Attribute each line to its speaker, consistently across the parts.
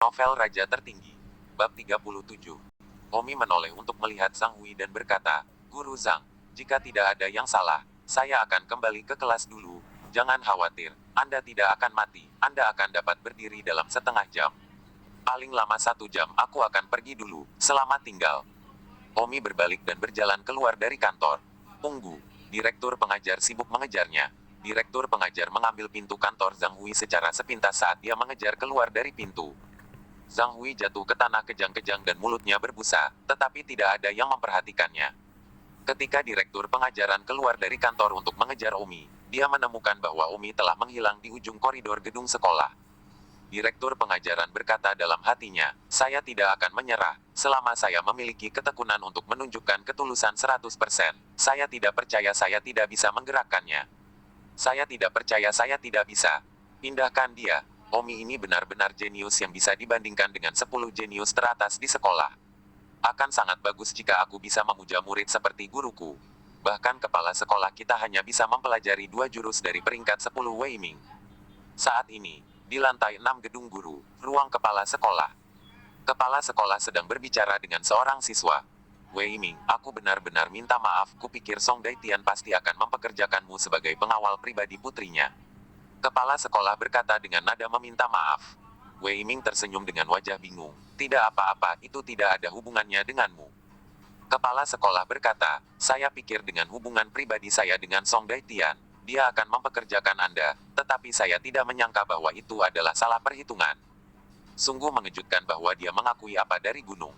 Speaker 1: Novel Raja Tertinggi. Bab 37. Omi menoleh untuk melihat Zhang Hui dan berkata, "Guru Zhang, jika tidak ada yang salah, saya akan kembali ke kelas dulu. Jangan khawatir, Anda tidak akan mati. Anda akan dapat berdiri dalam setengah jam. Paling lama 1 jam aku akan pergi dulu. Selamat tinggal." Omi berbalik dan berjalan keluar dari kantor. Tunggu. Direktur pengajar sibuk mengejarnya. Direktur pengajar mengambil pintu kantor Zhang Hui secara sepintas saat dia mengejar keluar dari pintu. Zhang Hui jatuh ke tanah kejang-kejang dan mulutnya berbusa, tetapi tidak ada yang memperhatikannya. Ketika direktur pengajaran keluar dari kantor untuk mengejar Omi, dia menemukan bahwa Omi telah menghilang di ujung koridor gedung sekolah. Direktur pengajaran berkata dalam hatinya, "Saya tidak akan menyerah, selama saya memiliki ketekunan untuk menunjukkan ketulusan 100%. Saya tidak percaya saya tidak bisa menggerakkannya. Saya tidak percaya saya tidak bisa. Pindahkan dia. Omi ini benar-benar jenius yang bisa dibandingkan dengan 10 jenius teratas di sekolah. Akan sangat bagus jika aku bisa memuja murid seperti guruku. Bahkan kepala sekolah kita hanya bisa mempelajari 2 jurus dari peringkat 10 Wei Ming." Saat ini, di lantai 6 gedung guru, ruang kepala sekolah. Kepala sekolah sedang berbicara dengan seorang siswa. "Wei Ming, aku benar-benar minta maaf, kupikir Song Daitian pasti akan mempekerjakanmu sebagai pengawal pribadi putrinya." Kepala sekolah berkata dengan nada meminta maaf. Wei Ming tersenyum dengan wajah bingung. "Tidak apa-apa, itu tidak ada hubungannya denganmu." Kepala sekolah berkata, "Saya pikir dengan hubungan pribadi saya dengan Song Daitian, dia akan mempekerjakan Anda, tetapi saya tidak menyangka bahwa itu adalah salah perhitungan." Sungguh mengejutkan bahwa dia mengakui apa dari gunung.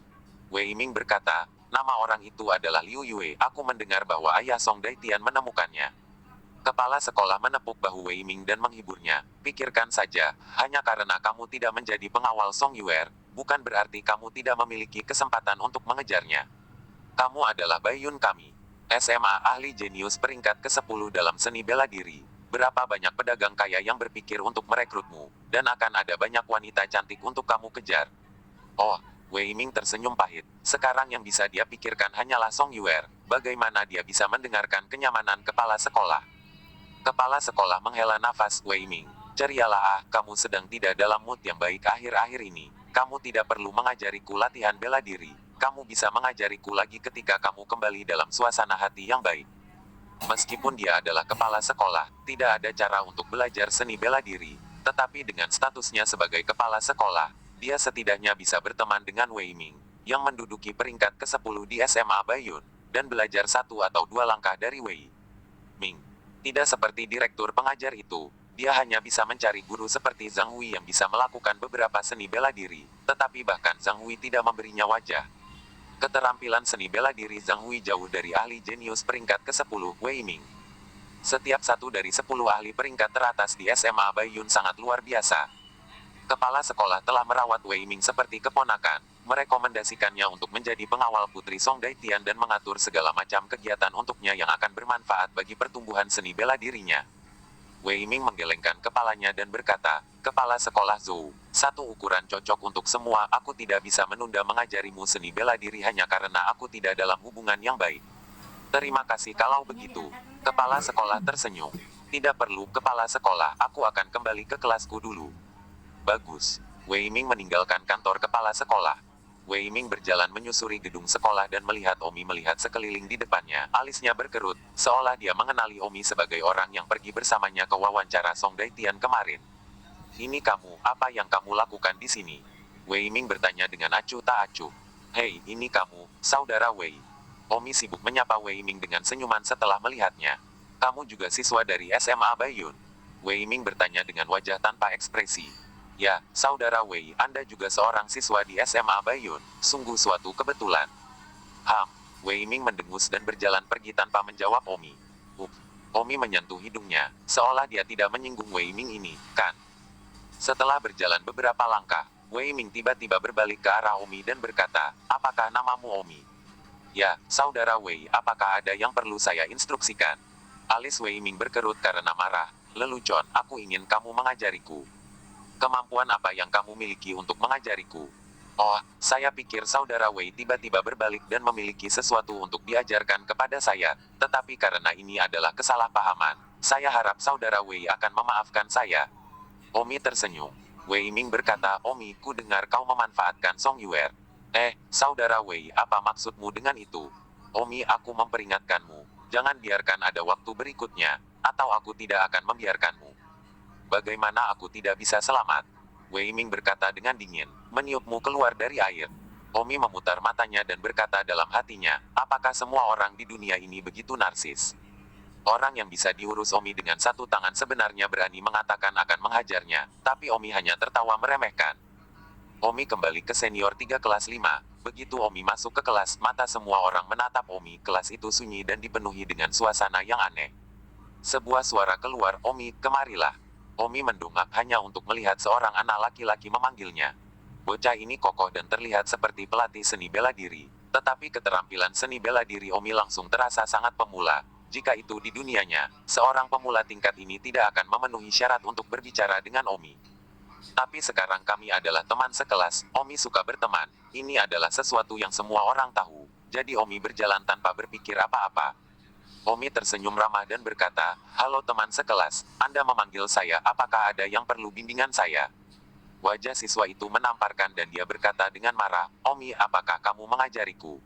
Speaker 1: Wei Ming berkata, "Nama orang itu adalah Liu Yue. Aku mendengar bahwa ayah Song Daitian menemukannya." Kepala sekolah menepuk bahu Wei Ming dan menghiburnya. "Pikirkan saja, hanya karena kamu tidak menjadi pengawal Song Yuer, bukan berarti kamu tidak memiliki kesempatan untuk mengejarnya. Kamu adalah Baiyun kami. SMA ahli jenius peringkat ke-10 dalam seni bela diri. Berapa banyak pedagang kaya yang berpikir untuk merekrutmu, dan akan ada banyak wanita cantik untuk kamu kejar." Oh, Wei Ming tersenyum pahit. Sekarang yang bisa dia pikirkan hanyalah Song Yuer. Bagaimana dia bisa mendengarkan kenyamanan kepala sekolah? Kepala sekolah menghela nafas. "Wei Ming, cerialah, kamu sedang tidak dalam mood yang baik akhir-akhir ini. Kamu tidak perlu mengajariku latihan bela diri. Kamu bisa mengajariku lagi ketika kamu kembali dalam suasana hati yang baik." Meskipun dia adalah kepala sekolah, tidak ada cara untuk belajar seni bela diri. Tetapi dengan statusnya sebagai kepala sekolah, dia setidaknya bisa berteman dengan Wei Ming, yang menduduki peringkat ke-10 di SMA Baiyun, dan belajar 1 atau 2 langkah dari Wei Ming. Tidak seperti direktur pengajar itu, dia hanya bisa mencari guru seperti Zhang Hui yang bisa melakukan beberapa seni bela diri, tetapi bahkan Zhang Hui tidak memberinya wajah. Keterampilan seni bela diri Zhang Hui jauh dari ahli jenius peringkat ke-10 Wei Ming. Setiap satu dari 10 ahli peringkat teratas di SMA Baiyun sangat luar biasa. Kepala sekolah telah merawat Wei Ming seperti keponakan, merekomendasikannya untuk menjadi pengawal putri Song Daitian dan mengatur segala macam kegiatan untuknya yang akan bermanfaat bagi pertumbuhan seni bela dirinya. Wei Ming menggelengkan kepalanya dan berkata, "Kepala sekolah Zhou, satu ukuran cocok untuk semua. Aku tidak bisa menunda mengajarimu seni bela diri hanya karena aku tidak dalam hubungan yang baik." "Terima kasih kalau begitu." Kepala sekolah tersenyum. "Tidak perlu, kepala sekolah, aku akan kembali ke kelasku dulu." Bagus. Wei Ming meninggalkan kantor kepala sekolah. Wei Ming berjalan menyusuri gedung sekolah dan melihat Omi melihat sekeliling di depannya. Alisnya berkerut, seolah dia mengenali Omi sebagai orang yang pergi bersamanya ke wawancara Song Daitian kemarin. "Ini kamu, apa yang kamu lakukan di sini?" Wei Ming bertanya dengan acuh tak acuh. "Hei, ini kamu, saudara Wei." Omi sibuk menyapa Wei Ming dengan senyuman setelah melihatnya. "Kamu juga siswa dari SMA Baiyun?" Wei Ming bertanya dengan wajah tanpa ekspresi. "Ya, saudara Wei, Anda juga seorang siswa di SMA Baiyun. Sungguh suatu kebetulan." Wei Ming mendengus dan berjalan pergi tanpa menjawab Omi. Omi menyentuh hidungnya, seolah dia tidak menyinggung Wei Ming ini, kan? Setelah berjalan beberapa langkah, Wei Ming tiba-tiba berbalik ke arah Omi dan berkata, "Apakah namamu Omi?" "Ya, saudara Wei, apakah ada yang perlu saya instruksikan?" Alis Wei Ming berkerut karena marah. "Lelucon, aku ingin kamu mengajariku." "Kemampuan apa yang kamu miliki untuk mengajariku?" "Oh, saya pikir saudara Wei tiba-tiba berbalik dan memiliki sesuatu untuk diajarkan kepada saya, tetapi karena ini adalah kesalahpahaman, saya harap saudara Wei akan memaafkan saya." Omi tersenyum. Wei Ming berkata, Omi, ku dengar kau memanfaatkan Song Yuer. Saudara Wei, apa maksudmu dengan itu? Omi, aku memperingatkanmu. Jangan biarkan ada waktu berikutnya, atau aku tidak akan membiarkanmu. Bagaimana aku tidak bisa selamat? Wei Ming berkata dengan dingin, meniupmu keluar dari air. Omi memutar matanya dan berkata dalam hatinya, apakah semua orang di dunia ini begitu narsis? Orang yang bisa diurus Omi dengan satu tangan sebenarnya berani mengatakan akan menghajarnya, tapi Omi hanya tertawa meremehkan. Omi kembali ke senior 3 kelas 5. Begitu Omi masuk ke kelas, mata semua orang menatap Omi. Kelas itu sunyi dan dipenuhi dengan suasana yang aneh. Sebuah suara keluar, Omi, kemarilah. Omi mendongak hanya untuk melihat seorang anak laki-laki memanggilnya. Bocah ini kokoh dan terlihat seperti pelatih seni bela diri. Tetapi keterampilan seni bela diri Omi langsung terasa sangat pemula. Jika itu di dunianya, seorang pemula tingkat ini tidak akan memenuhi syarat untuk berbicara dengan Omi. Tapi sekarang kami adalah teman sekelas, Omi suka berteman. Ini adalah sesuatu yang semua orang tahu. Jadi Omi berjalan tanpa berpikir apa-apa. Omi tersenyum ramah dan berkata, halo teman sekelas, Anda memanggil saya, apakah ada yang perlu bimbingan saya? Wajah siswa itu menamparkan dan dia berkata dengan marah, Omi, apakah kamu mengajariku?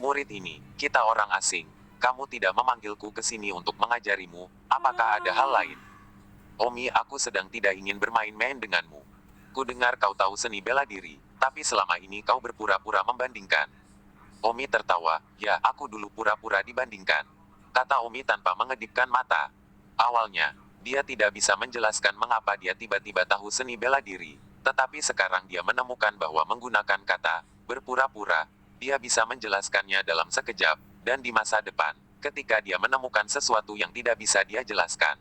Speaker 1: Murid ini, kita orang asing. Kamu tidak memanggilku ke sini untuk mengajarimu, apakah ada hal lain? Omi, aku sedang tidak ingin bermain-main denganmu. Ku dengar kau tahu seni bela diri, tapi selama ini kau berpura-pura membandingkan. Omi tertawa, ya, aku dulu pura-pura dibandingkan. Kata Omi tanpa mengedipkan mata. Awalnya, dia tidak bisa menjelaskan mengapa dia tiba-tiba tahu seni bela diri. Tetapi sekarang dia menemukan bahwa menggunakan kata berpura-pura, dia bisa menjelaskannya dalam sekejap, dan di masa depan, ketika dia menemukan sesuatu yang tidak bisa dia jelaskan.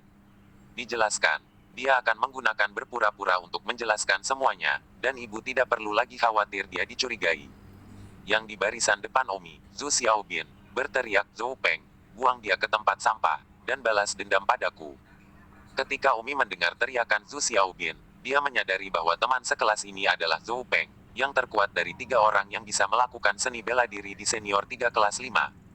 Speaker 1: Dijelaskan, dia akan menggunakan berpura-pura untuk menjelaskan semuanya, dan ibu tidak perlu lagi khawatir dia dicurigai. Yang di barisan depan Omi, Zhu Xiaobin, berteriak, Zhou Peng, buang dia ke tempat sampah, dan balas dendam padaku. Ketika Omi mendengar teriakan Zhu Xiaobin, dia menyadari bahwa teman sekelas ini adalah Zhou Peng, yang terkuat dari 3 orang yang bisa melakukan seni bela diri di senior 3 kelas 5.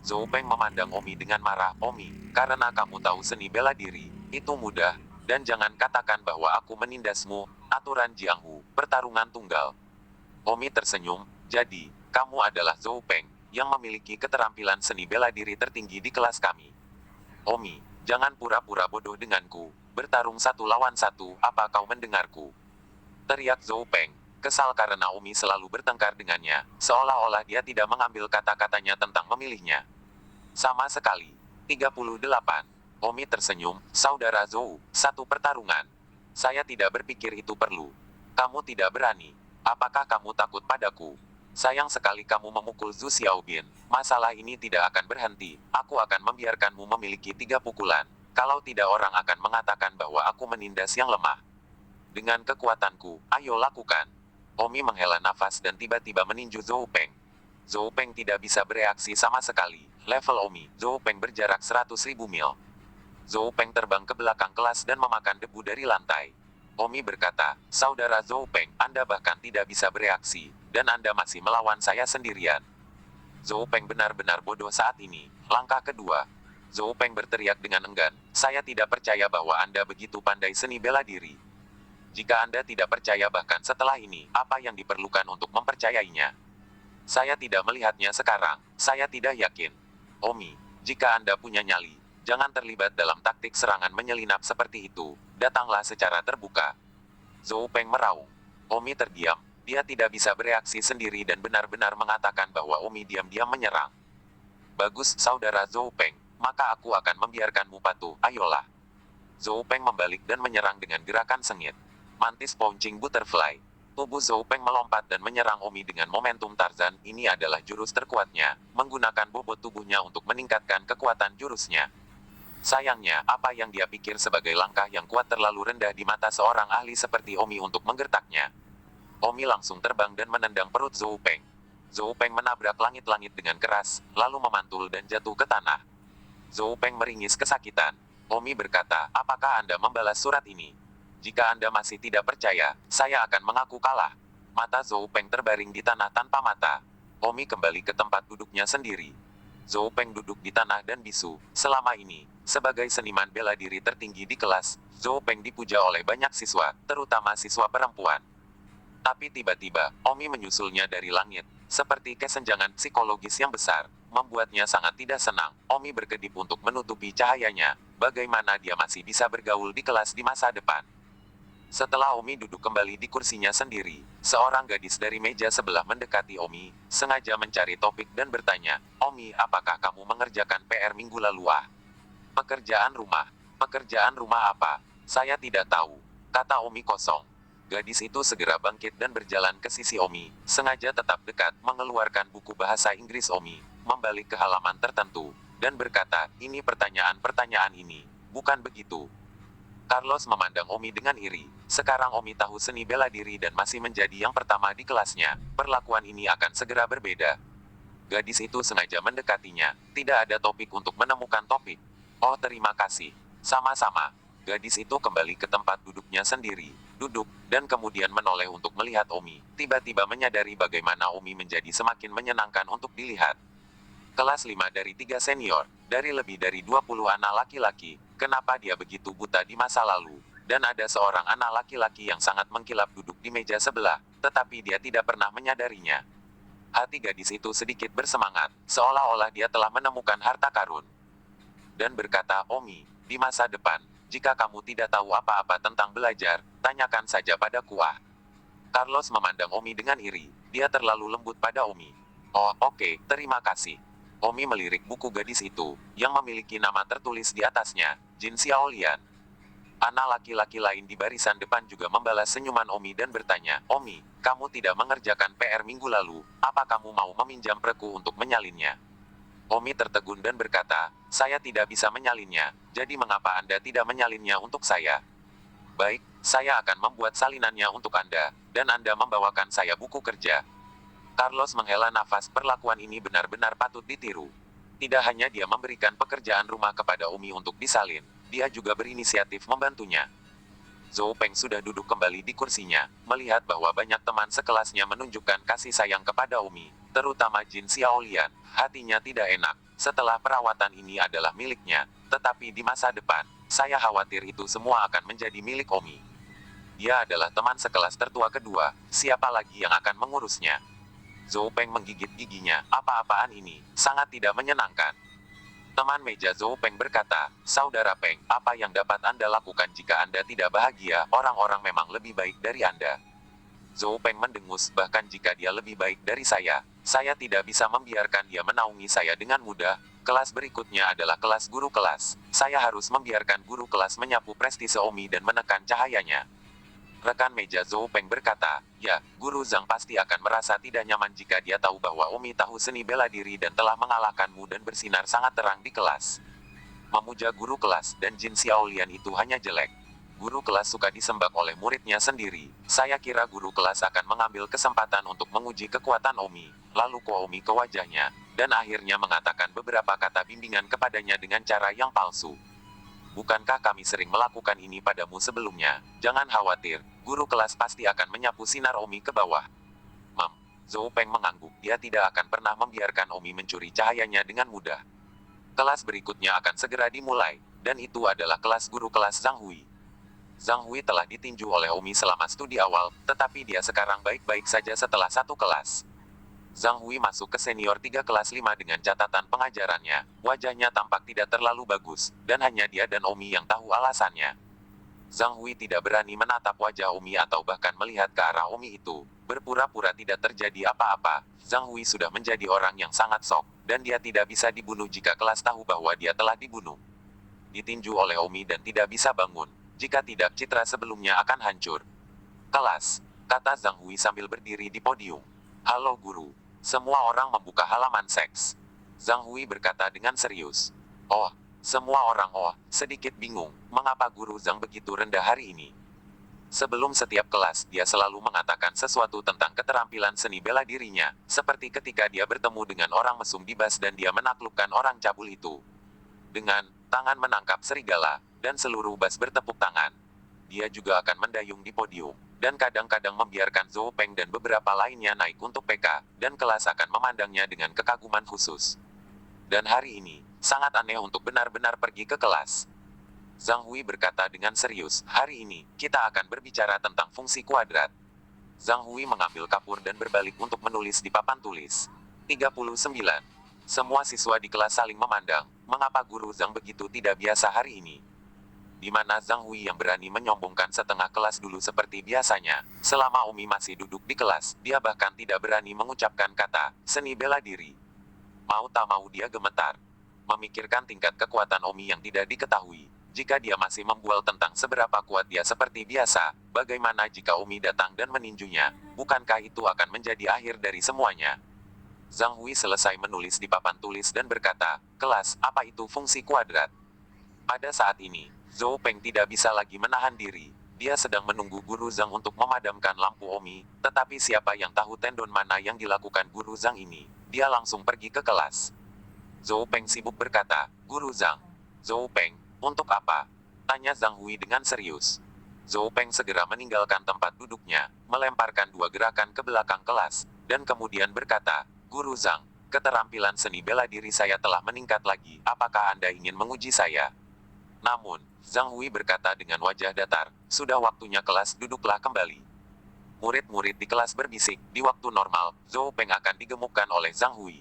Speaker 1: Zhou Peng memandang Omi dengan marah, Omi, karena kamu tahu seni bela diri, itu mudah, dan jangan katakan bahwa aku menindasmu, aturan Jianghu, pertarungan tunggal. Omi tersenyum, jadi, kamu adalah Zhou Peng, yang memiliki keterampilan seni bela diri tertinggi di kelas kami. Omi, jangan pura-pura bodoh denganku, bertarung 1 lawan 1, apa kau mendengarku? Teriak Zhou Peng, kesal karena Omi selalu bertengkar dengannya, seolah-olah dia tidak mengambil kata-katanya tentang memilihnya. Sama sekali. 38. Omi tersenyum, saudara Zhou, 1 pertarungan. Saya tidak berpikir itu perlu. Kamu tidak berani. Apakah kamu takut padaku? Sayang sekali kamu memukul Zhu Xiaobin. Masalah ini tidak akan berhenti. Aku akan membiarkanmu memiliki 3 pukulan. Kalau tidak orang akan mengatakan bahwa aku menindas yang lemah. Dengan kekuatanku, ayo lakukan. Omi menghela nafas dan tiba-tiba meninju Zhou Peng. Zhou Peng tidak bisa bereaksi sama sekali. Level Omi, Zhou Peng berjarak 100.000 mil. Zhou Peng terbang ke belakang kelas dan memakan debu dari lantai. Omi berkata, saudara Zhou Peng, Anda bahkan tidak bisa bereaksi, dan Anda masih melawan saya sendirian. Zhou Peng benar-benar bodoh saat ini. Langkah kedua. Zhou Peng berteriak dengan enggan, saya tidak percaya bahwa Anda begitu pandai seni bela diri. Jika Anda tidak percaya bahkan setelah ini, apa yang diperlukan untuk mempercayainya? Saya tidak melihatnya sekarang, saya tidak yakin. Omi, jika Anda punya nyali, jangan terlibat dalam taktik serangan menyelinap seperti itu, datanglah secara terbuka. Zhou Peng meraung. Omi terdiam, dia tidak bisa bereaksi sendiri dan benar-benar mengatakan bahwa Omi diam-diam menyerang. Bagus, saudara Zhou Peng, maka aku akan membiarkanmu patuh, ayolah. Zhou Peng membalik dan menyerang dengan gerakan sengit. Mantis Pouncing Butterfly. Tubuh Zhou Peng melompat dan menyerang Omi dengan momentum Tarzan. Ini adalah jurus terkuatnya, menggunakan bobot tubuhnya untuk meningkatkan kekuatan jurusnya. Sayangnya, apa yang dia pikir sebagai langkah yang kuat terlalu rendah di mata seorang ahli seperti Omi untuk menggertaknya. Omi langsung terbang dan menendang perut Zhou Peng. Zhou Peng menabrak langit-langit dengan keras, lalu memantul dan jatuh ke tanah. Zhou Peng meringis kesakitan. Omi berkata, apakah Anda membalas surat ini? Jika Anda masih tidak percaya, saya akan mengaku kalah. Mata Zhou Peng terbaring di tanah tanpa mata. Omi kembali ke tempat duduknya sendiri. Zhou Peng duduk di tanah dan bisu. Selama ini, sebagai seniman bela diri tertinggi di kelas, Zhou Peng dipuja oleh banyak siswa, terutama siswa perempuan. Tapi tiba-tiba, Omi menyusulnya dari langit, seperti kesenjangan psikologis yang besar, membuatnya sangat tidak senang. Omi berkedip untuk menutupi cahayanya. Bagaimana dia masih bisa bergaul di kelas di masa depan? Setelah Omi duduk kembali di kursinya sendiri, seorang gadis dari meja sebelah mendekati Omi, sengaja mencari topik dan bertanya, "Omi, apakah kamu mengerjakan PR minggu lalu? Pekerjaan rumah. Pekerjaan rumah apa? Saya tidak tahu," kata Omi kosong. Gadis itu segera bangkit dan berjalan ke sisi Omi, sengaja tetap dekat, mengeluarkan buku bahasa Inggris Omi, membalik ke halaman tertentu, dan berkata, "Ini pertanyaan-pertanyaan ini. Bukan begitu?" Carlos memandang Omi dengan iri. Sekarang Omi tahu seni bela diri dan masih menjadi yang pertama di kelasnya. Perlakuan ini akan segera berbeda. Gadis itu sengaja mendekatinya. Tidak ada topik untuk menemukan topik. "Oh, terima kasih. Sama-sama." Gadis itu kembali ke tempat duduknya sendiri. Duduk, dan kemudian menoleh untuk melihat Omi. Tiba-tiba menyadari bagaimana Omi menjadi semakin menyenangkan untuk dilihat. Kelas 5 dari 3 senior, dari lebih dari 20 anak laki-laki, kenapa dia begitu buta di masa lalu? Dan ada seorang anak laki-laki yang sangat mengkilap duduk di meja sebelah, tetapi dia tidak pernah menyadarinya. Hati gadis itu sedikit bersemangat, seolah-olah dia telah menemukan harta karun. Dan berkata, "Omi, di masa depan, jika kamu tidak tahu apa-apa tentang belajar, tanyakan saja padaku." Carlos memandang Omi dengan iri, dia terlalu lembut pada Omi. "Oh, oke, terima kasih." Omi melirik buku gadis itu, yang memiliki nama tertulis di atasnya, Jin Xiaolian. Anak laki-laki lain di barisan depan juga membalas senyuman Omi dan bertanya, "Omi, kamu tidak mengerjakan PR minggu lalu, apa kamu mau meminjam preku untuk menyalinnya?" Omi tertegun dan berkata, "Saya tidak bisa menyalinnya, jadi mengapa Anda tidak menyalinnya untuk saya?" "Baik, saya akan membuat salinannya untuk Anda, dan Anda membawakan saya buku kerja." Carlos menghela nafas. Perlakuan ini benar-benar patut ditiru. Tidak hanya dia memberikan pekerjaan rumah kepada Umi untuk disalin, dia juga berinisiatif membantunya. Zhou Peng sudah duduk kembali di kursinya, melihat bahwa banyak teman sekelasnya menunjukkan kasih sayang kepada Umi, terutama Jin Xiaolian. Hatinya tidak enak. Setelah perawatan ini adalah miliknya, tetapi di masa depan, saya khawatir itu semua akan menjadi milik Omi. Dia adalah teman sekelas tertua kedua, siapa lagi yang akan mengurusnya? Zhou Peng menggigit giginya. Apa-apaan ini? Sangat tidak menyenangkan. Teman meja Zhou Peng berkata, "Saudara Peng, apa yang dapat Anda lakukan jika Anda tidak bahagia? Orang-orang memang lebih baik dari Anda." Zhou Peng mendengus, "Bahkan jika dia lebih baik dari saya tidak bisa membiarkan dia menaungi saya dengan mudah. Kelas berikutnya adalah kelas guru kelas. Saya harus membiarkan guru kelas menyapu prestise Omi dan menekan cahayanya." Rekan meja Zhou Peng berkata, "Ya, Guru Zhang pasti akan merasa tidak nyaman jika dia tahu bahwa Omi tahu seni bela diri dan telah mengalahkanmu dan bersinar sangat terang di kelas." Memuja guru kelas dan Jin Xiaolian itu hanya jelek. Guru kelas suka disembah oleh muridnya sendiri. Saya kira guru kelas akan mengambil kesempatan untuk menguji kekuatan Omi, lalu Omi ke wajahnya, dan akhirnya mengatakan beberapa kata bimbingan kepadanya dengan cara yang palsu. "Bukankah kami sering melakukan ini padamu sebelumnya? Jangan khawatir, guru kelas pasti akan menyapu sinar Omi ke bawah." Zhou Peng mengangguk. Dia tidak akan pernah membiarkan Omi mencuri cahayanya dengan mudah. Kelas berikutnya akan segera dimulai, dan itu adalah kelas guru kelas Zhang Hui. Zhang Hui telah ditinju oleh Omi selama studi awal, tetapi dia sekarang baik-baik saja setelah satu kelas. Zhang Hui masuk ke senior 3 kelas 5 dengan catatan pengajarannya. Wajahnya tampak tidak terlalu bagus, dan hanya dia dan Omi yang tahu alasannya. Zhang Hui tidak berani menatap wajah Omi atau bahkan melihat ke arah Omi itu. Berpura-pura tidak terjadi apa-apa. Zhang Hui sudah menjadi orang yang sangat sok, dan dia tidak bisa dibunuh jika kelas tahu bahwa dia telah dibunuh. Ditinju oleh Omi dan tidak bisa bangun. Jika tidak, citra sebelumnya akan hancur. "Kelas," kata Zhang Hui sambil berdiri di podium. "Halo guru." Semua orang membuka halaman seks. Zhang Hui berkata dengan serius. "Oh, semua orang sedikit bingung, mengapa guru Zhang begitu rendah hari ini?" Sebelum setiap kelas, dia selalu mengatakan sesuatu tentang keterampilan seni bela dirinya, seperti ketika dia bertemu dengan orang mesum di bas dan dia menaklukkan orang cabul itu. Dengan tangan menangkap serigala, dan seluruh bas bertepuk tangan. Dia juga akan mendayung di podium, dan kadang-kadang membiarkan Zhou Peng dan beberapa lainnya naik untuk PK, dan kelas akan memandangnya dengan kekaguman khusus. Dan hari ini, sangat aneh untuk benar-benar pergi ke kelas. Zhang Hui berkata dengan serius, hari ini, kita akan berbicara tentang fungsi kuadrat. Zhang Hui mengambil kapur dan berbalik untuk menulis di papan tulis. 39. Semua siswa di kelas saling memandang, mengapa guru Zhang begitu tidak biasa hari ini? Di mana Zhang Hui yang berani menyombongkan setengah kelas dulu seperti biasanya. Selama Omi masih duduk di kelas, dia bahkan tidak berani mengucapkan kata, seni bela diri. Mau tak mau dia gemetar. Memikirkan tingkat kekuatan Omi yang tidak diketahui. Jika dia masih membual tentang seberapa kuat dia seperti biasa, bagaimana jika Omi datang dan meninjunya? Bukankah itu akan menjadi akhir dari semuanya? Zhang Hui selesai menulis di papan tulis dan berkata, kelas, apa itu fungsi kuadrat? Pada saat ini, Zhou Peng tidak bisa lagi menahan diri. Dia sedang menunggu guru Zhang untuk memadamkan lampu Omi, tetapi siapa yang tahu tendon mana yang dilakukan guru Zhang ini? Dia langsung pergi ke kelas. Zhou Peng sibuk berkata, Guru Zhang. Zhou Peng, untuk apa? Tanya Zhang Hui dengan serius. Zhou Peng segera meninggalkan tempat duduknya, melemparkan 2 gerakan ke belakang kelas, dan kemudian berkata, Guru Zhang, keterampilan seni bela diri saya telah meningkat lagi, apakah Anda ingin menguji saya? Namun, Zhang Hui berkata dengan wajah datar, sudah waktunya kelas duduklah kembali. Murid-murid di kelas berbisik, di waktu normal, Zhou Peng akan digemukkan oleh Zhang Hui.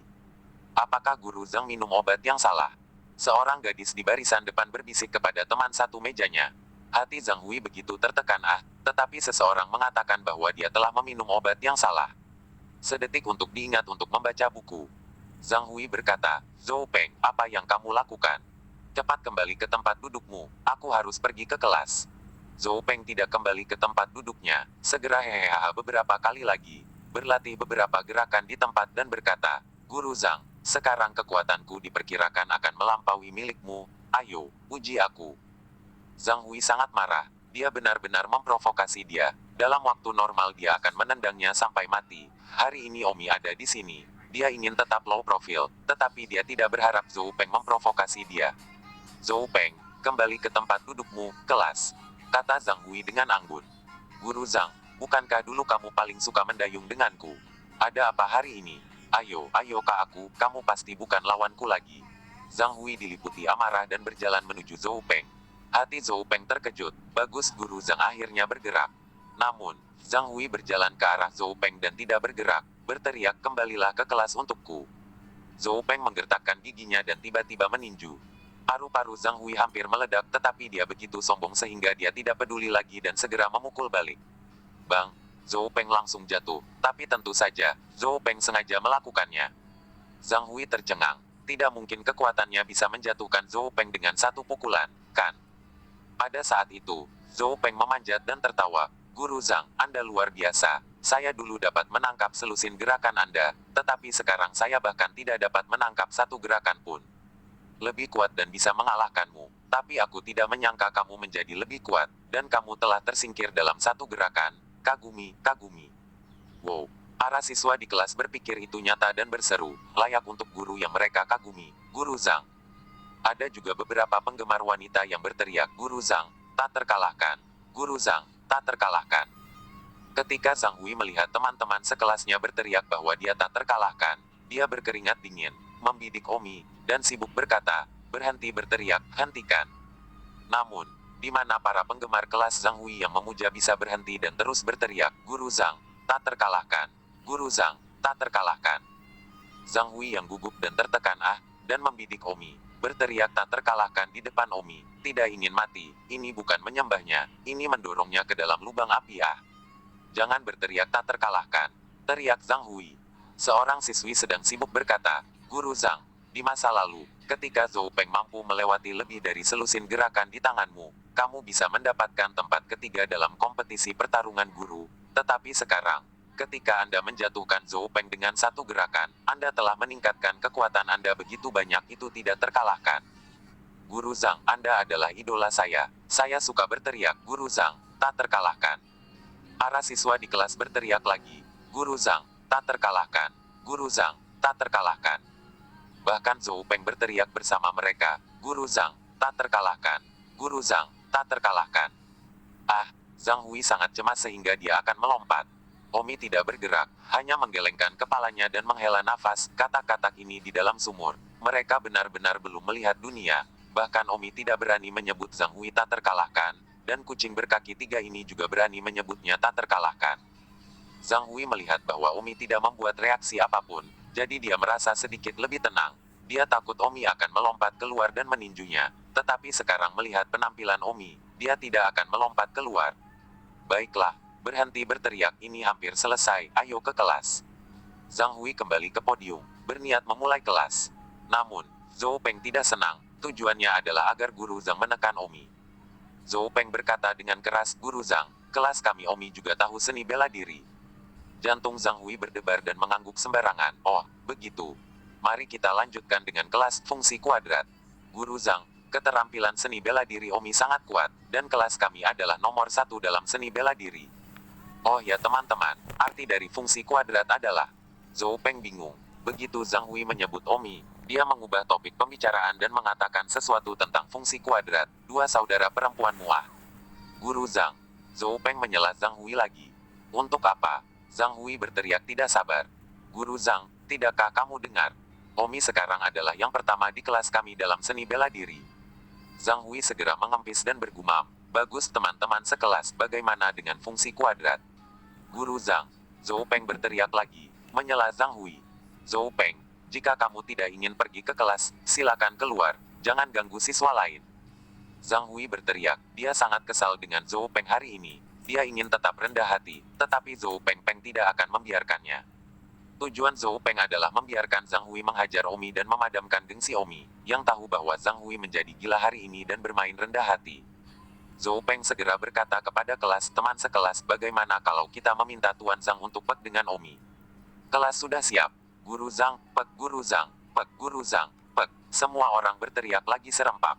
Speaker 1: Apakah guru Zhang minum obat yang salah? Seorang gadis di barisan depan berbisik kepada teman satu mejanya. Hati Zhang Hui begitu tertekan tetapi seseorang mengatakan bahwa dia telah meminum obat yang salah. Sedetik untuk diingat untuk membaca buku. Zhang Hui berkata, Zhou Peng, apa yang kamu lakukan? Cepat kembali ke tempat dudukmu, aku harus pergi ke kelas. Zhou Peng tidak kembali ke tempat duduknya, segera hehehe beberapa kali lagi, berlatih beberapa gerakan di tempat dan berkata, Guru Zhang, sekarang kekuatanku diperkirakan akan melampaui milikmu, ayo, uji aku. Zhang Hui sangat marah, dia benar-benar memprovokasi dia, dalam waktu normal dia akan menendangnya sampai mati. Hari ini Omi ada di sini, dia ingin tetap low profile, tetapi dia tidak berharap Zhou Peng memprovokasi dia. Zhou Peng, kembali ke tempat dudukmu, kelas. Kata Zhang Hui dengan anggun. Guru Zhang, bukankah dulu kamu paling suka mendayung denganku? Ada apa hari ini? Ayo kak aku, kamu pasti bukan lawanku lagi. Zhang Hui diliputi amarah dan berjalan menuju Zhou Peng. Hati Zhou Peng terkejut, bagus guru Zhang akhirnya bergerak. Namun, Zhang Hui berjalan ke arah Zhou Peng dan tidak bergerak, berteriak kembalilah ke kelas untukku. Zhou Peng menggertakkan giginya dan tiba-tiba meninju. Paru-paru Zhang Hui hampir meledak tetapi dia begitu sombong sehingga dia tidak peduli lagi dan segera memukul balik. Bang! Zhou Peng langsung jatuh, tapi tentu saja, Zhou Peng sengaja melakukannya. Zhang Hui tercengang, tidak mungkin kekuatannya bisa menjatuhkan Zhou Peng dengan satu pukulan, kan? Pada saat itu, Zhou Peng memanjat dan tertawa, Guru Zhang, Anda luar biasa, saya dulu dapat menangkap selusin gerakan Anda, tetapi sekarang saya bahkan tidak dapat menangkap satu gerakan pun. Lebih kuat dan bisa mengalahkanmu, tapi aku tidak menyangka kamu menjadi lebih kuat, dan kamu telah tersingkir dalam satu gerakan. Kagumi. Wow, para siswa di kelas berpikir itu nyata dan berseru, layak untuk guru yang mereka kagumi, Guru Zhang. Ada juga beberapa penggemar wanita yang berteriak, Guru Zhang, tak terkalahkan. Guru Zhang, tak terkalahkan. Ketika Zhang Hui melihat teman-teman sekelasnya berteriak bahwa dia tak terkalahkan, dia berkeringat dingin, membidik Omi, dan sibuk berkata, berhenti berteriak, hentikan. Namun, di mana para penggemar kelas Zhang Hui yang memuja bisa berhenti dan terus berteriak, Guru Zhang, tak terkalahkan. Guru Zhang, tak terkalahkan. Zhang Hui yang gugup dan tertekan dan membidik Omi, berteriak tak terkalahkan di depan Omi, tidak ingin mati, ini bukan menyembahnya, ini mendorongnya ke dalam lubang api Jangan berteriak tak terkalahkan, teriak Zhang Hui. Seorang siswi sedang sibuk berkata, Guru Zhang, di masa lalu, ketika Zhou Peng mampu melewati lebih dari selusin gerakan di tanganmu, kamu bisa mendapatkan tempat ketiga dalam kompetisi pertarungan guru. Tetapi sekarang, ketika Anda menjatuhkan Zhou Peng dengan satu gerakan, Anda telah meningkatkan kekuatan Anda begitu banyak itu tidak terkalahkan. Guru Zhang, Anda adalah idola saya suka berteriak, Guru Zhang, tak terkalahkan. Para siswa di kelas berteriak lagi, Guru Zhang, tak terkalahkan. Guru Zhang, tak terkalahkan. Bahkan Zhou Peng berteriak bersama mereka, Guru Zhang, tak terkalahkan. Guru Zhang, tak terkalahkan. Zhang Hui sangat cemas sehingga dia akan melompat. Omi tidak bergerak, hanya menggelengkan kepalanya dan menghela nafas, katak-katak ini di dalam sumur. Mereka benar-benar belum melihat dunia. Bahkan Omi tidak berani menyebut Zhang Hui tak terkalahkan, dan kucing berkaki 3 ini juga berani menyebutnya tak terkalahkan. Zhang Hui melihat bahwa Omi tidak membuat reaksi apapun, jadi dia merasa sedikit lebih tenang. Dia takut Omi akan melompat keluar dan meninjunya, tetapi sekarang melihat penampilan Omi, dia tidak akan melompat keluar. Baiklah, berhenti berteriak, ini hampir selesai, ayo ke kelas. Zhang Hui kembali ke podium, berniat memulai kelas. Namun, Zhou Peng tidak senang, tujuannya adalah agar Guru Zhang menekan Omi. Zhou Peng berkata dengan keras, Guru Zhang, kelas kami Omi juga tahu seni bela diri. Jantung Zhang Hui berdebar dan mengangguk sembarangan. Oh, begitu. Mari kita lanjutkan dengan kelas fungsi kuadrat. Guru Zhang, keterampilan seni bela diri Omi sangat kuat, dan kelas kami adalah nomor 1 dalam seni bela diri. Oh ya teman-teman, arti dari fungsi kuadrat adalah... Zhou Peng bingung. Begitu Zhang Hui menyebut Omi, dia mengubah topik pembicaraan dan mengatakan sesuatu tentang fungsi kuadrat, dua saudara perempuan muah. Guru Zhang. Zhou Peng menyela Zhang Hui lagi. Untuk apa? Zhang Hui berteriak tidak sabar. Guru Zhang, tidakkah kamu dengar? Omi sekarang adalah yang pertama di kelas kami dalam seni bela diri. Zhang Hui segera mengempis dan bergumam. Bagus teman-teman sekelas, bagaimana dengan fungsi kuadrat? Guru Zhang. Zhou Peng berteriak lagi, menyela Zhang Hui. Zhou Peng, jika kamu tidak ingin pergi ke kelas, silakan keluar, jangan ganggu siswa lain. Zhang Hui berteriak, dia sangat kesal dengan Zhou Peng hari ini. Dia ingin tetap rendah hati, tetapi Zhou Peng tidak akan membiarkannya. Tujuan Zhou Peng adalah membiarkan Zhang Hui menghajar Omi dan memadamkan gengsi Omi, yang tahu bahwa Zhang Hui menjadi gila hari ini dan bermain rendah hati. Zhou Peng segera berkata kepada kelas teman sekelas, bagaimana kalau kita meminta Tuan Zhang untuk pek dengan Omi? Kelas sudah siap. Guru Zhang, pek Guru Zhang, pek Guru Zhang, pek. Semua orang berteriak lagi serempak.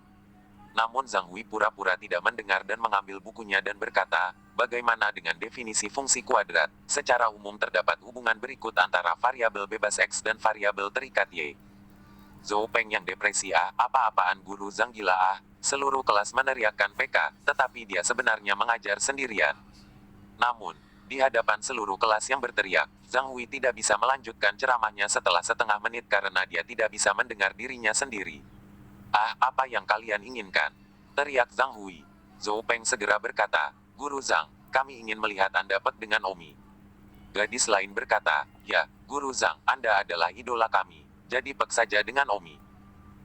Speaker 1: Namun Zhang Hui pura-pura tidak mendengar dan mengambil bukunya dan berkata, bagaimana dengan definisi fungsi kuadrat? Secara umum terdapat hubungan berikut antara variabel bebas X dan variabel terikat Y. Zhou Peng yang depresi apa-apaan Guru Zhang gila seluruh kelas meneriakkan PK, tetapi dia sebenarnya mengajar sendirian. Namun, di hadapan seluruh kelas yang berteriak, Zhang Hui tidak bisa melanjutkan ceramahnya setelah setengah menit karena dia tidak bisa mendengar dirinya sendiri. Apa yang kalian inginkan? Teriak Zhang Hui. Zhou Peng segera berkata, Guru Zhang, kami ingin melihat Anda pek dengan Omi. Gadis lain berkata, ya, Guru Zhang, Anda adalah idola kami, jadi pek saja dengan Omi.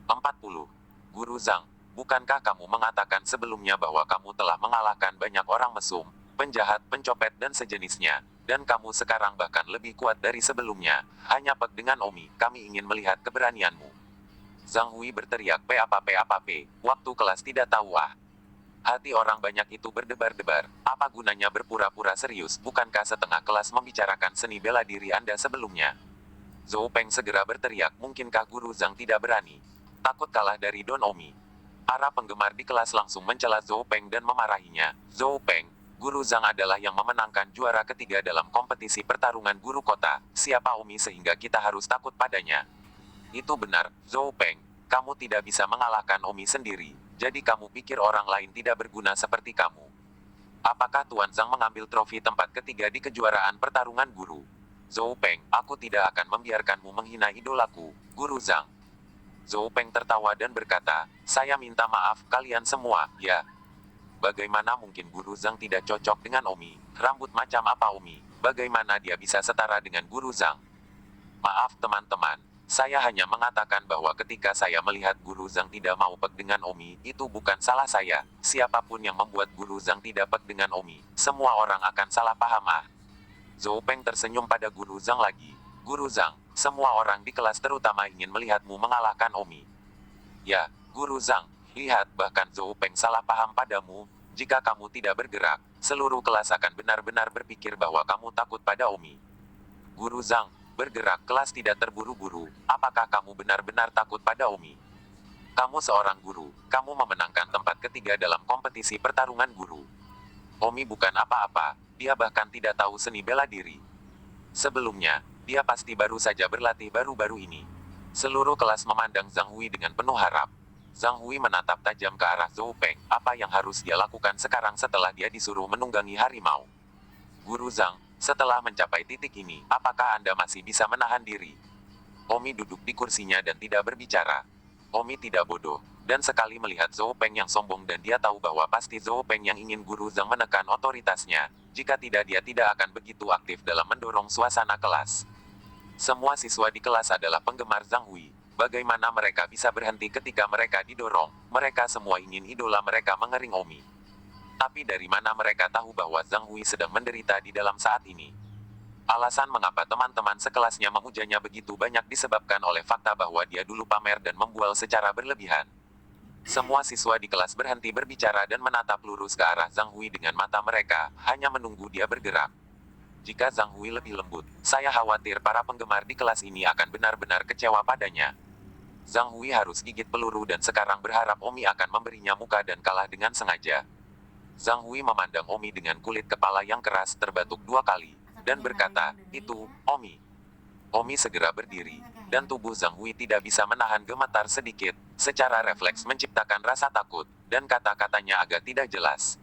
Speaker 1: 40. Guru Zhang, bukankah kamu mengatakan sebelumnya bahwa kamu telah mengalahkan banyak orang mesum, penjahat, pencopet dan sejenisnya, dan kamu sekarang bahkan lebih kuat dari sebelumnya, hanya pek dengan Omi, kami ingin melihat keberanianmu. Zhang Hui berteriak apa, waktu kelas tidak tahu Hati orang banyak itu berdebar-debar, apa gunanya berpura-pura serius, bukankah setengah kelas membicarakan seni bela diri Anda sebelumnya? Zhou Peng segera berteriak, mungkinkah Guru Zhang tidak berani? Takut kalah dari Don Omi. Para penggemar di kelas langsung mencela Zhou Peng dan memarahinya. Zhou Peng, Guru Zhang adalah yang memenangkan juara ketiga dalam kompetisi pertarungan guru kota, siapa Omi sehingga kita harus takut padanya? Itu benar, Zhou Peng. Kamu tidak bisa mengalahkan Omi sendiri, jadi kamu pikir orang lain tidak berguna seperti kamu. Apakah Tuan Zhang mengambil trofi tempat ketiga di kejuaraan pertarungan guru? Zhou Peng, aku tidak akan membiarkanmu menghina idolaku, Guru Zhang. Zhou Peng tertawa dan berkata, saya minta maaf kalian semua, ya. Bagaimana mungkin Guru Zhang tidak cocok dengan Omi? Rambut macam apa Omi? Bagaimana dia bisa setara dengan Guru Zhang? Maaf teman-teman. Saya hanya mengatakan bahwa ketika saya melihat Guru Zhang tidak mau pek dengan Omi, itu bukan salah saya. Siapapun yang membuat Guru Zhang tidak pek dengan Omi, semua orang akan salah paham Zhou Peng tersenyum pada Guru Zhang lagi. Guru Zhang, semua orang di kelas terutama ingin melihatmu mengalahkan Omi. Ya, Guru Zhang, lihat bahkan Zhou Peng salah paham padamu. Jika kamu tidak bergerak, seluruh kelas akan benar-benar berpikir bahwa kamu takut pada Omi. Guru Zhang, bergerak, kelas tidak terburu-buru, apakah kamu benar-benar takut pada Omi? Kamu seorang guru, kamu memenangkan tempat ketiga dalam kompetisi pertarungan guru. Omi bukan apa-apa, dia bahkan tidak tahu seni bela diri. Sebelumnya, dia pasti baru saja berlatih baru-baru ini. Seluruh kelas memandang Zhang Hui dengan penuh harap. Zhang Hui menatap tajam ke arah Zhou Peng, apa yang harus dia lakukan sekarang setelah dia disuruh menunggangi harimau? Guru Zhang, setelah mencapai titik ini, apakah Anda masih bisa menahan diri? Omi duduk di kursinya dan tidak berbicara. Omi tidak bodoh, dan sekali melihat Zhou Peng yang sombong dan dia tahu bahwa pasti Zhou Peng yang ingin Guru Zhang menekan otoritasnya. Jika tidak dia tidak akan begitu aktif dalam mendorong suasana kelas. Semua siswa di kelas adalah penggemar Zhang Hui. Bagaimana mereka bisa berhenti ketika mereka didorong? Mereka semua ingin idola mereka mengering Omi. Tapi dari mana mereka tahu bahwa Zhang Hui sedang menderita di dalam saat ini? Alasan mengapa teman-teman sekelasnya memujanya begitu banyak disebabkan oleh fakta bahwa dia dulu pamer dan membual secara berlebihan. Semua siswa di kelas berhenti berbicara dan menatap lurus ke arah Zhang Hui dengan mata mereka, hanya menunggu dia bergerak. Jika Zhang Hui lebih lembut, saya khawatir para penggemar di kelas ini akan benar-benar kecewa padanya. Zhang Hui harus gigit peluru dan sekarang berharap Omi akan memberinya muka dan kalah dengan sengaja. Zhang Hui memandang Omi dengan kulit kepala yang keras terbatuk 2 kali, dan berkata, "Itu, Omi." Omi segera berdiri, dan tubuh Zhang Hui tidak bisa menahan gemetar sedikit, secara refleks menciptakan rasa takut, dan kata-katanya agak tidak jelas.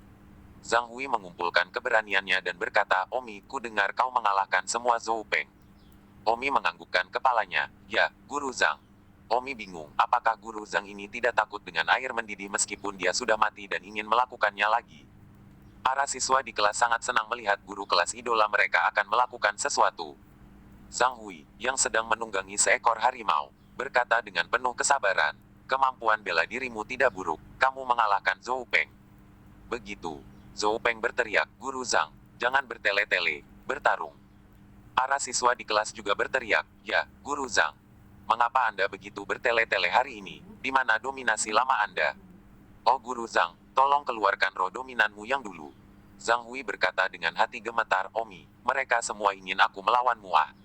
Speaker 1: Zhang Hui mengumpulkan keberaniannya dan berkata, "Omi, ku dengar kau mengalahkan semua Zhou Peng." Omi menganggukkan kepalanya, "Ya, Guru Zhang." Omi bingung, apakah Guru Zhang ini tidak takut dengan air mendidih meskipun dia sudah mati dan ingin melakukannya lagi. Para siswa di kelas sangat senang melihat guru kelas idola mereka akan melakukan sesuatu. Zhang Hui, yang sedang menunggangi seekor harimau, berkata dengan penuh kesabaran, "Kemampuan bela dirimu tidak buruk, kamu mengalahkan Zhou Peng." Begitu, Zhou Peng berteriak, "Guru Zhang, jangan bertele-tele, bertarung." Para siswa di kelas juga berteriak, "Ya, Guru Zhang. Mengapa Anda begitu bertele-tele hari ini? Di mana dominasi lama Anda?" "Oh Guru Zhang, tolong keluarkan roh dominanmu yang dulu." Zhang Hui berkata dengan hati gemetar, "Omi, mereka semua ingin aku melawanmu ah."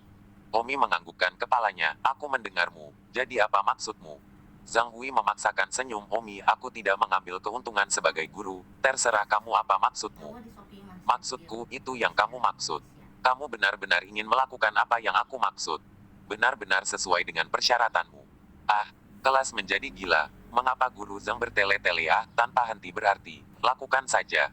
Speaker 1: Omi menganggukkan kepalanya, "Aku mendengarmu, jadi apa maksudmu?" Zhang Hui memaksakan senyum, "Omi, aku tidak mengambil keuntungan sebagai guru, terserah kamu apa maksudmu." "Maksudku, itu yang kamu maksud. Kamu benar-benar ingin melakukan apa yang aku maksud. Benar-benar sesuai dengan persyaratanmu." Ah, kelas menjadi gila. Mengapa Guru Zhang bertele-tele tanpa henti berarti, lakukan saja.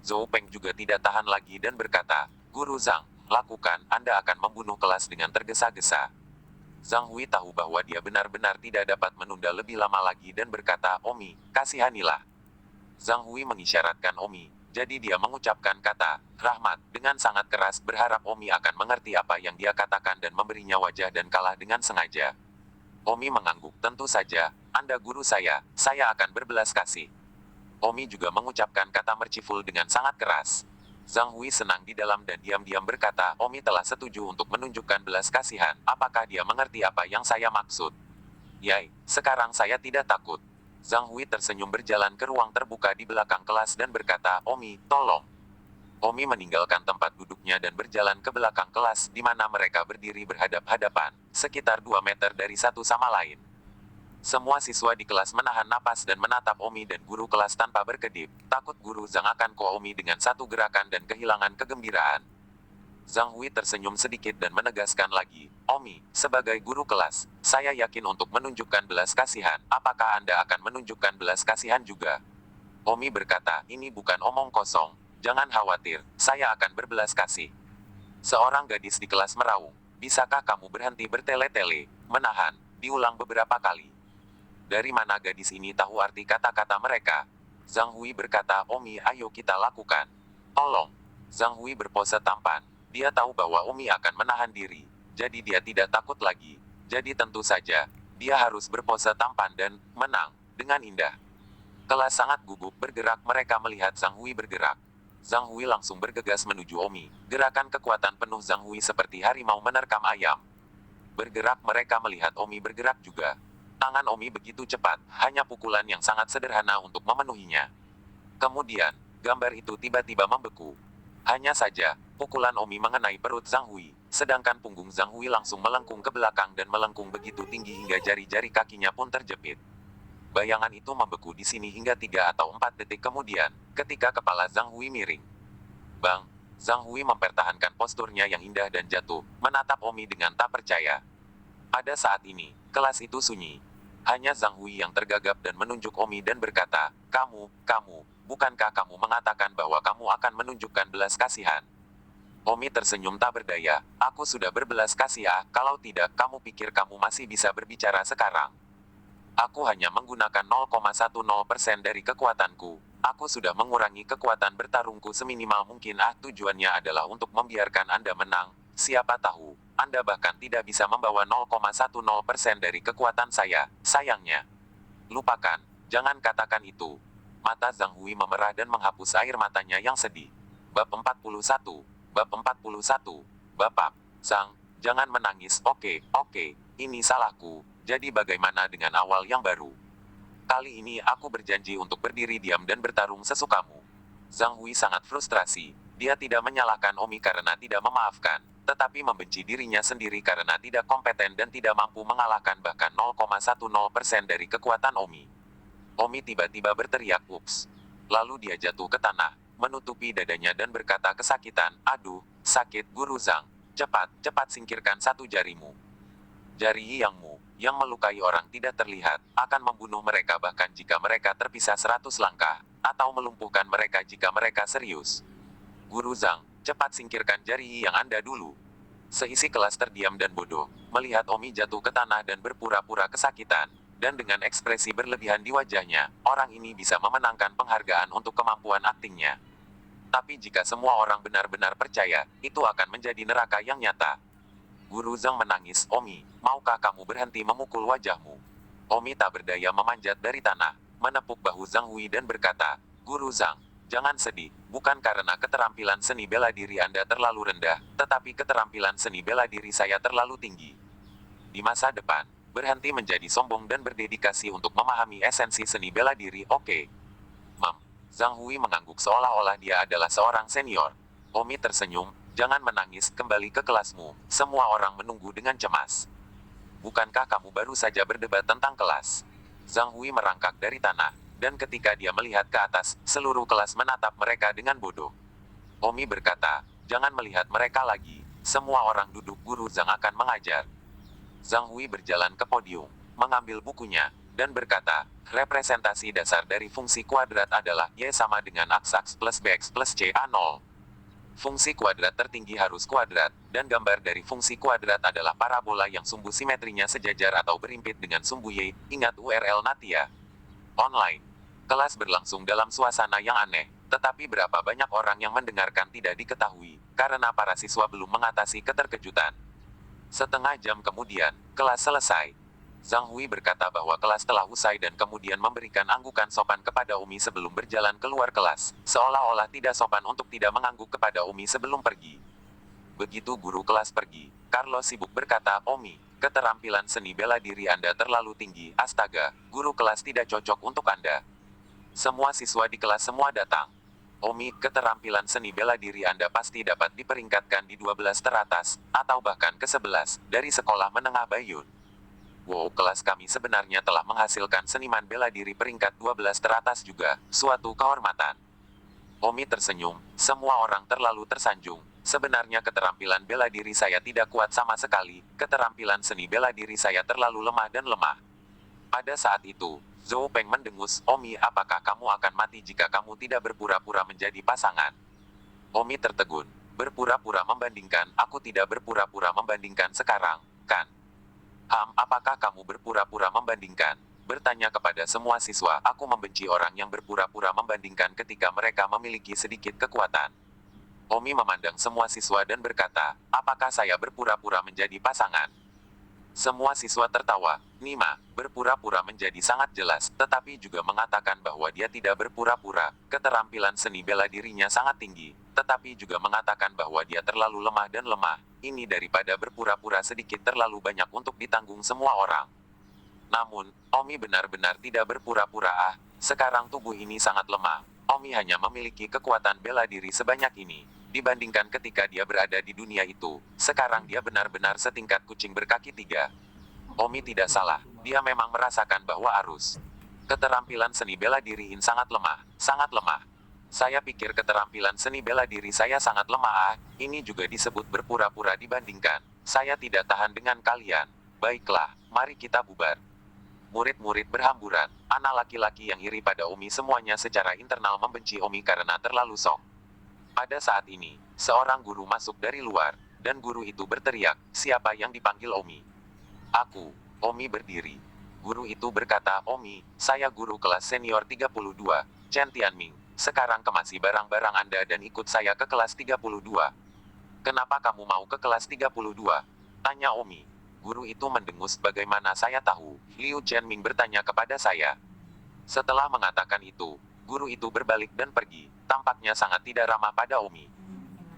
Speaker 1: Zhou Peng juga tidak tahan lagi dan berkata, "Guru Zhang, lakukan, Anda akan membunuh kelas dengan tergesa-gesa." Zhang Hui tahu bahwa dia benar-benar tidak dapat menunda lebih lama lagi dan berkata, "Omi, kasihanilah." Zhang Hui mengisyaratkan Omi, jadi dia mengucapkan kata, "Rahmat," dengan sangat keras berharap Omi akan mengerti apa yang dia katakan dan memberinya wajah dan kalah dengan sengaja. Omi mengangguk, "Tentu saja, Anda guru saya akan berbelas kasih." Omi juga mengucapkan kata merciful dengan sangat keras. Zhang Hui senang di dalam dan diam-diam berkata, "Omi telah setuju untuk menunjukkan belas kasihan. Apakah dia mengerti apa yang saya maksud?" "Yai, sekarang saya tidak takut." Zhang Hui tersenyum berjalan ke ruang terbuka di belakang kelas dan berkata, "Omi, tolong." Omi meninggalkan tempat duduknya dan berjalan ke belakang kelas di mana mereka berdiri berhadap-hadapan, sekitar 2 meter dari satu sama lain. Semua siswa di kelas menahan napas dan menatap Omi dan guru kelas tanpa berkedip, takut Guru Zhang akan ko Omi dengan satu gerakan dan kehilangan kegembiraan. Zhang Hui tersenyum sedikit dan menegaskan lagi, "Omi, sebagai guru kelas, saya yakin untuk menunjukkan belas kasihan. Apakah Anda akan menunjukkan belas kasihan juga?" Omi berkata, "Ini bukan omong kosong. Jangan khawatir, saya akan berbelas kasih." Seorang gadis di kelas meraung, "Bisakah kamu berhenti bertele-tele, menahan?" Diulang beberapa kali. Dari mana gadis ini tahu arti kata-kata mereka? Zhang Hui berkata, "Omi, ayo kita lakukan. Tolong." Zhang Hui berpose tampan. Dia tahu bahwa Omi akan menahan diri. Jadi dia tidak takut lagi. Jadi tentu saja, dia harus berpose tampan dan menang dengan indah. Kelas sangat gugup bergerak mereka melihat Zhang Hui bergerak. Zhang Hui langsung bergegas menuju Omi. Gerakan kekuatan penuh Zhang Hui seperti harimau menerkam ayam. Bergerak mereka melihat Omi bergerak juga. Tangan Omi begitu cepat, hanya pukulan yang sangat sederhana untuk memenuhinya. Kemudian, gambar itu tiba-tiba membeku. Hanya saja, pukulan Omi mengenai perut Zhang Hui, sedangkan punggung Zhang Hui langsung melengkung ke belakang dan melengkung begitu tinggi hingga jari-jari kakinya pun terjepit. Bayangan itu membeku di sini hingga 3 atau 4 detik kemudian, ketika kepala Zhang Hui miring. Bang! Zhang Hui mempertahankan posturnya yang indah dan jatuh, menatap Omi dengan tak percaya. Pada saat ini, kelas itu sunyi. Hanya Zhang Hui yang tergagap dan menunjuk Omi dan berkata, kamu, bukankah kamu mengatakan bahwa kamu akan menunjukkan belas kasihan?" Omi tersenyum tak berdaya. Aku sudah berbelas kasihan, kalau tidak, kamu pikir kamu masih bisa berbicara sekarang? Aku hanya menggunakan 0,10% dari kekuatanku. Aku sudah mengurangi kekuatan bertarungku seminimal mungkin. Tujuannya adalah untuk membiarkan Anda menang. Siapa tahu, Anda bahkan tidak bisa membawa 0,10% dari kekuatan saya. Sayangnya, lupakan. Jangan katakan itu. Mata Zhang Hui memerah dan menghapus air matanya yang sedih. Bab 41. Bab 41. Bapak, Zhang, jangan menangis. Oke, ini salahku. Jadi bagaimana dengan awal yang baru? Kali ini aku berjanji untuk berdiri diam dan bertarung sesukamu. Zhang Hui sangat frustrasi. Dia tidak menyalahkan Omi karena tidak memaafkan, tetapi membenci dirinya sendiri karena tidak kompeten dan tidak mampu mengalahkan bahkan 0,10% dari kekuatan Omi. Omi tiba-tiba berteriak, "Ups!" Lalu dia jatuh ke tanah, menutupi dadanya dan berkata kesakitan, "Aduh, sakit, Guru Zhang. Cepat singkirkan satu jarimu." Jari yangmu, yang melukai orang tidak terlihat, akan membunuh mereka bahkan jika mereka terpisah 100 langkah, atau melumpuhkan mereka jika mereka serius. Guru Zhang, cepat singkirkan jari yang Anda dulu. Seisi kelas terdiam dan bodoh, melihat Omi jatuh ke tanah dan berpura-pura kesakitan, dan dengan ekspresi berlebihan di wajahnya, orang ini bisa memenangkan penghargaan untuk kemampuan aktingnya. Tapi jika semua orang benar-benar percaya, itu akan menjadi neraka yang nyata. Guru Zhang menangis, "Omi, maukah kamu berhenti memukul wajahmu?" Omi tak berdaya memanjat dari tanah, menepuk bahu Zhang Hui dan berkata, "Guru Zhang, jangan sedih, bukan karena keterampilan seni bela diri Anda terlalu rendah, tetapi keterampilan seni bela diri saya terlalu tinggi. Di masa depan, berhenti menjadi sombong dan berdedikasi untuk memahami esensi seni bela diri, oke?" Mam. Zhang Hui mengangguk seolah-olah dia adalah seorang senior. Omi tersenyum, "Jangan menangis, kembali ke kelasmu. Semua orang menunggu dengan cemas." "Bukankah kamu baru saja berdebat tentang kelas?" Zhang Hui merangkak dari tanah, dan ketika dia melihat ke atas, seluruh kelas menatap mereka dengan bodoh. Omi berkata, "Jangan melihat mereka lagi. Semua orang duduk, Guru Zhang akan mengajar." Zhang Hui berjalan ke podium, mengambil bukunya, dan berkata, "Representasi dasar dari fungsi kuadrat adalah Y sama dengan X plus Bx plus C A0. Fungsi kuadrat tertinggi harus kuadrat, dan gambar dari fungsi kuadrat adalah parabola yang sumbu simetrinya sejajar atau berimpit dengan sumbu Y. Ingat URL Natia. Online. Kelas berlangsung dalam suasana yang aneh, tetapi berapa banyak orang yang mendengarkan tidak diketahui, karena para siswa belum mengatasi keterkejutan. Setengah jam kemudian, kelas selesai. Zhang Hui berkata bahwa kelas telah usai dan kemudian memberikan anggukan sopan kepada Umi sebelum berjalan keluar kelas, seolah-olah tidak sopan untuk tidak mengangguk kepada Umi sebelum pergi. Begitu guru kelas pergi, Carlos sibuk berkata, "Omi, keterampilan seni bela diri Anda terlalu tinggi. Astaga, guru kelas tidak cocok untuk Anda." Semua siswa di kelas semua datang. "Omi, keterampilan seni bela diri Anda pasti dapat diperingkatkan di 12 teratas, atau bahkan ke 11, dari sekolah menengah Baiyun. Wow, kelas kami sebenarnya telah menghasilkan seniman bela diri peringkat 12 teratas juga, suatu kehormatan." Omi tersenyum, "Semua orang terlalu tersanjung. Sebenarnya keterampilan bela diri saya tidak kuat sama sekali, keterampilan seni bela diri saya terlalu lemah dan lemah." Pada saat itu, Zhou Peng mendengus, "Omi, apakah kamu akan mati jika kamu tidak berpura-pura menjadi pasangan?" Omi tertegun, "Berpura-pura membandingkan, aku tidak berpura-pura membandingkan sekarang, kan?" Apakah kamu berpura-pura membandingkan?" Bertanya kepada semua siswa, "Aku membenci orang yang berpura-pura membandingkan ketika mereka memiliki sedikit kekuatan." Omi memandang semua siswa dan berkata, "Apakah saya berpura-pura menjadi pasangan?" Semua siswa tertawa. Nima, berpura-pura menjadi sangat jelas, tetapi juga mengatakan bahwa dia tidak berpura-pura. Keterampilan seni bela dirinya sangat tinggi, tetapi juga mengatakan bahwa dia terlalu lemah dan lemah. Ini daripada berpura-pura sedikit terlalu banyak untuk ditanggung semua orang. Namun, Omi benar-benar tidak berpura-pura. Sekarang tubuh ini sangat lemah. Omi hanya memiliki kekuatan bela diri sebanyak ini. Dibandingkan ketika dia berada di dunia itu, sekarang dia benar-benar setingkat kucing berkaki 3. Omi tidak salah, dia memang merasakan bahwa arus keterampilan seni bela diri ini sangat lemah, sangat lemah. Saya pikir keterampilan seni bela diri saya sangat lemah. Ini juga disebut berpura-pura dibandingkan. Saya tidak tahan dengan kalian. Baiklah, mari kita bubar. Murid-murid berhamburan. Anak laki-laki yang iri pada Omi semuanya secara internal membenci Omi karena terlalu sok. Pada saat ini, Seorang guru masuk dari luar, dan guru itu berteriak, "Siapa yang dipanggil Omi?" "Aku." Omi berdiri. Guru itu berkata, "Omi, saya guru kelas senior 32, Chen Tianming. Sekarang kemasi barang-barang Anda dan ikut saya ke kelas 32. "Kenapa kamu mau ke kelas 32? Tanya Omi. Guru itu mendengus. "Bagaimana saya tahu?" Liu Chenming bertanya kepada saya. Setelah mengatakan itu, guru itu berbalik dan pergi. Tampaknya sangat tidak ramah pada Omi.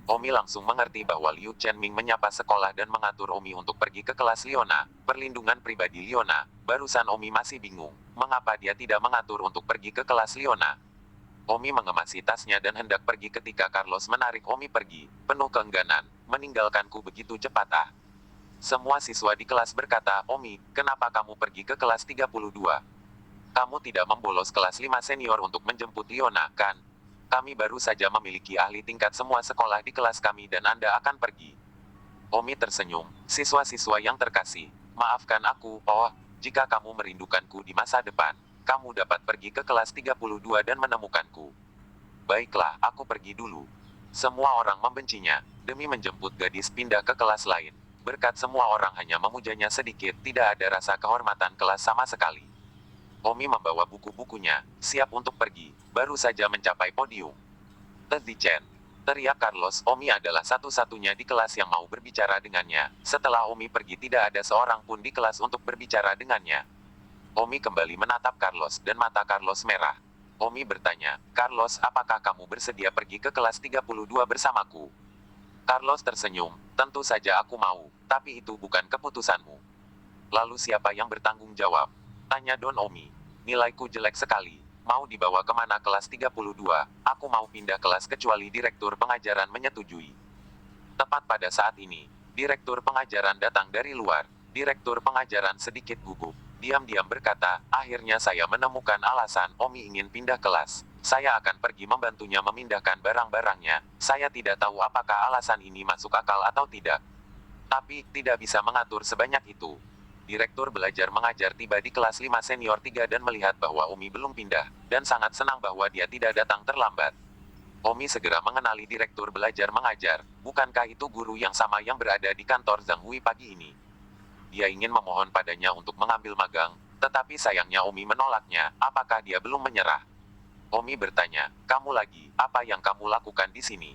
Speaker 1: Omi langsung mengerti bahwa Liu Chenming menyapa sekolah dan mengatur Omi untuk pergi ke kelas Liona, perlindungan pribadi Liona. Barusan Omi masih bingung, mengapa dia tidak mengatur untuk pergi ke kelas Liona. Omi mengemasi tasnya dan hendak pergi ketika Carlos menarik Omi pergi, penuh keengganan, "Meninggalkanku begitu cepat ah." Semua siswa di kelas berkata, "Omi, kenapa kamu pergi ke kelas 32? Kamu tidak membolos kelas 5 senior untuk menjemput Liona, kan? Kami baru saja memiliki ahli tingkat semua sekolah di kelas kami dan Anda akan pergi." Omi tersenyum, "Siswa-siswa yang terkasih, maafkan aku, jika kamu merindukanku di masa depan, kamu dapat pergi ke kelas 32 dan menemukanku." "Baiklah, aku pergi dulu." Semua orang membencinya, demi menjemput gadis pindah ke kelas lain. Berkat semua orang hanya memujanya sedikit, tidak ada rasa kehormatan kelas sama sekali. Omi membawa buku-bukunya, siap untuk pergi, baru saja mencapai podium. "Teddy Chen!" teriak Carlos. Omi adalah satu-satunya di kelas yang mau berbicara dengannya. Setelah Omi pergi tidak ada seorang pun di kelas untuk berbicara dengannya. Omi kembali menatap Carlos dan mata Carlos merah. Omi bertanya, "Carlos, apakah kamu bersedia pergi ke kelas 32 bersamaku?" Carlos tersenyum, "Tentu saja aku mau, tapi itu bukan keputusanmu." "Lalu siapa yang bertanggung jawab?" tanya Don Omi. "Nilaiku jelek sekali. Mau dibawa kemana kelas 32? Aku mau pindah kelas kecuali direktur pengajaran menyetujui." Tepat pada saat ini, direktur pengajaran datang dari luar. Direktur pengajaran sedikit gugup. Diam-diam berkata, "Akhirnya saya menemukan alasan Omi ingin pindah kelas. Saya akan pergi membantunya memindahkan barang-barangnya. Saya tidak tahu apakah alasan ini masuk akal atau tidak. Tapi, tidak bisa mengatur sebanyak itu." Direktur belajar mengajar tiba di kelas 5 senior 3 dan melihat bahwa Omi belum pindah, dan sangat senang bahwa dia tidak datang terlambat. Omi segera mengenali direktur belajar mengajar. "Bukankah itu guru yang sama yang berada di kantor Zhang Hui pagi ini?" Dia ingin memohon padanya untuk mengambil magang, tetapi sayangnya Omi menolaknya. "Apakah dia belum menyerah?" Omi bertanya, "Kamu lagi, apa yang kamu lakukan di sini?"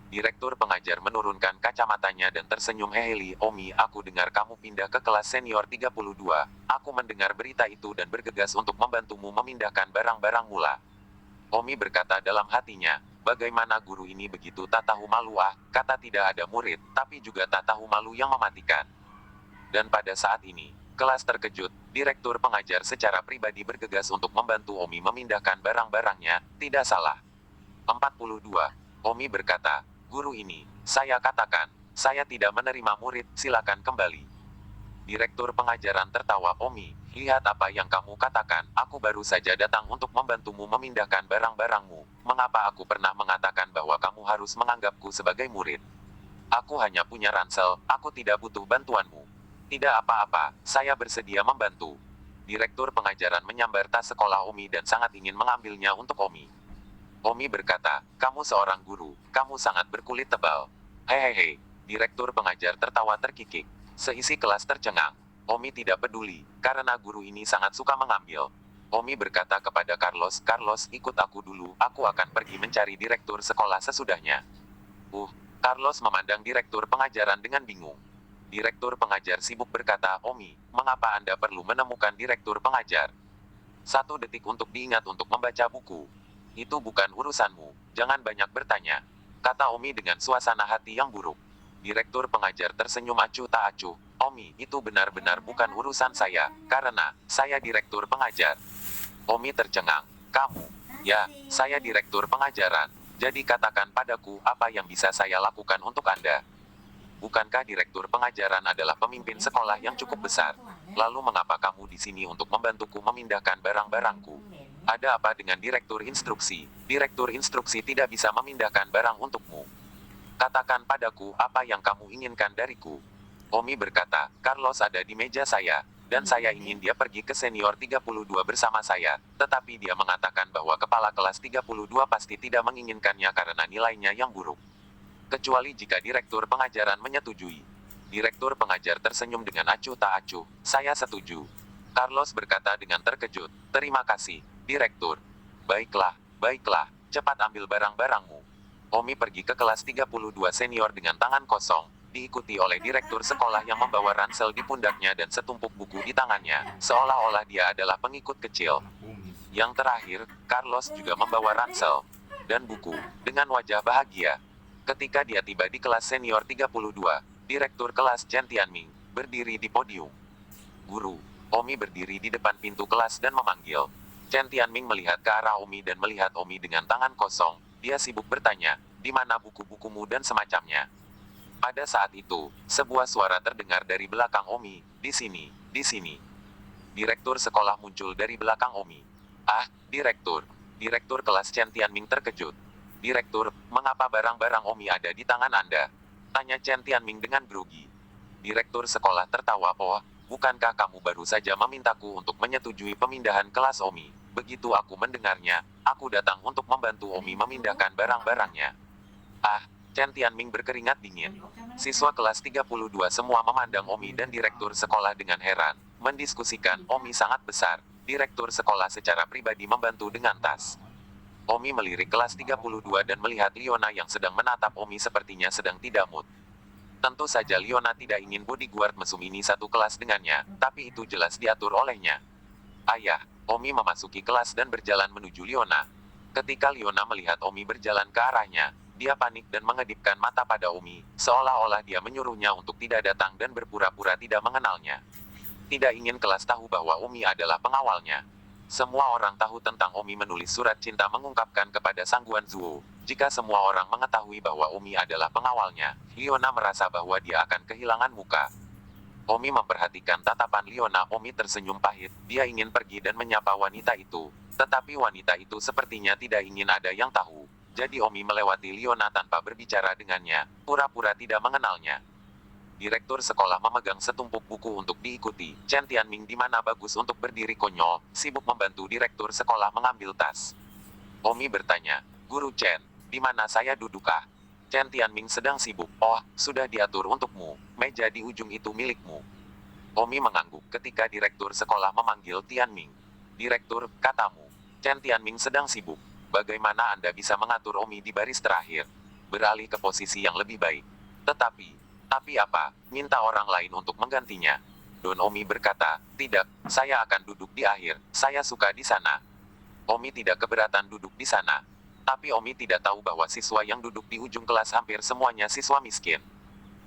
Speaker 1: Direktur pengajar menurunkan kacamatanya dan tersenyum, "Heheli, Omi, aku dengar kamu pindah ke kelas senior 32. Aku mendengar berita itu dan bergegas untuk membantumu memindahkan barang-barang mula." Omi berkata dalam hatinya, "Bagaimana guru ini begitu tak tahu malu ah, kata tidak ada murid, tapi juga tak tahu malu yang mematikan." Dan pada saat ini, kelas terkejut, direktur pengajar secara pribadi bergegas untuk membantu Omi memindahkan barang-barangnya, tidak salah. 42. Omi berkata, "Guru ini, saya katakan, saya tidak menerima murid, silakan kembali." Direktur pengajaran tertawa, "Omi, lihat apa yang kamu katakan, aku baru saja datang untuk membantumu memindahkan barang-barangmu. Mengapa aku pernah mengatakan bahwa kamu harus menganggapku sebagai murid? Aku hanya punya ransel, aku tidak butuh bantuanmu." "Tidak apa-apa, saya bersedia membantu." Direktur pengajaran menyambar tas sekolah Omi dan sangat ingin mengambilnya untuk Omi. Omi berkata, "Kamu seorang guru, kamu sangat berkulit tebal." "Hehehe." Direktur pengajar tertawa terkikik. Seisi kelas tercengang. Omi tidak peduli, karena guru ini sangat suka mengambil. Omi berkata kepada Carlos, "Carlos, ikut aku dulu, aku akan pergi mencari direktur sekolah sesudahnya." Carlos memandang direktur pengajaran dengan bingung. Direktur pengajar sibuk berkata, "Omi, mengapa Anda perlu menemukan direktur pengajar? 1 detik untuk diingat untuk membaca buku. Itu bukan urusanmu, jangan banyak bertanya," kata Omi dengan suasana hati yang buruk. Direktur pengajar tersenyum acuh tak acuh, "Omi, itu benar-benar bukan urusan saya, karena saya direktur pengajar." Omi tercengang. "Kamu?" "Ya, saya direktur pengajaran. Jadi katakan padaku apa yang bisa saya lakukan untuk Anda." "Bukankah direktur pengajaran adalah pemimpin sekolah yang cukup besar? Lalu mengapa kamu di sini untuk membantuku memindahkan barang-barangku? Ada apa dengan direktur instruksi? Direktur instruksi tidak bisa memindahkan barang untukmu. Katakan padaku apa yang kamu inginkan dariku." Omi berkata, "Carlos ada di meja saya, dan saya ingin dia pergi ke senior 32 bersama saya, tetapi dia mengatakan bahwa kepala kelas 32 pasti tidak menginginkannya karena nilainya yang buruk." kecuali jika direktur pengajaran menyetujui. Direktur pengajar tersenyum dengan acuh tak acuh. Saya setuju. Carlos berkata dengan terkejut. Terima kasih, direktur. Baiklah, baiklah, cepat ambil barang-barangmu. Omi pergi ke kelas 32 senior dengan tangan kosong, diikuti oleh direktur sekolah yang membawa ransel di pundaknya dan setumpuk buku di tangannya, seolah-olah dia adalah pengikut kecil. Yang terakhir, Carlos juga membawa ransel dan buku, dengan wajah bahagia. Ketika dia tiba di kelas senior 32, direktur kelas Chen Tianming berdiri di podium. Guru, Omi berdiri di depan pintu kelas dan memanggil. Chen Tianming melihat ke arah Omi dan melihat Omi dengan tangan kosong. Dia sibuk bertanya, di mana buku-bukumu dan semacamnya. Pada saat itu, sebuah suara terdengar dari belakang Omi, di sini, di sini. Direktur sekolah muncul dari belakang Omi. Ah, direktur. Direktur kelas Chen Tianming terkejut. Direktur, mengapa barang-barang Omi ada di tangan Anda? Tanya Chen Tianming dengan grogi. Direktur sekolah tertawa. Oh, bukankah kamu baru saja memintaku untuk menyetujui pemindahan kelas Omi? Begitu aku mendengarnya, aku datang untuk membantu Omi memindahkan barang-barangnya. Ah, Chen Tianming berkeringat dingin. Siswa kelas 32 semua memandang Omi dan direktur sekolah dengan heran. Mendiskusikan, Omi sangat besar. Direktur sekolah secara pribadi membantu dengan tas. Omi melirik kelas 32 dan melihat Liona yang sedang menatap Omi sepertinya sedang tidak mood. Tentu saja Liona tidak ingin bodyguard mesum ini satu kelas dengannya, tapi itu jelas diatur olehnya. Ayah, Omi memasuki kelas dan berjalan menuju Liona. Ketika Liona melihat Omi berjalan ke arahnya, dia panik dan mengedipkan mata pada Omi, seolah-olah dia menyuruhnya untuk tidak datang dan berpura-pura tidak mengenalnya. Tidak ingin kelas tahu bahwa Omi adalah pengawalnya. Semua orang tahu tentang Omi menulis surat cinta mengungkapkan kepada Sangguan Zuo. Jika semua orang mengetahui bahwa Omi adalah pengawalnya, Liona merasa bahwa dia akan kehilangan muka. Omi memperhatikan tatapan Liona. Omi tersenyum pahit. Dia ingin pergi dan menyapa wanita itu. Tetapi wanita itu sepertinya tidak ingin ada yang tahu. Jadi Omi melewati Liona tanpa berbicara dengannya, pura-pura tidak mengenalnya. Direktur sekolah memegang setumpuk buku untuk diikuti. Chen Tianming di mana bagus untuk berdiri konyol, sibuk membantu direktur sekolah mengambil tas. Omi bertanya, Guru Chen, di mana saya dudukah? Chen Tianming sedang sibuk. Oh, sudah diatur untukmu, meja di ujung itu milikmu. Omi mengangguk ketika direktur sekolah memanggil Tianming. Direktur, katamu. Chen Tianming sedang sibuk. Bagaimana Anda bisa mengatur Omi di baris terakhir? Beralih ke posisi yang lebih baik. Tapi apa? Minta orang lain untuk menggantinya. Don Omi berkata, tidak, saya akan duduk di akhir, saya suka di sana. Omi tidak keberatan duduk di sana. Tapi Omi tidak tahu bahwa siswa yang duduk di ujung kelas hampir semuanya siswa miskin.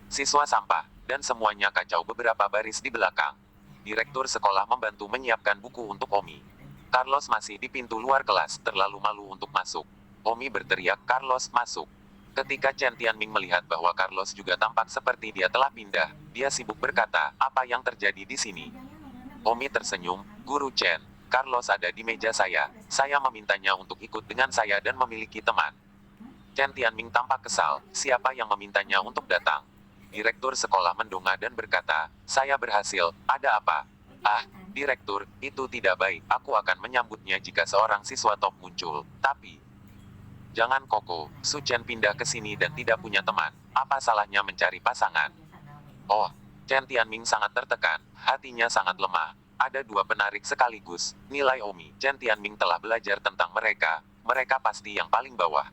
Speaker 1: Siswa sampah, dan semuanya kacau beberapa baris di belakang. Direktur sekolah membantu menyiapkan buku untuk Omi. Carlos masih di pintu luar kelas, terlalu malu untuk masuk. Omi berteriak, Carlos, masuk. Ketika Chen Tianming melihat bahwa Carlos juga tampak seperti dia telah pindah, dia sibuk berkata, apa yang terjadi di sini? Omi tersenyum, Guru Chen, Carlos ada di meja saya memintanya untuk ikut dengan saya dan memiliki teman. Chen Tianming tampak kesal, siapa yang memintanya untuk datang? Direktur sekolah mendongak dan berkata, saya berhasil, ada apa? Ah, direktur, itu tidak baik, aku akan menyambutnya jika seorang siswa top muncul, tapi... Jangan koko, Su Chen pindah ke sini dan tidak punya teman. Apa salahnya mencari pasangan? Oh, Chen Tianming sangat tertekan, hatinya sangat lemah. Ada dua penarik sekaligus, nilai Omi. Chen Tianming telah belajar tentang mereka. Mereka pasti yang paling bawah.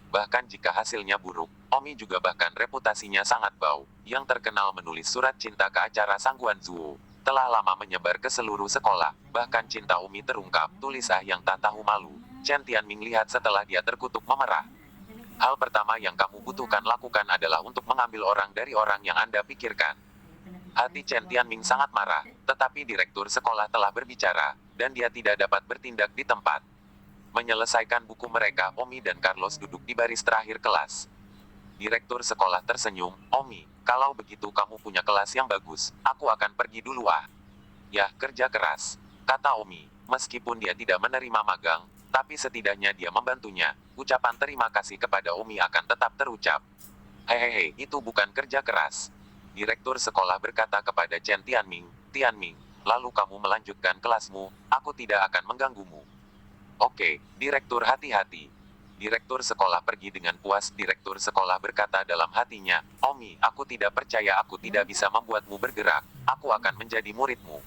Speaker 1: Bahkan jika hasilnya buruk, Omi juga bahkan reputasinya sangat bau. Yang terkenal menulis surat cinta ke acara Sangguan Zuo. Telah lama menyebar ke seluruh sekolah. Bahkan cinta Omi terungkap, tulis yang tak tahu malu. Chen Tianming lihat setelah dia terkutuk memerah. Hal pertama yang kamu butuhkan lakukan adalah untuk mengambil orang dari orang yang Anda pikirkan. Hati Chen Tianming sangat marah, tetapi direktur sekolah telah berbicara, dan dia tidak dapat bertindak di tempat. Menyelesaikan buku mereka, Omi dan Carlos duduk di baris terakhir kelas. Direktur sekolah tersenyum, Omi, kalau begitu kamu punya kelas yang bagus, aku akan pergi dulu ah. Ya, kerja keras, kata Omi, meskipun dia tidak menerima magang. Tapi setidaknya dia membantunya. Ucapan terima kasih kepada Omi akan tetap terucap. Hehehe, itu bukan kerja keras. Direktur sekolah berkata kepada Chen Tianming, Tianming, lalu kamu melanjutkan kelasmu, aku tidak akan mengganggumu. Oke, direktur hati-hati. Direktur sekolah pergi dengan puas. Direktur sekolah berkata dalam hatinya, Omi, aku tidak percaya aku tidak bisa membuatmu bergerak. Aku akan menjadi muridmu.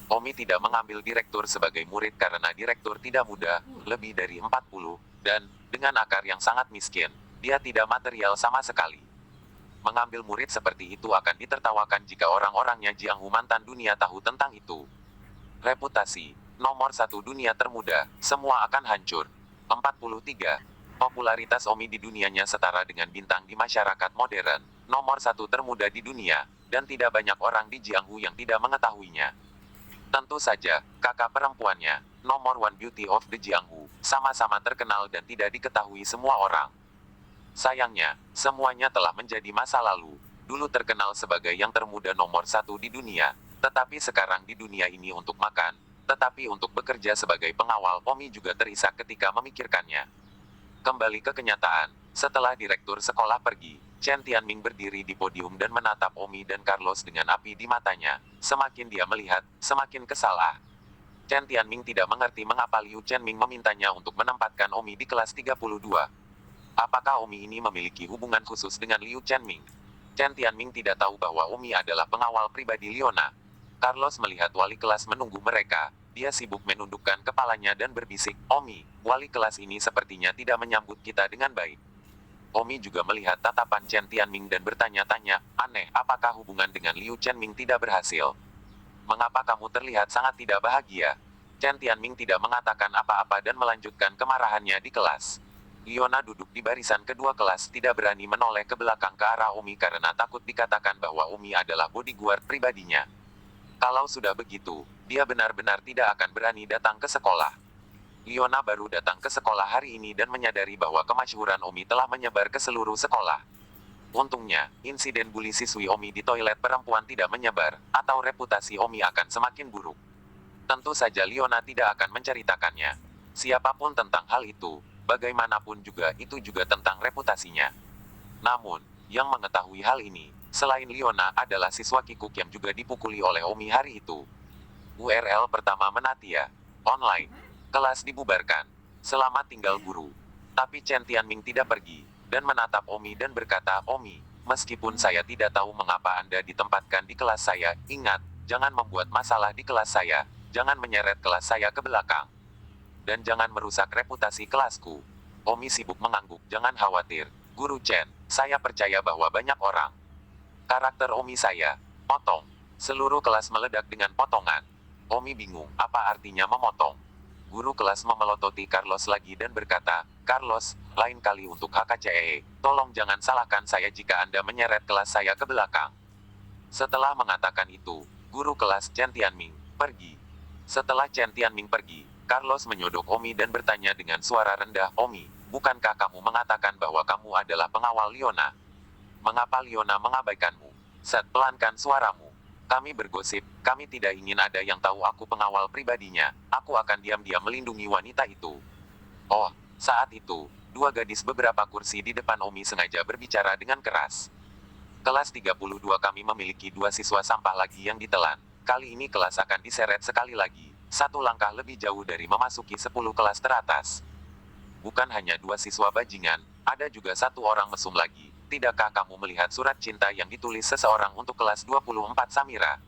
Speaker 1: Omi tidak mengambil direktur sebagai murid karena direktur tidak muda, lebih dari 40, dan, dengan akar yang sangat miskin, dia tidak material sama sekali. Mengambil murid seperti itu akan ditertawakan jika orang-orangnya Jianghu mantan dunia tahu tentang itu. Reputasi, nomor satu dunia termuda, semua akan hancur. 43. Popularitas Omi di dunianya setara dengan bintang di masyarakat modern, nomor satu termuda di dunia, dan tidak banyak orang di Jianghu yang tidak mengetahuinya. Tentu saja, kakak perempuannya, nomor one beauty of the Jianghu, sama-sama terkenal dan tidak diketahui semua orang. Sayangnya, semuanya telah menjadi masa lalu. Dulu terkenal sebagai yang termuda nomor satu di dunia, tetapi sekarang di dunia ini untuk makan, tetapi untuk bekerja sebagai pengawal. Omi juga terisak ketika memikirkannya. Kembali ke kenyataan, setelah direktur sekolah pergi, Chen Tianming berdiri di podium dan menatap Omi dan Carlos dengan api di matanya. Semakin dia melihat, semakin kesal. Chen Tianming tidak mengerti mengapa Liu Chenming memintanya untuk menempatkan Omi di kelas 32. Apakah Omi ini memiliki hubungan khusus dengan Liu Chenming? Chen Tianming tidak tahu bahwa Omi adalah pengawal pribadi Liona. Carlos melihat wali kelas menunggu mereka. Dia sibuk menundukkan kepalanya dan berbisik, Omi, wali kelas ini sepertinya tidak menyambut kita dengan baik. Omi juga melihat tatapan Chen Tianming dan bertanya-tanya, aneh, apakah hubungan dengan Liu Chenming tidak berhasil? Mengapa kamu terlihat sangat tidak bahagia? Chen Tianming tidak mengatakan apa-apa dan melanjutkan kemarahannya di kelas. Liona duduk di barisan kedua kelas tidak berani menoleh ke belakang ke arah Omi karena takut dikatakan bahwa Omi adalah bodyguard pribadinya. Kalau sudah begitu, dia benar-benar tidak akan berani datang ke sekolah. Liona baru datang ke sekolah hari ini dan menyadari bahwa kemasyhuran Omi telah menyebar ke seluruh sekolah. Untungnya, insiden bully siswi Omi di toilet perempuan tidak menyebar, atau reputasi Omi akan semakin buruk. Tentu saja Liona tidak akan menceritakannya. Siapapun tentang hal itu, bagaimanapun juga itu juga tentang reputasinya. Namun, yang mengetahui hal ini, selain Liona adalah siswa Kikuk yang juga dipukuli oleh Omi hari itu. URL pertama Menatia. Online. Kelas dibubarkan. Selamat tinggal guru. Tapi Chen Tianming tidak pergi, dan menatap Omi dan berkata, Omi, meskipun saya tidak tahu mengapa Anda ditempatkan di kelas saya, ingat, jangan membuat masalah di kelas saya, jangan menyeret kelas saya ke belakang. Dan jangan merusak reputasi kelasku. Omi sibuk mengangguk, jangan khawatir, Guru Chen, saya percaya bahwa banyak orang. Karakter Omi saya, potong. Seluruh kelas meledak dengan potongan. Omi bingung, apa artinya memotong? Guru kelas memelototi Carlos lagi dan berkata, Carlos, lain kali untuk HKCEE, tolong jangan salahkan saya jika Anda menyeret kelas saya ke belakang. Setelah mengatakan itu, guru kelas Chen Tianming pergi. Setelah Chen Tianming pergi, Carlos menyodok Omi dan bertanya dengan suara rendah, Omi, bukankah kamu mengatakan bahwa kamu adalah pengawal Liona? Mengapa Liona mengabaikanmu? Pelankan suaramu. Kami bergosip, kami tidak ingin ada yang tahu aku pengawal pribadinya, aku akan diam-diam melindungi wanita itu. Oh, saat itu, dua gadis beberapa kursi di depan Omi sengaja berbicara dengan keras. Kelas 32 kami memiliki dua siswa sampah lagi yang ditelan. Kali ini kelas akan diseret sekali lagi, satu langkah lebih jauh dari memasuki 10 kelas teratas. Bukan hanya dua siswa bajingan, ada juga satu orang mesum lagi. Tidakkah kamu melihat surat cinta yang ditulis seseorang untuk kelas 24 Samira?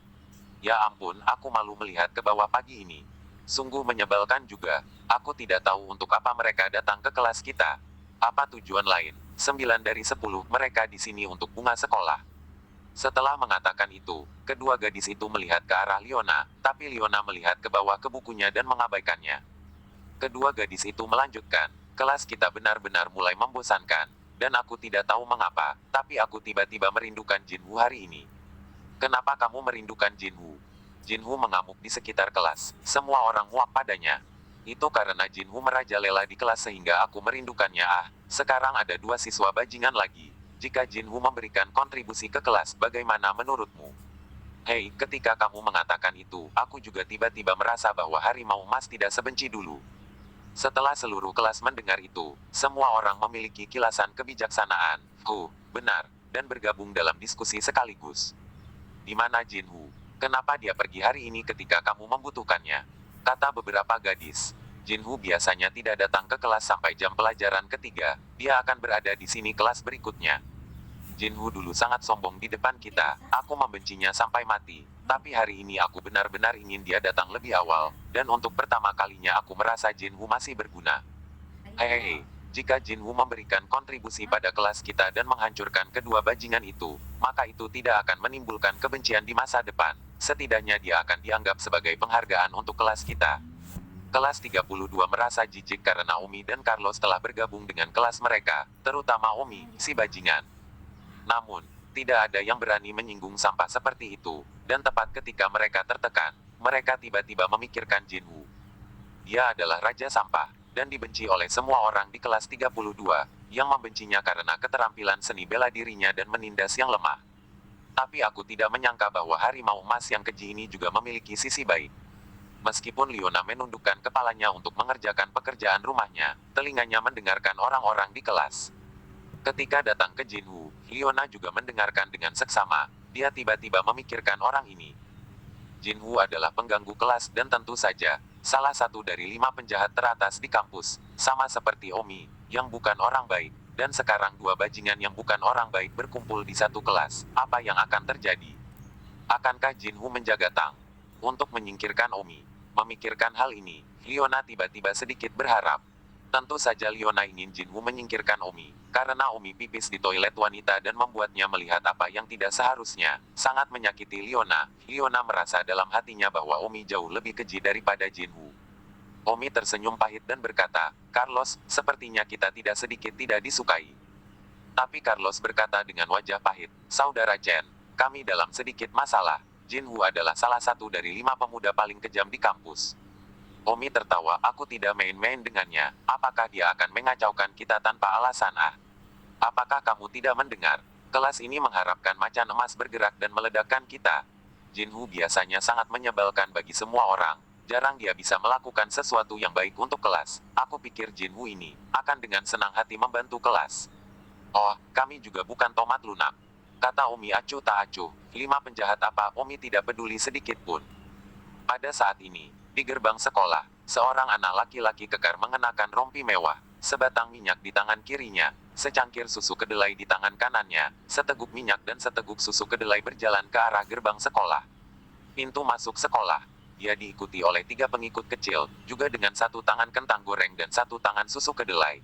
Speaker 1: Ya ampun, aku malu melihat ke bawah pagi ini. Sungguh menyebalkan juga. Aku tidak tahu untuk apa mereka datang ke kelas kita. Apa tujuan lain? 9 dari 10 mereka di sini untuk bunga sekolah. Setelah mengatakan itu, kedua gadis itu melihat ke arah Liona, tapi Liona melihat ke bawah ke bukunya dan mengabaikannya. Kedua gadis itu melanjutkan, kelas kita benar-benar mulai membosankan. Dan aku tidak tahu mengapa, tapi aku tiba-tiba merindukan Jinwoo hari ini. Kenapa kamu merindukan Jinwoo? Jinwoo mengamuk di sekitar kelas, semua orang muak padanya. Itu karena Jinwoo merajalela di kelas sehingga aku merindukannya. Sekarang ada dua siswa bajingan lagi. Jika Jinwoo memberikan kontribusi ke kelas, bagaimana menurutmu? Hei, ketika kamu mengatakan itu, aku juga tiba-tiba merasa bahwa harimau emas tidak sebenci dulu. Setelah seluruh kelas mendengar itu, semua orang memiliki kilasan kebijaksanaan. Benar, dan bergabung dalam diskusi sekaligus. Di mana Jinwoo? Kenapa dia pergi hari ini ketika kamu membutuhkannya? Kata beberapa gadis. Jinhu biasanya tidak datang ke kelas sampai jam pelajaran ketiga, dia akan berada di sini kelas berikutnya. Jinhu dulu sangat sombong di depan kita, aku membencinya sampai mati. Tapi hari ini aku benar-benar ingin dia datang lebih awal, dan untuk pertama kalinya aku merasa Jinhu masih berguna. Hehehe, jika Jinhu memberikan kontribusi pada kelas kita dan menghancurkan kedua bajingan itu, maka itu tidak akan menimbulkan kebencian di masa depan. Setidaknya dia akan dianggap sebagai penghargaan untuk kelas kita. Kelas 32 merasa jijik karena Omi dan Carlos telah bergabung dengan kelas mereka, terutama Omi, si bajingan. Namun, tidak ada yang berani menyinggung sampah seperti itu, dan tepat ketika mereka tertekan, mereka tiba-tiba memikirkan Jinhu. Dia adalah raja sampah, dan dibenci oleh semua orang di kelas 32, yang membencinya karena keterampilan seni bela dirinya dan menindas yang lemah. Tapi aku tidak menyangka bahwa harimau emas yang keji ini juga memiliki sisi baik. Meskipun Leona menundukkan kepalanya untuk mengerjakan pekerjaan rumahnya, telinganya mendengarkan orang-orang di kelas. Ketika datang ke Jinhu, Leona juga mendengarkan dengan seksama. Dia tiba-tiba memikirkan orang ini. Jinhu adalah pengganggu kelas dan tentu saja, salah satu dari 5 penjahat teratas di kampus, sama seperti Omi, yang bukan orang baik, dan sekarang 2 bajingan yang bukan orang baik berkumpul di satu kelas. Apa yang akan terjadi? Akankah Jinhu menjaga Tang untuk menyingkirkan Omi? Memikirkan hal ini, Leona tiba-tiba sedikit berharap. Tentu saja Leona ingin Jinhu menyingkirkan Omi, karena Omi pipis di toilet wanita dan membuatnya melihat apa yang tidak seharusnya. Sangat menyakiti Leona. Leona merasa dalam hatinya bahwa Omi jauh lebih keji daripada Jinhu. Omi tersenyum pahit dan berkata, "Carlos, sepertinya kita tidak sedikit tidak disukai." Tapi Carlos berkata dengan wajah pahit, "Saudara Chen, kami dalam sedikit masalah. Jinhu adalah salah satu dari 5 pemuda paling kejam di kampus." Omi tertawa, "Aku tidak main-main dengannya. Apakah dia akan mengacaukan kita tanpa alasan? Apakah kamu tidak mendengar? Kelas ini mengharapkan macan emas bergerak dan meledakkan kita." Jinhu biasanya sangat menyebalkan bagi semua orang. Jarang dia bisa melakukan sesuatu yang baik untuk kelas. Aku pikir Jinhu ini akan dengan senang hati membantu kelas. "Oh, kami juga bukan tomat lunak," kata Omi acuh tak acuh. 5 penjahat apa, Omi tidak peduli sedikit pun. Pada saat ini, di gerbang sekolah, seorang anak laki-laki kekar mengenakan rompi mewah, sebatang minyak di tangan kirinya, secangkir susu kedelai di tangan kanannya, seteguk minyak dan seteguk susu kedelai berjalan ke arah gerbang sekolah. Pintu masuk sekolah. Dia diikuti oleh 3 pengikut kecil, juga dengan 1 tangan kentang goreng dan 1 tangan susu kedelai.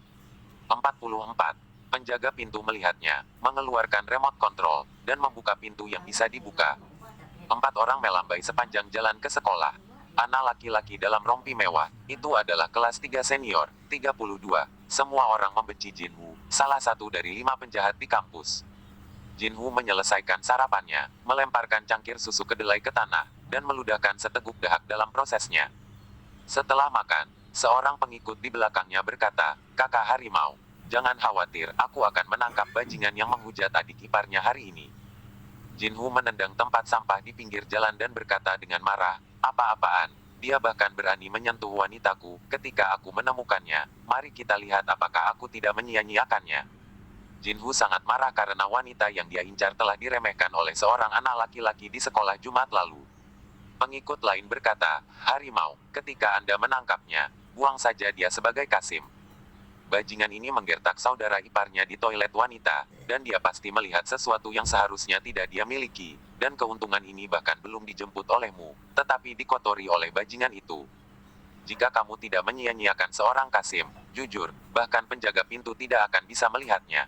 Speaker 1: 44. Penjaga pintu melihatnya, mengeluarkan remote control, dan membuka pintu yang bisa dibuka. 4 orang melambai sepanjang jalan ke sekolah. Anak laki-laki dalam rompi mewah, itu adalah kelas 3 senior, 32. Semua orang membenci Jinhu, salah satu dari 5 penjahat di kampus. Jinhu menyelesaikan sarapannya, melemparkan cangkir susu kedelai ke tanah, dan meludahkan seteguk dahak dalam prosesnya. Setelah makan, seorang pengikut di belakangnya berkata, "Kakak harimau, jangan khawatir, aku akan menangkap bajingan yang menghujat adik iparnya hari ini." Jinhu menendang tempat sampah di pinggir jalan dan berkata dengan marah, "Apa-apaan? Dia bahkan berani menyentuh wanitaku ketika aku menemukannya. Mari kita lihat apakah aku tidak menyia-nyiakannya." Jinhu sangat marah karena wanita yang dia incar telah diremehkan oleh seorang anak laki-laki di sekolah Jumat lalu. Pengikut lain berkata, "Harimau, ketika Anda menangkapnya, buang saja dia sebagai Kasim." Bajingan ini menggertak saudara iparnya di toilet wanita, dan dia pasti melihat sesuatu yang seharusnya tidak dia miliki, dan keuntungan ini bahkan belum dijemput olehmu, tetapi dikotori oleh bajingan itu. Jika kamu tidak menyia-nyiakan seorang Kasim, jujur, bahkan penjaga pintu tidak akan bisa melihatnya.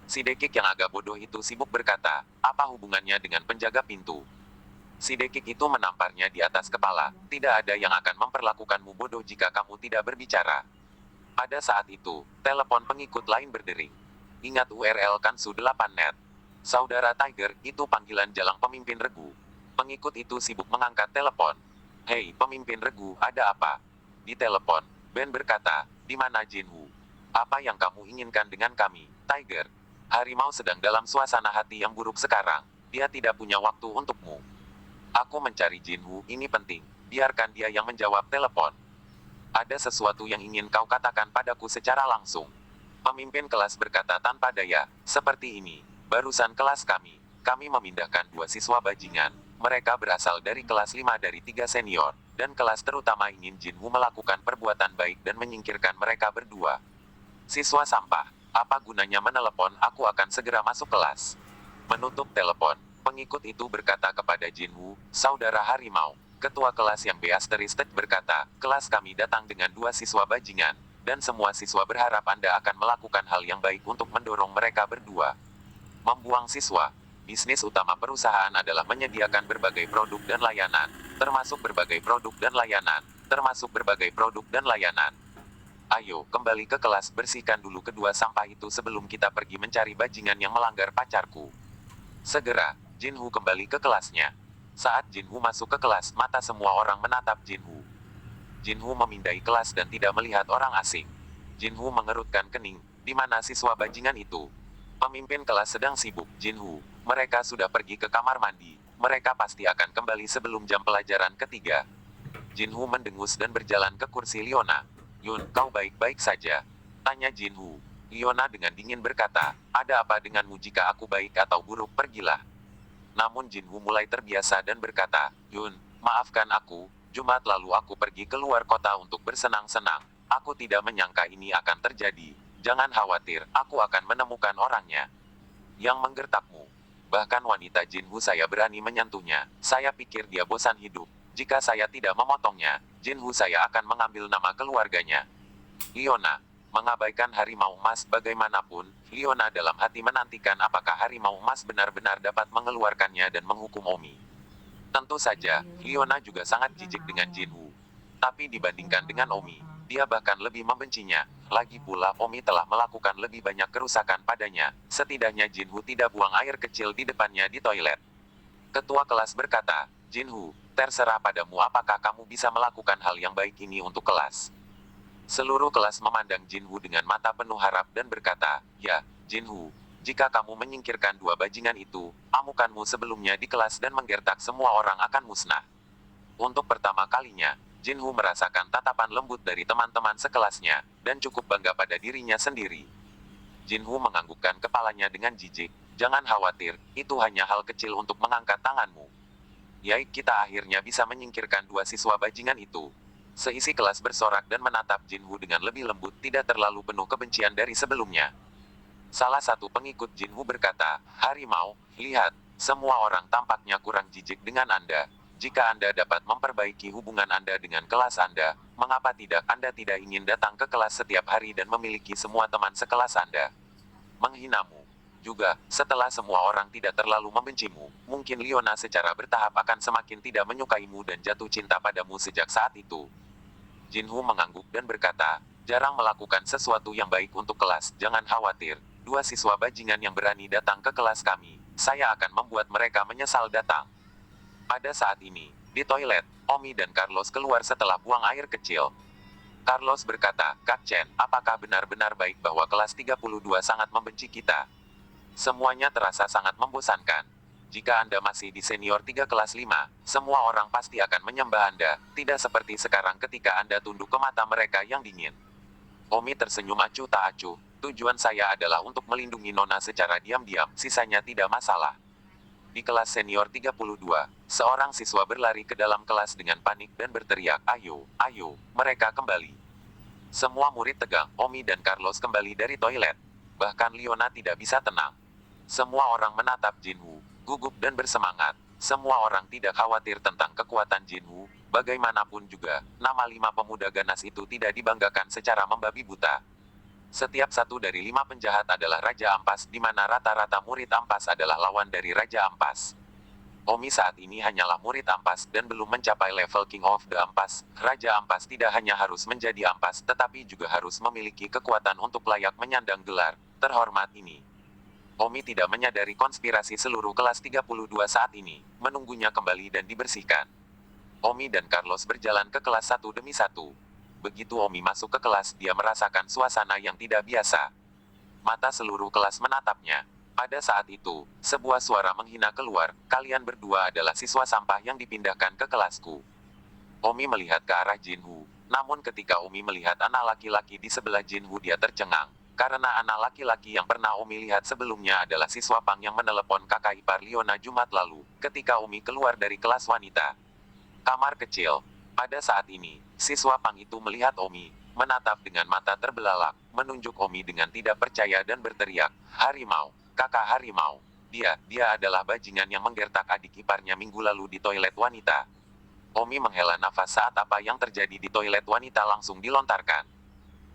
Speaker 1: Si dekik yang agak bodoh itu sibuk berkata, "Apa hubungannya dengan penjaga pintu?" Si dekik itu menamparnya di atas kepala, "Tidak ada yang akan memperlakukanmu bodoh jika kamu tidak berbicara." Pada saat itu, telepon pengikut lain berdering. "Ingat URL Kansu 8net. Saudara Tiger, itu panggilan jalang pemimpin regu." Pengikut itu sibuk mengangkat telepon. "Hei, pemimpin regu, ada apa?" Di telepon, Ben berkata, "Di mana Jinhu? Apa yang kamu inginkan dengan kami, Tiger?" Harimau sedang dalam suasana hati yang buruk sekarang. Dia tidak punya waktu untukmu. "Aku mencari Jinhu, ini penting. Biarkan dia yang menjawab telepon." "Ada sesuatu yang ingin kau katakan padaku secara langsung." Pemimpin kelas berkata tanpa daya, "Seperti ini, barusan kelas kami memindahkan 2 siswa bajingan. Mereka berasal dari kelas 5 dari 3 senior. dan kelas terutama ingin Jinwoo melakukan perbuatan baik dan menyingkirkan mereka berdua. Siswa sampah, apa gunanya menelepon, aku akan segera masuk kelas. Menutup telepon, pengikut itu berkata kepada Jinwoo, saudara harimau. Ketua kelas yang beasteristek berkata, kelas kami datang dengan 2 siswa bajingan, dan semua siswa berharap Anda akan melakukan hal yang baik untuk mendorong mereka berdua. Membuang siswa. Bisnis utama perusahaan adalah menyediakan berbagai produk dan layanan, termasuk berbagai produk dan layanan, termasuk berbagai produk dan layanan. Ayo, kembali ke kelas, bersihkan dulu kedua sampah itu sebelum kita pergi mencari bajingan yang melanggar pacarku. Segera, Jinwoo kembali ke kelasnya. Saat Jinwoo masuk ke kelas, mata semua orang menatap Jinwoo. Jinwoo memindai kelas dan tidak melihat orang asing. Jinwoo mengerutkan kening, di mana siswa bajingan itu? Pemimpin kelas sedang sibuk, Jinwoo. Mereka sudah pergi ke kamar mandi. Mereka pasti akan kembali sebelum jam pelajaran ketiga. Jinwoo mendengus dan berjalan ke kursi Leona. Yun, kau baik-baik saja? Tanya Jinwoo. Leona dengan dingin berkata, ada apa denganmu? Jika aku baik atau buruk, pergilah. Namun Jinwoo mulai terbiasa dan berkata, Yun, maafkan aku, Jumat lalu aku pergi keluar kota untuk bersenang-senang. Aku tidak menyangka ini akan terjadi. Jangan khawatir, aku akan menemukan orangnya yang menggertakmu. Bahkan wanita Jinwoo saya berani menyentuhnya. Saya pikir dia bosan hidup. Jika saya tidak memotongnya, Jinwoo saya akan mengambil nama keluarganya. Leona mengabaikan harimau emas. Bagaimanapun, Leona dalam hati menantikan apakah harimau emas benar-benar dapat mengeluarkannya dan menghukum Omi. Tentu saja, Leona juga sangat jijik dengan Jinwoo. Tapi dibandingkan dengan Omi, dia bahkan lebih membencinya. Lagi pula Omi telah melakukan lebih banyak kerusakan padanya. Setidaknya Jinwoo tidak buang air kecil di depannya di toilet. Ketua kelas berkata, Jinwoo, terserah padamu apakah kamu bisa melakukan hal yang baik ini untuk kelas. Seluruh kelas memandang Jinwoo dengan mata penuh harap dan berkata, ya, Jinwoo, jika kamu menyingkirkan 2 bajingan itu, amukanmu sebelumnya di kelas dan menggertak semua orang akan musnah. Untuk pertama kalinya, Jinwoo merasakan tatapan lembut dari teman-teman sekelasnya, dan cukup bangga pada dirinya sendiri. Jinwoo menganggukkan kepalanya dengan jijik. Jangan khawatir, itu hanya hal kecil untuk mengangkat tanganmu. Yai, kita akhirnya bisa menyingkirkan 2 siswa bajingan itu. Seisi kelas bersorak dan menatap Jinwoo dengan lebih lembut, tidak terlalu penuh kebencian dari sebelumnya. Salah satu pengikut Jinwoo berkata, harimau, lihat, semua orang tampaknya kurang jijik dengan Anda. Jika Anda dapat memperbaiki hubungan Anda dengan kelas Anda, mengapa tidak Anda tidak ingin datang ke kelas setiap hari dan memiliki semua teman sekelas Anda? Menghinamu. Juga, setelah semua orang tidak terlalu membencimu, mungkin Leona secara bertahap akan semakin tidak menyukaimu dan jatuh cinta padamu sejak saat itu. Jinwoo mengangguk dan berkata, jarang melakukan sesuatu yang baik untuk kelas, jangan khawatir. 2 siswa bajingan yang berani datang ke kelas kami, saya akan membuat mereka menyesal datang. Pada saat ini, di toilet, Omi dan Carlos keluar setelah buang air kecil. Carlos berkata, Kak Chen, apakah benar-benar baik bahwa kelas 32 sangat membenci kita? Semuanya terasa sangat membosankan. Jika Anda masih di senior 3 kelas 5, semua orang pasti akan menyembah Anda, tidak seperti sekarang ketika Anda tunduk ke mata mereka yang dingin. Omi tersenyum acuh tak acuh, tujuan saya adalah untuk melindungi Nona secara diam-diam, sisanya tidak masalah. Di kelas senior 32, seorang siswa berlari ke dalam kelas dengan panik dan berteriak, ayo, ayo, mereka kembali. Semua murid tegang, Omi dan Carlos kembali dari toilet. Bahkan Leona tidak bisa tenang. Semua orang menatap Jinwoo, gugup dan bersemangat. Semua orang tidak khawatir tentang kekuatan Jinwoo, bagaimanapun juga, nama 5 pemuda ganas itu tidak dibanggakan secara membabi buta. Setiap satu dari 5 penjahat adalah Raja Ampas, di mana rata-rata murid Ampas adalah lawan dari Raja Ampas. Omi saat ini hanyalah murid Ampas dan belum mencapai level King of the Ampas. Raja Ampas tidak hanya harus menjadi Ampas, tetapi juga harus memiliki kekuatan untuk layak menyandang gelar terhormat ini. Omi tidak menyadari konspirasi seluruh kelas 32 saat ini, menunggunya kembali dan dibersihkan. Omi dan Carlos berjalan ke kelas satu demi satu. Begitu Omi masuk ke kelas, dia merasakan suasana yang tidak biasa. Mata seluruh kelas menatapnya. Pada saat itu, sebuah suara menghina keluar, kalian berdua adalah siswa sampah yang dipindahkan ke kelasku. Omi melihat ke arah Jinwoo. Namun ketika Omi melihat anak laki-laki di sebelah Jinwoo, dia tercengang. Karena anak laki-laki yang pernah Omi lihat sebelumnya adalah siswa Pang yang menelepon kakak ipar Leona Jumat lalu, ketika Omi keluar dari kelas wanita. Kamar kecil. Pada saat ini, siswa Pang itu melihat Omi, menatap dengan mata terbelalak, menunjuk Omi dengan tidak percaya dan berteriak, "Harimau, kakak harimau. Dia adalah bajingan yang menggertak adik iparnya minggu lalu di toilet wanita." Omi menghela nafas saat apa yang terjadi di toilet wanita langsung dilontarkan.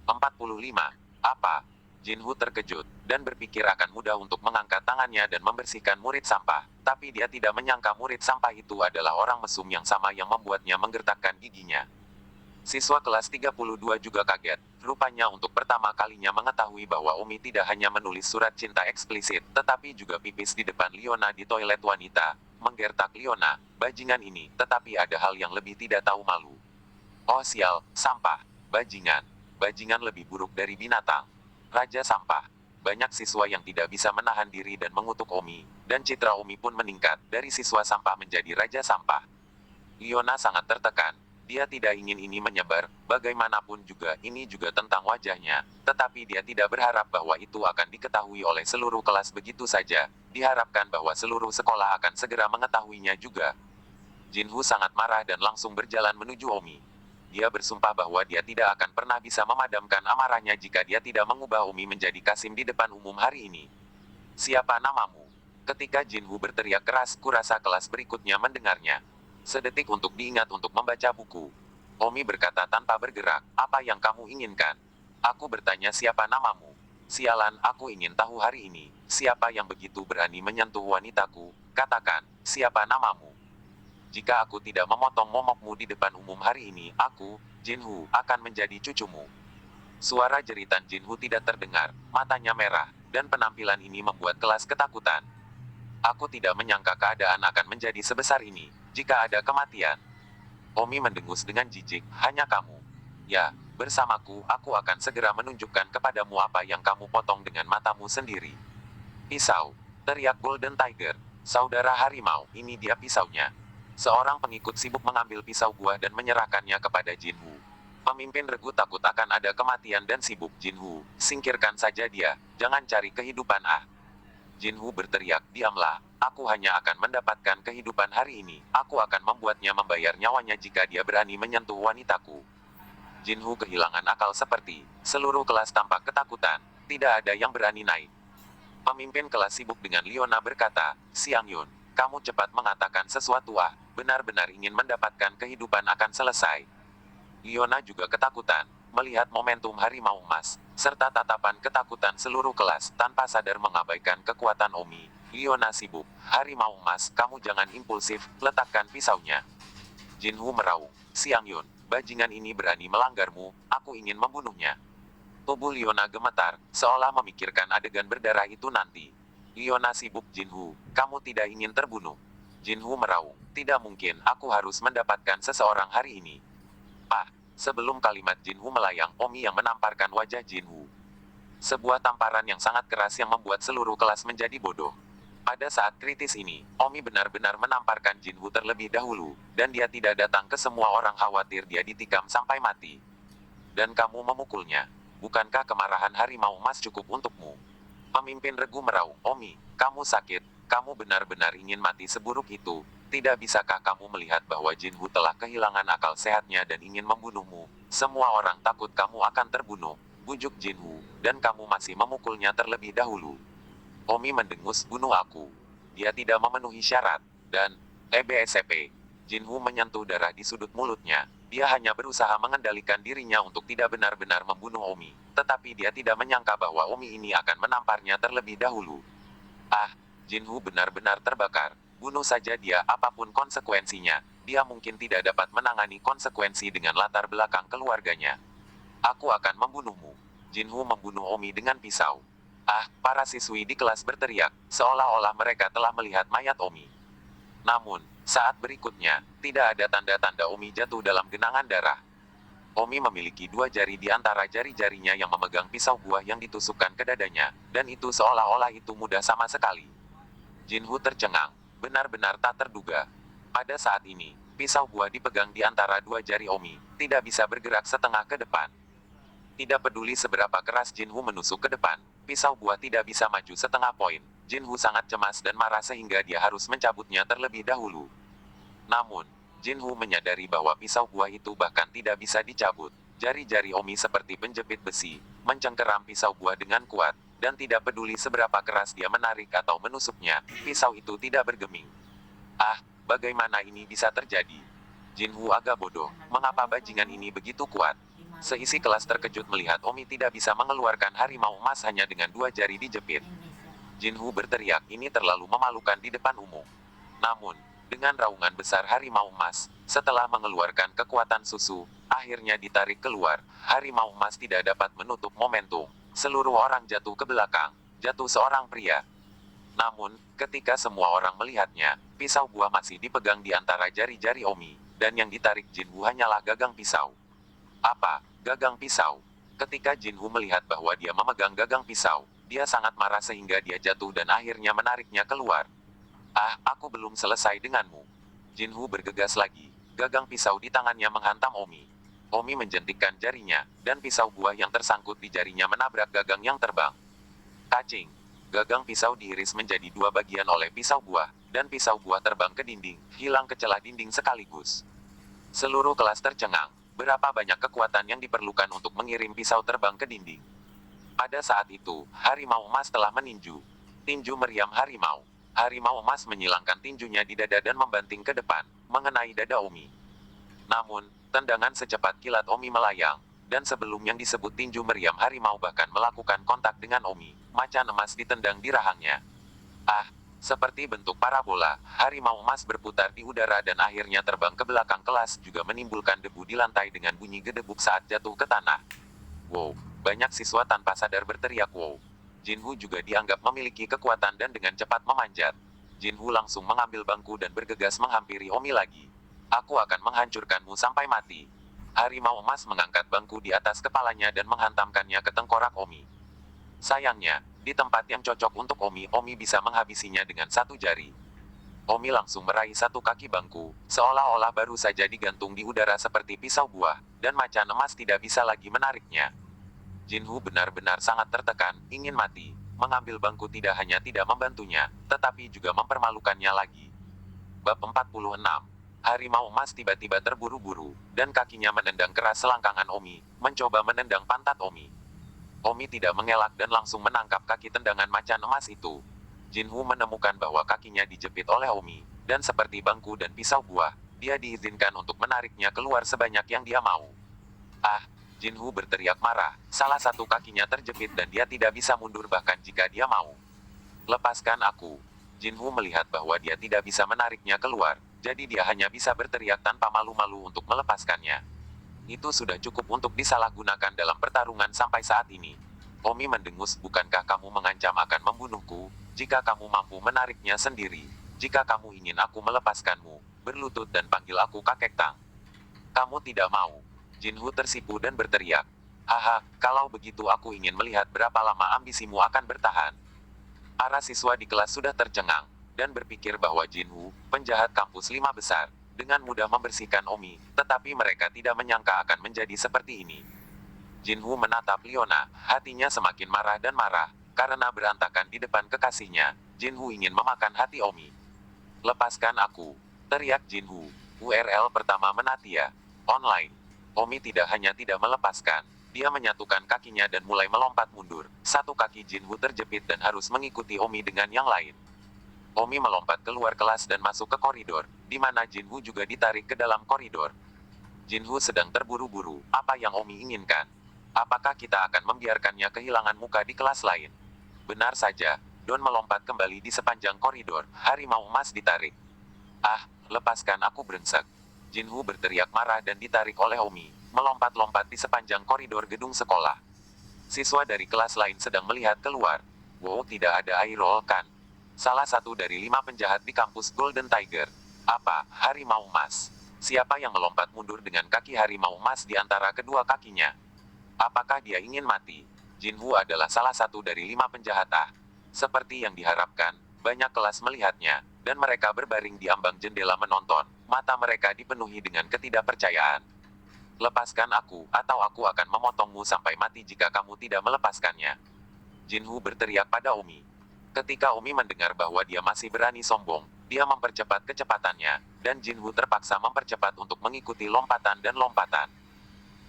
Speaker 1: 45. Apa? Jinhu terkejut, dan berpikir akan mudah untuk mengangkat tangannya dan membersihkan murid sampah, tapi dia tidak menyangka murid sampah itu adalah orang mesum yang sama yang membuatnya menggertakkan giginya. Siswa kelas 32 juga kaget, rupanya untuk pertama kalinya mengetahui bahwa Omi tidak hanya menulis surat cinta eksplisit, tetapi juga pipis di depan Liona di toilet wanita, menggertak Liona, bajingan ini, tetapi ada hal yang lebih tidak tahu malu. Oh sial, sampah, bajingan. Bajingan lebih buruk dari binatang. Raja sampah. Banyak siswa yang tidak bisa menahan diri dan mengutuk Omi, dan citra Omi pun meningkat, dari siswa sampah menjadi raja sampah. Liona sangat tertekan. Dia tidak ingin ini menyebar, bagaimanapun juga ini juga tentang wajahnya, tetapi dia tidak berharap bahwa itu akan diketahui oleh seluruh kelas begitu saja. Diharapkan bahwa seluruh sekolah akan segera mengetahuinya juga. Jinhu sangat marah dan langsung berjalan menuju Omi. Dia bersumpah bahwa dia tidak akan pernah bisa memadamkan amarahnya jika dia tidak mengubah Omi menjadi Kasim di depan umum hari ini. "Siapa namamu?" Ketika Jinhu berteriak keras, kurasa kelas berikutnya mendengarnya. Sedetik untuk diingat untuk membaca buku. Omi berkata tanpa bergerak, "Apa yang kamu inginkan?" "Aku bertanya siapa namamu." "Sialan, aku ingin tahu hari ini, siapa yang begitu berani menyentuh wanitaku, katakan, siapa namamu? Jika aku tidak memotong momokmu di depan umum hari ini, aku, Jinhu, akan menjadi cucumu." Suara jeritan Jinhu tidak terdengar, matanya merah, dan penampilan ini membuat kelas ketakutan. "Aku tidak menyangka keadaan akan menjadi sebesar ini. Jika ada kematian." Omi mendengus dengan jijik, "Hanya kamu. Ya, bersamaku, aku akan segera menunjukkan kepadamu apa yang kamu potong dengan matamu sendiri." "Pisau!" teriak Golden Tiger. "Saudara harimau, ini dia pisaunya." Seorang pengikut sibuk mengambil pisau buah dan menyerahkannya kepada Jinhu. Pemimpin regu takut akan ada kematian dan sibuk. "Jinhu, singkirkan saja dia, jangan cari kehidupan ah." Jinhu berteriak, "Diamlah, aku hanya akan mendapatkan kehidupan hari ini, aku akan membuatnya membayar nyawanya jika dia berani menyentuh wanitaku." Jinhu kehilangan akal seperti, seluruh kelas tampak ketakutan, tidak ada yang berani naik. Pemimpin kelas sibuk dengan Liona berkata, "Siang Yun, kamu cepat mengatakan sesuatu ah, benar-benar ingin mendapatkan kehidupan akan selesai." Liona juga ketakutan, melihat momentum harimau emas, serta tatapan ketakutan seluruh kelas, tanpa sadar mengabaikan kekuatan Omi. Liona sibuk, "Harimau emas, kamu jangan impulsif, letakkan pisaunya." Jinhu meraung, "Siang Yun, bajingan ini berani melanggarmu, aku ingin membunuhnya." Tubuh Liona gemetar, seolah memikirkan adegan berdarah itu nanti. "Liona sibuk Jinhu, kamu tidak ingin terbunuh." Jinhu meraung, "Tidak mungkin, aku harus mendapatkan seseorang hari ini." "Ah!" Sebelum kalimat Jinhu melayang, Omi yang menamparkan wajah Jinhu. Sebuah tamparan yang sangat keras yang membuat seluruh kelas menjadi bodoh. Pada saat kritis ini, Omi benar-benar menamparkan Jinhu terlebih dahulu, dan dia tidak datang ke semua orang khawatir dia ditikam sampai mati. "Dan kamu memukulnya. Bukankah kemarahan harimau emas cukup untukmu?" Pemimpin regu meraung, "Omi, kamu sakit, kamu benar-benar ingin mati seburuk itu. Tidak bisakah kamu melihat bahwa Jinhu telah kehilangan akal sehatnya dan ingin membunuhmu? Semua orang takut kamu akan terbunuh," bujuk Jinhu, "dan kamu masih memukulnya terlebih dahulu." Omi mendengus, "Bunuh aku. Dia tidak memenuhi syarat." Dan, EBSP. Jinhu menyentuh darah di sudut mulutnya. Dia hanya berusaha mengendalikan dirinya untuk tidak benar-benar membunuh Omi, tetapi dia tidak menyangka bahwa Omi ini akan menamparnya terlebih dahulu. Ah, Jinhu benar-benar terbakar. Bunuh saja dia, apapun konsekuensinya. Dia mungkin tidak dapat menangani konsekuensi dengan latar belakang keluarganya. "Aku akan membunuhmu." Jinhu membunuh Omi dengan pisau. Ah, para siswi di kelas berteriak, seolah-olah mereka telah melihat mayat Omi. Namun, saat berikutnya, tidak ada tanda-tanda Omi jatuh dalam genangan darah. Omi memiliki dua jari di antara jari-jarinya yang memegang pisau buah yang ditusukkan ke dadanya, dan itu seolah-olah itu mudah sama sekali. Jinhu tercengang, benar-benar tak terduga. Pada saat ini, pisau buah dipegang di antara dua jari Omi, tidak bisa bergerak setengah ke depan. Tidak peduli seberapa keras Jinhu menusuk ke depan, pisau buah tidak bisa maju setengah poin. Jinhu sangat cemas dan marah sehingga dia harus mencabutnya terlebih dahulu. Namun, Jinhu menyadari bahwa pisau buah itu bahkan tidak bisa dicabut. Jari-jari Omi seperti penjepit besi, mencengkeram pisau buah dengan kuat, dan tidak peduli seberapa keras dia menarik atau menusuknya, pisau itu tidak bergeming. Ah, bagaimana ini bisa terjadi? Jinhu agak bodoh, mengapa bajingan ini begitu kuat? Seisi kelas terkejut melihat Omi tidak bisa mengeluarkan harimau emas hanya dengan 2 jari dijepit. Jinhu berteriak, ini terlalu memalukan di depan umum. Namun, dengan raungan besar harimau emas, setelah mengeluarkan kekuatan susu, akhirnya ditarik keluar. Harimau emas tidak dapat menutup momentum. Seluruh orang jatuh ke belakang. Jatuh seorang pria. Namun, ketika semua orang melihatnya, pisau buah masih dipegang di antara jari-jari Omi, dan yang ditarik Jinhu hanyalah gagang pisau. Apa? Gagang pisau? Ketika Jinhu melihat bahwa dia memegang gagang pisau, dia sangat marah sehingga dia jatuh dan akhirnya menariknya keluar. Ah, aku belum selesai denganmu. Jinhu bergegas lagi. Gagang pisau di tangannya menghantam Omi. Omi menjentikkan jarinya, dan pisau buah yang tersangkut di jarinya menabrak gagang yang terbang. Kacing. Gagang pisau diiris menjadi 2 bagian oleh pisau buah, dan pisau buah terbang ke dinding, hilang ke celah dinding sekaligus. Seluruh kelas tercengang. Berapa banyak kekuatan yang diperlukan untuk mengirim pisau terbang ke dinding. Pada saat itu, harimau emas telah meninju. Tinju meriam harimau. Harimau emas menyilangkan tinjunya di dada dan membanting ke depan, mengenai dada Omi. Namun, tendangan secepat kilat Omi melayang, dan sebelum yang disebut tinju meriam harimau bahkan melakukan kontak dengan Omi, macan emas ditendang di rahangnya. Ah, seperti bentuk parabola, harimau emas berputar di udara dan akhirnya terbang ke belakang kelas juga menimbulkan debu di lantai dengan bunyi gedebuk saat jatuh ke tanah. Wow, banyak siswa tanpa sadar berteriak wow. Jinhu juga dianggap memiliki kekuatan dan dengan cepat memanjat. Jinhu langsung mengambil bangku dan bergegas menghampiri Omi lagi. Aku akan menghancurkanmu sampai mati. Harimau emas mengangkat bangku di atas kepalanya dan menghantamkannya ke tengkorak Omi. Sayangnya, di tempat yang cocok untuk Omi, Omi bisa menghabisinya dengan 1 jari. Omi langsung meraih 1 kaki bangku, seolah-olah baru saja digantung di udara seperti pisau buah, dan macan emas tidak bisa lagi menariknya. Jinhu benar-benar sangat tertekan, ingin mati. Mengambil bangku tidak hanya tidak membantunya, tetapi juga mempermalukannya lagi. Bab 46. Harimau emas tiba-tiba terburu-buru, dan kakinya menendang keras selangkangan Omi, mencoba menendang pantat Omi. Omi tidak mengelak dan langsung menangkap kaki tendangan macan emas itu. Jinhu menemukan bahwa kakinya dijepit oleh Omi, dan seperti bangku dan pisau buah, dia diizinkan untuk menariknya keluar sebanyak yang dia mau. Ah, Jinhu berteriak marah, salah satu kakinya terjepit dan dia tidak bisa mundur bahkan jika dia mau. Lepaskan aku. Jinhu melihat bahwa dia tidak bisa menariknya keluar, jadi dia hanya bisa berteriak tanpa malu-malu untuk melepaskannya. Itu sudah cukup untuk disalahgunakan dalam pertarungan sampai saat ini. Omi mendengus, bukankah kamu mengancam akan membunuhku, jika kamu mampu menariknya sendiri? Jika kamu ingin aku melepaskanmu, berlutut dan panggil aku kakek Tang. Kamu tidak mau. Jinhu tersipu dan berteriak. Haha, kalau begitu aku ingin melihat berapa lama ambisimu akan bertahan. Para siswa di kelas sudah tercengang, dan berpikir bahwa Jinhu, penjahat kampus 5 besar, dengan mudah membersihkan Omi, tetapi mereka tidak menyangka akan menjadi seperti ini. Jinhu menatap Leona, hatinya semakin marah dan marah, karena berantakan di depan kekasihnya. Jinhu ingin memakan hati Omi. Lepaskan aku, teriak Jinhu. URL pertama Menatia. Online. Omi tidak hanya tidak melepaskan, dia menyatukan kakinya dan mulai melompat mundur. 1 kaki Jinhu terjepit dan harus mengikuti Omi dengan yang lain. Omi melompat keluar kelas dan masuk ke koridor, di mana Jinhu juga ditarik ke dalam koridor. Jinhu sedang terburu-buru, apa yang Omi inginkan? Apakah kita akan membiarkannya kehilangan muka di kelas lain? Benar saja, Don melompat kembali di sepanjang koridor, harimau emas ditarik. Ah, lepaskan aku brengsek. Jinhu berteriak marah dan ditarik oleh Omi, melompat-lompat di sepanjang koridor gedung sekolah. Siswa dari kelas lain sedang melihat keluar. Wow, tidak ada eye roll kan? Salah satu dari 5 penjahat di kampus Golden Tiger. Apa, harimau emas? Siapa yang melompat mundur dengan kaki harimau emas di antara kedua kakinya? Apakah dia ingin mati? Jinhu adalah salah satu dari 5 penjahat. Seperti yang diharapkan, banyak kelas melihatnya, dan mereka berbaring di ambang jendela menonton. Mata mereka dipenuhi dengan ketidakpercayaan. Lepaskan aku, atau aku akan memotongmu sampai mati jika kamu tidak melepaskannya. Jinhu berteriak pada Omi. Ketika Omi mendengar bahwa dia masih berani sombong, Dia mempercepat kecepatannya, dan Jinwoo terpaksa mempercepat untuk mengikuti lompatan dan lompatan.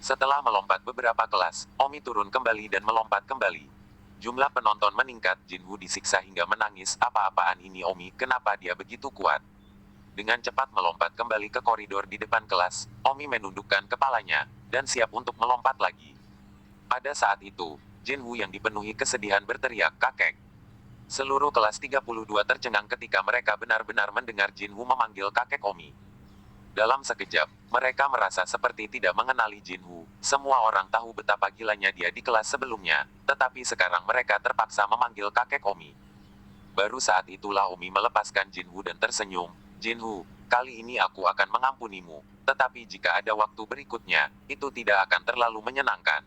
Speaker 1: Setelah melompat beberapa kelas, Omi turun kembali dan melompat kembali. Jumlah penonton meningkat, Jinwoo disiksa hingga menangis. Apa-apaan ini Omi, kenapa dia begitu kuat? Dengan cepat melompat kembali ke koridor di depan kelas, Omi menundukkan kepalanya, dan siap untuk melompat lagi. Pada saat itu, Jinwoo yang dipenuhi kesedihan berteriak, "Kakek!" Seluruh kelas 32 tercengang ketika mereka benar-benar mendengar Jinwoo memanggil kakek Omi. Dalam sekejap, mereka merasa seperti tidak mengenali Jinwoo. Semua orang tahu betapa gilanya dia di kelas sebelumnya, tetapi sekarang mereka terpaksa memanggil kakek Omi. Baru saat itulah Omi melepaskan Jinwoo dan tersenyum. "Jinwoo, kali ini aku akan mengampunimu, tetapi jika ada waktu berikutnya, itu tidak akan terlalu menyenangkan.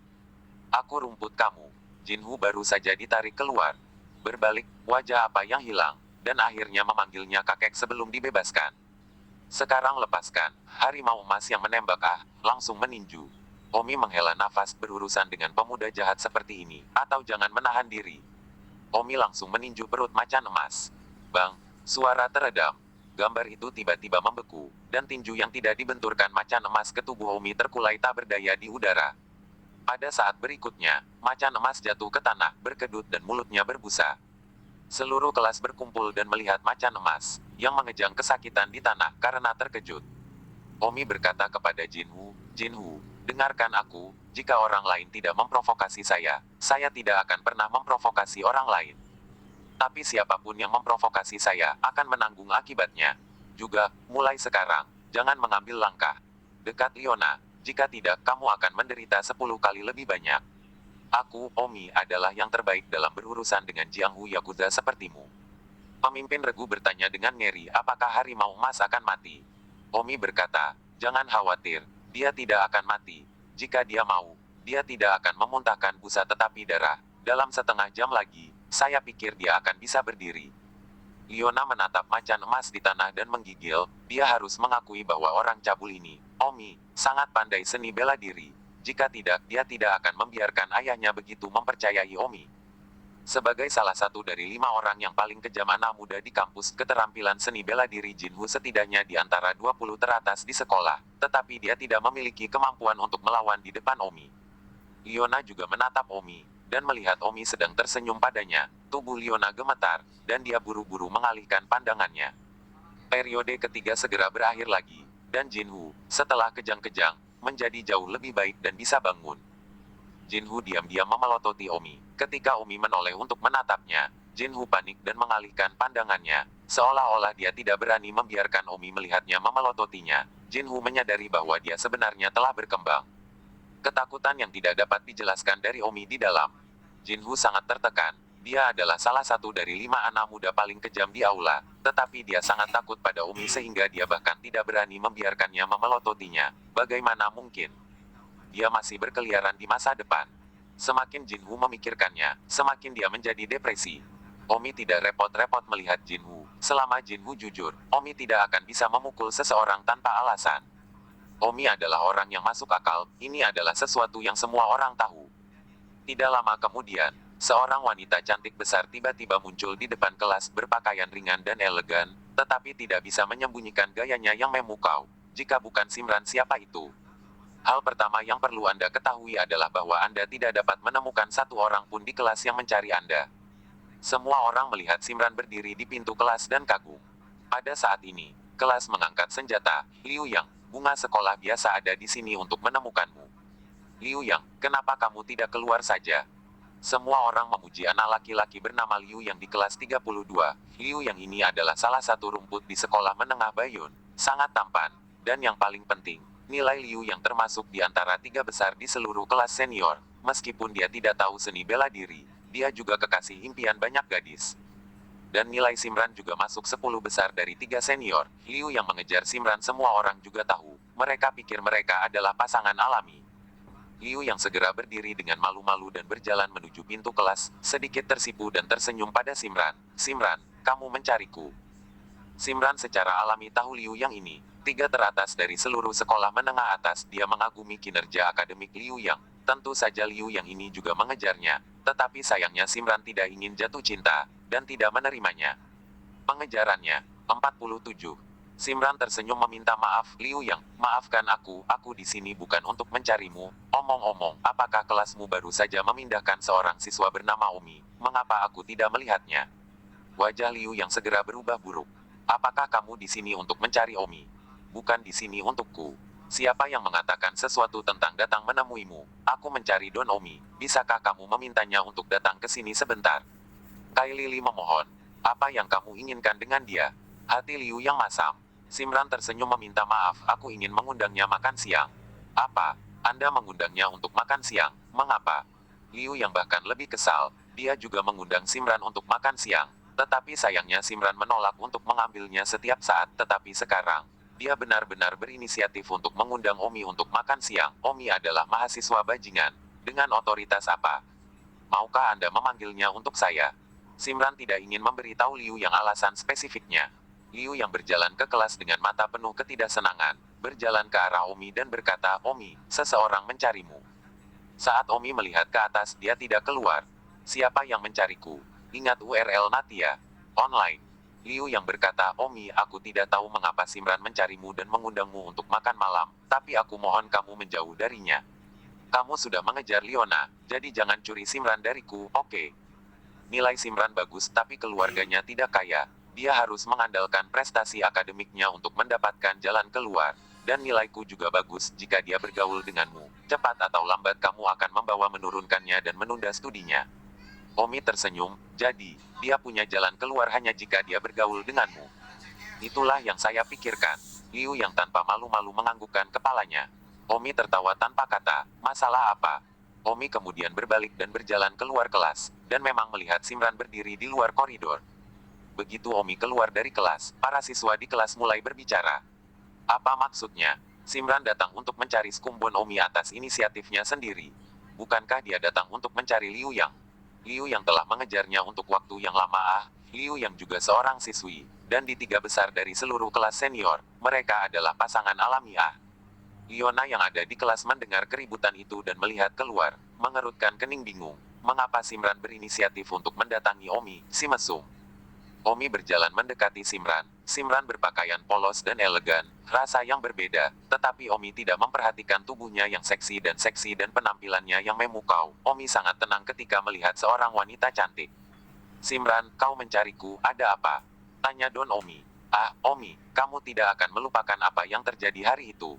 Speaker 1: Aku rumput kamu." Jinwoo baru saja ditarik keluar. Berbalik, wajah apa yang hilang, dan akhirnya memanggilnya kakek sebelum dibebaskan. "Sekarang lepaskan." Harimau emas yang menembak langsung meninju. Omi menghela nafas, berurusan dengan pemuda jahat seperti ini, atau jangan menahan diri. Omi langsung meninju perut macan emas. Bang, suara teredam. Gambar itu tiba-tiba membeku, dan tinju yang tidak dibenturkan macan emas ke tubuh Omi terkulai tak berdaya di udara. Pada saat berikutnya, macan emas jatuh ke tanah, berkedut dan mulutnya berbusa. Seluruh kelas berkumpul dan melihat macan emas, yang mengejang kesakitan di tanah karena terkejut. Omi berkata kepada Jinwoo, "Jinwoo, dengarkan aku, jika orang lain tidak memprovokasi saya tidak akan pernah memprovokasi orang lain. Tapi siapapun yang memprovokasi saya akan menanggung akibatnya. Juga, mulai sekarang, jangan mengambil langkah dekat Liona, jika tidak kamu akan menderita 10 kali lebih banyak. Aku, Omi, adalah yang terbaik dalam berurusan dengan Jianghu Yakuza sepertimu." Pemimpin regu bertanya dengan ngeri, "Apakah harimau emas akan mati?" Omi berkata, "Jangan khawatir, dia tidak akan mati. Jika dia mau, dia tidak akan memuntahkan busa tetapi darah. Dalam setengah jam lagi, saya pikir dia akan bisa berdiri." Liona menatap macan emas di tanah dan menggigil. Dia harus mengakui bahwa orang cabul ini, Omi, sangat pandai seni bela diri. Jika tidak, dia tidak akan membiarkan ayahnya begitu mempercayai Omi. Sebagai salah satu dari 5 orang yang paling kejam anak muda di kampus keterampilan seni bela diri Jinwoo setidaknya di antara 20 teratas di sekolah, tetapi dia tidak memiliki kemampuan untuk melawan di depan Omi. Liona juga menatap Omi, dan melihat Omi sedang tersenyum padanya, tubuh Liona gemetar, dan dia buru-buru mengalihkan pandangannya. Periode ketiga segera berakhir lagi, dan Jinwoo, setelah kejang-kejang, menjadi jauh lebih baik dan bisa bangun. Jinwoo diam-diam memelototi Omi. Ketika Omi menoleh untuk menatapnya, Jinwoo panik dan mengalihkan pandangannya, seolah-olah dia tidak berani membiarkan Omi melihatnya memelototinya. Jinwoo menyadari bahwa dia sebenarnya telah berkembang. Ketakutan yang tidak dapat dijelaskan dari Omi di dalam. Jinwoo sangat tertekan. Dia adalah salah satu dari 5 anak muda paling kejam di aula, tetapi dia sangat takut pada Omi sehingga dia bahkan tidak berani membiarkannya memelototinya. Bagaimana mungkin? Dia masih berkeliaran di masa depan. Semakin Jinwoo memikirkannya, semakin dia menjadi depresi. Omi tidak repot-repot melihat Jinwoo. Selama Jinwoo jujur, Omi tidak akan bisa memukul seseorang tanpa alasan. Omi adalah orang yang masuk akal, ini adalah sesuatu yang semua orang tahu. Tidak lama kemudian, seorang wanita cantik besar tiba-tiba muncul di depan kelas berpakaian ringan dan elegan, tetapi tidak bisa menyembunyikan gayanya yang memukau. Jika bukan Simran, siapa itu? Hal pertama yang perlu Anda ketahui adalah bahwa Anda tidak dapat menemukan satu orang pun di kelas yang mencari Anda. Semua orang melihat Simran berdiri di pintu kelas dan kagum. Pada saat ini, kelas mengangkat senjata. "Liu Yang, bunga sekolah biasa ada di sini untuk menemukanmu." "Liu Yang, kenapa kamu tidak keluar saja?" Semua orang memuji anak laki-laki bernama Liu Yang di kelas 32. Liu Yang ini adalah salah satu rumput di sekolah menengah Bayun. Sangat tampan. Dan yang paling penting, nilai Liu Yang termasuk di antara 3 besar di seluruh kelas senior. Meskipun dia tidak tahu seni bela diri, dia juga kekasih impian banyak gadis. Dan nilai Simran juga masuk 10 besar dari 3 senior. Liu Yang mengejar Simran, semua orang juga tahu. Mereka pikir mereka adalah pasangan alami. Liu Yang segera berdiri dengan malu-malu dan berjalan menuju pintu kelas, sedikit tersipu dan tersenyum pada Simran. "Simran, kamu mencariku." Simran secara alami tahu Liu Yang ini 3 teratas dari seluruh sekolah menengah atas. Dia mengagumi kinerja akademik Liu Yang. Tentu saja Liu Yang ini juga mengejarnya, tetapi sayangnya Simran tidak ingin jatuh cinta, dan tidak menerimanya. Pengejarannya 47. Simran tersenyum meminta maaf. Liu Yang, maafkan aku di sini bukan untuk mencarimu. Omong-omong, apakah kelasmu baru saja memindahkan seorang siswa bernama Omi? Mengapa aku tidak melihatnya? Wajah Liu Yang segera berubah buruk. Apakah kamu di sini untuk mencari Omi? Bukan di sini untukku. Siapa yang mengatakan sesuatu tentang datang menemuimu? Aku mencari Don Omi. Bisakah kamu memintanya untuk datang ke sini sebentar? Kai Lili memohon. Apa yang kamu inginkan dengan dia? Hati Liu Yang masam. Simran tersenyum meminta maaf. Aku ingin mengundangnya makan siang. Apa? Anda mengundangnya untuk makan siang? Mengapa? Liu Yang bahkan lebih kesal. Dia juga mengundang Simran untuk makan siang. Tetapi sayangnya Simran menolak untuk mengambilnya setiap saat. Tetapi sekarang, dia benar-benar berinisiatif untuk mengundang Omi untuk makan siang. Omi adalah mahasiswa bajingan. Dengan otoritas apa? Maukah Anda memanggilnya untuk saya? Simran tidak ingin memberitahu Liu Yang alasan spesifiknya. Liu Yang berjalan ke kelas dengan mata penuh ketidaksenangan, berjalan ke arah Omi dan berkata, Omi, seseorang mencarimu. Saat Omi melihat ke atas, dia tidak keluar. Siapa yang mencariku? Ingat URL Natia. Online. Liu Yang berkata, Omi, aku tidak tahu mengapa Simran mencarimu dan mengundangmu untuk makan malam, tapi aku mohon kamu menjauh darinya. Kamu sudah mengejar Liona, jadi jangan curi Simran dariku, oke? Nilai Simran bagus tapi keluarganya tidak kaya. Dia harus mengandalkan prestasi akademiknya untuk mendapatkan jalan keluar. Dan nilaiku juga bagus jika dia bergaul denganmu. Cepat atau lambat kamu akan membawa menurunkannya dan menunda studinya. Omi tersenyum, jadi, dia punya jalan keluar hanya jika dia bergaul denganmu. Itulah yang saya pikirkan. Liu Yang tanpa malu-malu menganggukkan kepalanya. Omi tertawa tanpa kata, masalah apa? Omi kemudian berbalik dan berjalan keluar kelas, dan memang melihat Simran berdiri di luar koridor. Begitu Omi keluar dari kelas, para siswa di kelas mulai berbicara. Apa maksudnya? Simran datang untuk mencari skumbon Omi atas inisiatifnya sendiri. Bukankah dia datang untuk mencari Liu Yang? Liu Yang telah mengejarnya untuk waktu yang lama. Liu Yang juga seorang siswi, dan di 3 besar dari seluruh kelas senior, mereka adalah pasangan alamiah. Liona yang ada di kelas mendengar keributan itu dan melihat keluar, mengerutkan kening bingung. Mengapa Simran berinisiatif untuk mendatangi Omi, si mesum? Omi berjalan mendekati Simran. Simran berpakaian polos dan elegan, rasa yang berbeda, tetapi Omi tidak memperhatikan tubuhnya yang seksi dan penampilannya yang memukau. Omi sangat tenang ketika melihat seorang wanita cantik. Simran, kau mencariku, ada apa? Tanya Don Omi. Ah, Omi, kamu tidak akan melupakan apa yang terjadi hari itu.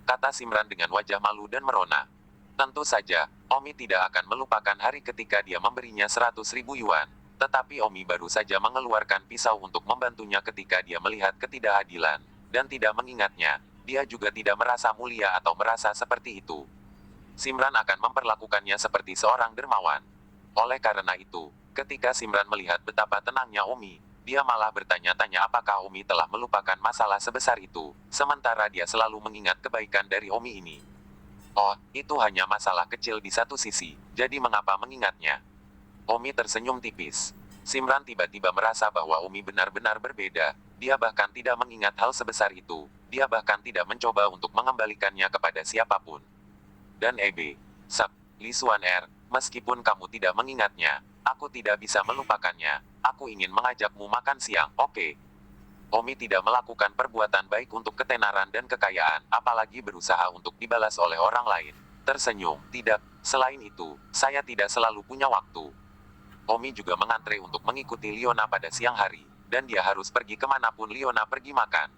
Speaker 1: Kata Simran dengan wajah malu dan merona. Tentu saja, Omi tidak akan melupakan hari ketika dia memberinya 100.000 yuan. Tetapi Omi baru saja mengeluarkan pisau untuk membantunya ketika dia melihat ketidakadilan, dan tidak mengingatnya. Dia juga tidak merasa mulia atau merasa seperti itu. Simran akan memperlakukannya seperti seorang dermawan. Oleh karena itu, ketika Simran melihat betapa tenangnya Omi, dia malah bertanya-tanya apakah Omi telah melupakan masalah sebesar itu, sementara dia selalu mengingat kebaikan dari Omi ini. Oh, itu hanya masalah kecil di satu sisi, jadi mengapa mengingatnya? Omi tersenyum tipis. Simran tiba-tiba merasa bahwa Omi benar-benar berbeda. Dia bahkan tidak mengingat hal sebesar itu. Dia bahkan tidak mencoba untuk mengembalikannya kepada siapapun. Dan Sab, Li Xuan Er, meskipun kamu tidak mengingatnya, aku tidak bisa melupakannya. Aku ingin mengajakmu makan siang, oke? Omi tidak melakukan perbuatan baik untuk ketenaran dan kekayaan, apalagi berusaha untuk dibalas oleh orang lain. Tersenyum, tidak. Selain itu, saya tidak selalu punya waktu. Omi juga mengantre untuk mengikuti Liona pada siang hari, dan dia harus pergi kemanapun Liona pergi makan.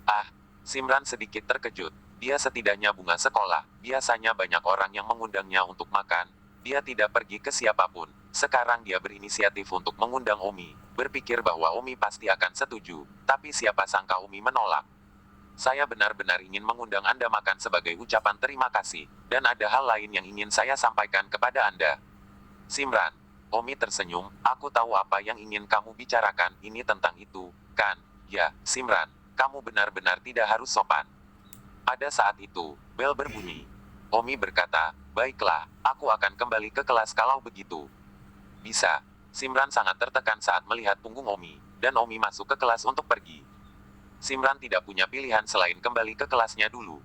Speaker 1: Ah, Simran sedikit terkejut. Dia setidaknya bunga sekolah, biasanya banyak orang yang mengundangnya untuk makan. Dia tidak pergi ke siapapun. Sekarang dia berinisiatif untuk mengundang Omi, berpikir bahwa Omi pasti akan setuju, tapi siapa sangka Omi menolak. Saya benar-benar ingin mengundang Anda makan sebagai ucapan terima kasih, dan ada hal lain yang ingin saya sampaikan kepada Anda. Simran. Omi tersenyum, aku tahu apa yang ingin kamu bicarakan, ini tentang itu, kan? Ya, Simran, kamu benar-benar tidak harus sopan. Pada saat itu, bel berbunyi. Omi berkata, baiklah, aku akan kembali ke kelas kalau begitu. Bisa. Simran sangat tertekan saat melihat punggung Omi, dan Omi masuk ke kelas untuk pergi. Simran tidak punya pilihan selain kembali ke kelasnya dulu.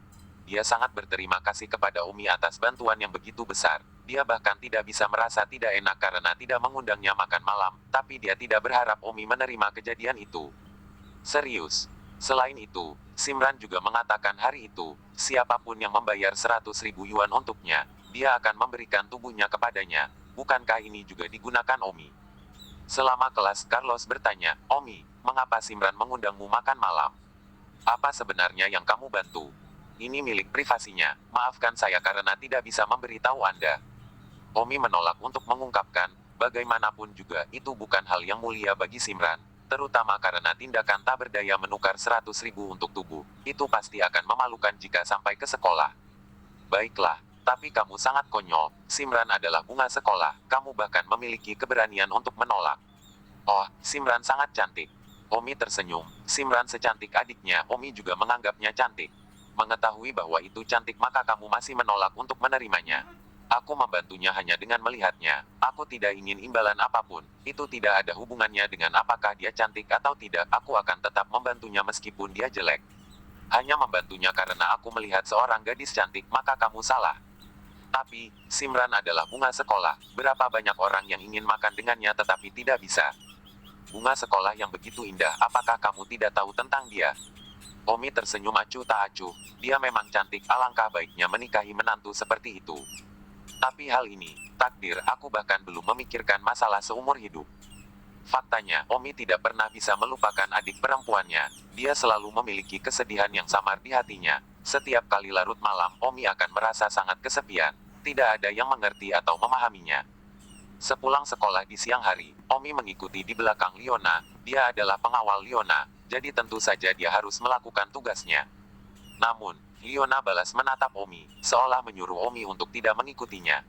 Speaker 1: Dia sangat berterima kasih kepada Omi atas bantuan yang begitu besar. Dia bahkan tidak bisa merasa tidak enak karena tidak mengundangnya makan malam, tapi dia tidak berharap Omi menerima kejadian itu. Serius. Selain itu, Simran juga mengatakan hari itu, siapapun yang membayar 100.000 yuan untuknya, dia akan memberikan tubuhnya kepadanya. Bukankah ini juga digunakan Omi? Selama kelas Carlos bertanya, Omi, mengapa Simran mengundangmu makan malam? Apa sebenarnya yang kamu bantu? Ini milik privasinya, maafkan saya karena tidak bisa memberitahu Anda. Omi menolak untuk mengungkapkan, bagaimanapun juga itu bukan hal yang mulia bagi Simran, terutama karena tindakan tak berdaya menukar 100.000 untuk tubuh, itu pasti akan memalukan jika sampai ke sekolah. Baiklah, tapi kamu sangat konyol, Simran adalah bunga sekolah, kamu bahkan memiliki keberanian untuk menolak. Oh, Simran sangat cantik. Omi tersenyum, Simran secantik adiknya, Omi juga menganggapnya cantik. Mengetahui bahwa itu cantik maka kamu masih menolak untuk menerimanya. Aku membantunya hanya dengan melihatnya. Aku tidak ingin imbalan apapun. Itu tidak ada hubungannya dengan apakah dia cantik atau tidak. Aku akan tetap membantunya meskipun dia jelek. Hanya membantunya karena aku melihat seorang gadis cantik, maka kamu salah. Tapi, Simran adalah bunga sekolah. Berapa banyak orang yang ingin makan dengannya tetapi tidak bisa. Bunga sekolah yang begitu indah, apakah kamu tidak tahu tentang dia? Omi tersenyum acuh tak acuh. Dia memang cantik, alangkah baiknya menikahi menantu seperti itu. Tapi hal ini, takdir, aku bahkan belum memikirkan masalah seumur hidup. Faktanya, Omi tidak pernah bisa melupakan adik perempuannya. Dia selalu memiliki kesedihan yang samar di hatinya. Setiap kali larut malam, Omi akan merasa sangat kesepian. Tidak ada yang mengerti atau memahaminya. Sepulang sekolah di siang hari, Omi mengikuti di belakang Liona. Dia adalah pengawal Liona, jadi tentu saja dia harus melakukan tugasnya. Namun, Liona balas menatap Omi, seolah menyuruh Omi untuk tidak mengikutinya.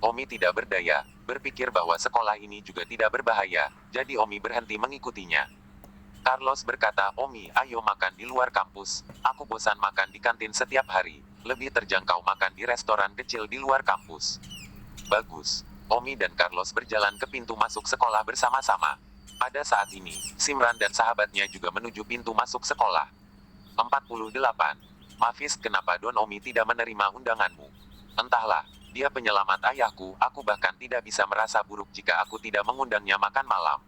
Speaker 1: Omi tidak berdaya, berpikir bahwa sekolah ini juga tidak berbahaya, jadi Omi berhenti mengikutinya. Carlos berkata, Omi, ayo makan di luar kampus. Aku bosan makan di kantin setiap hari. Lebih terjangkau makan di restoran kecil di luar kampus. Bagus. Omi dan Carlos berjalan ke pintu masuk sekolah bersama-sama. Pada saat ini, Simran dan sahabatnya juga menuju pintu masuk sekolah. 48. Mafis, kenapa Don Omi tidak menerima undanganmu? Entahlah, dia penyelamat ayahku, aku bahkan tidak bisa merasa buruk jika aku tidak mengundangnya makan malam.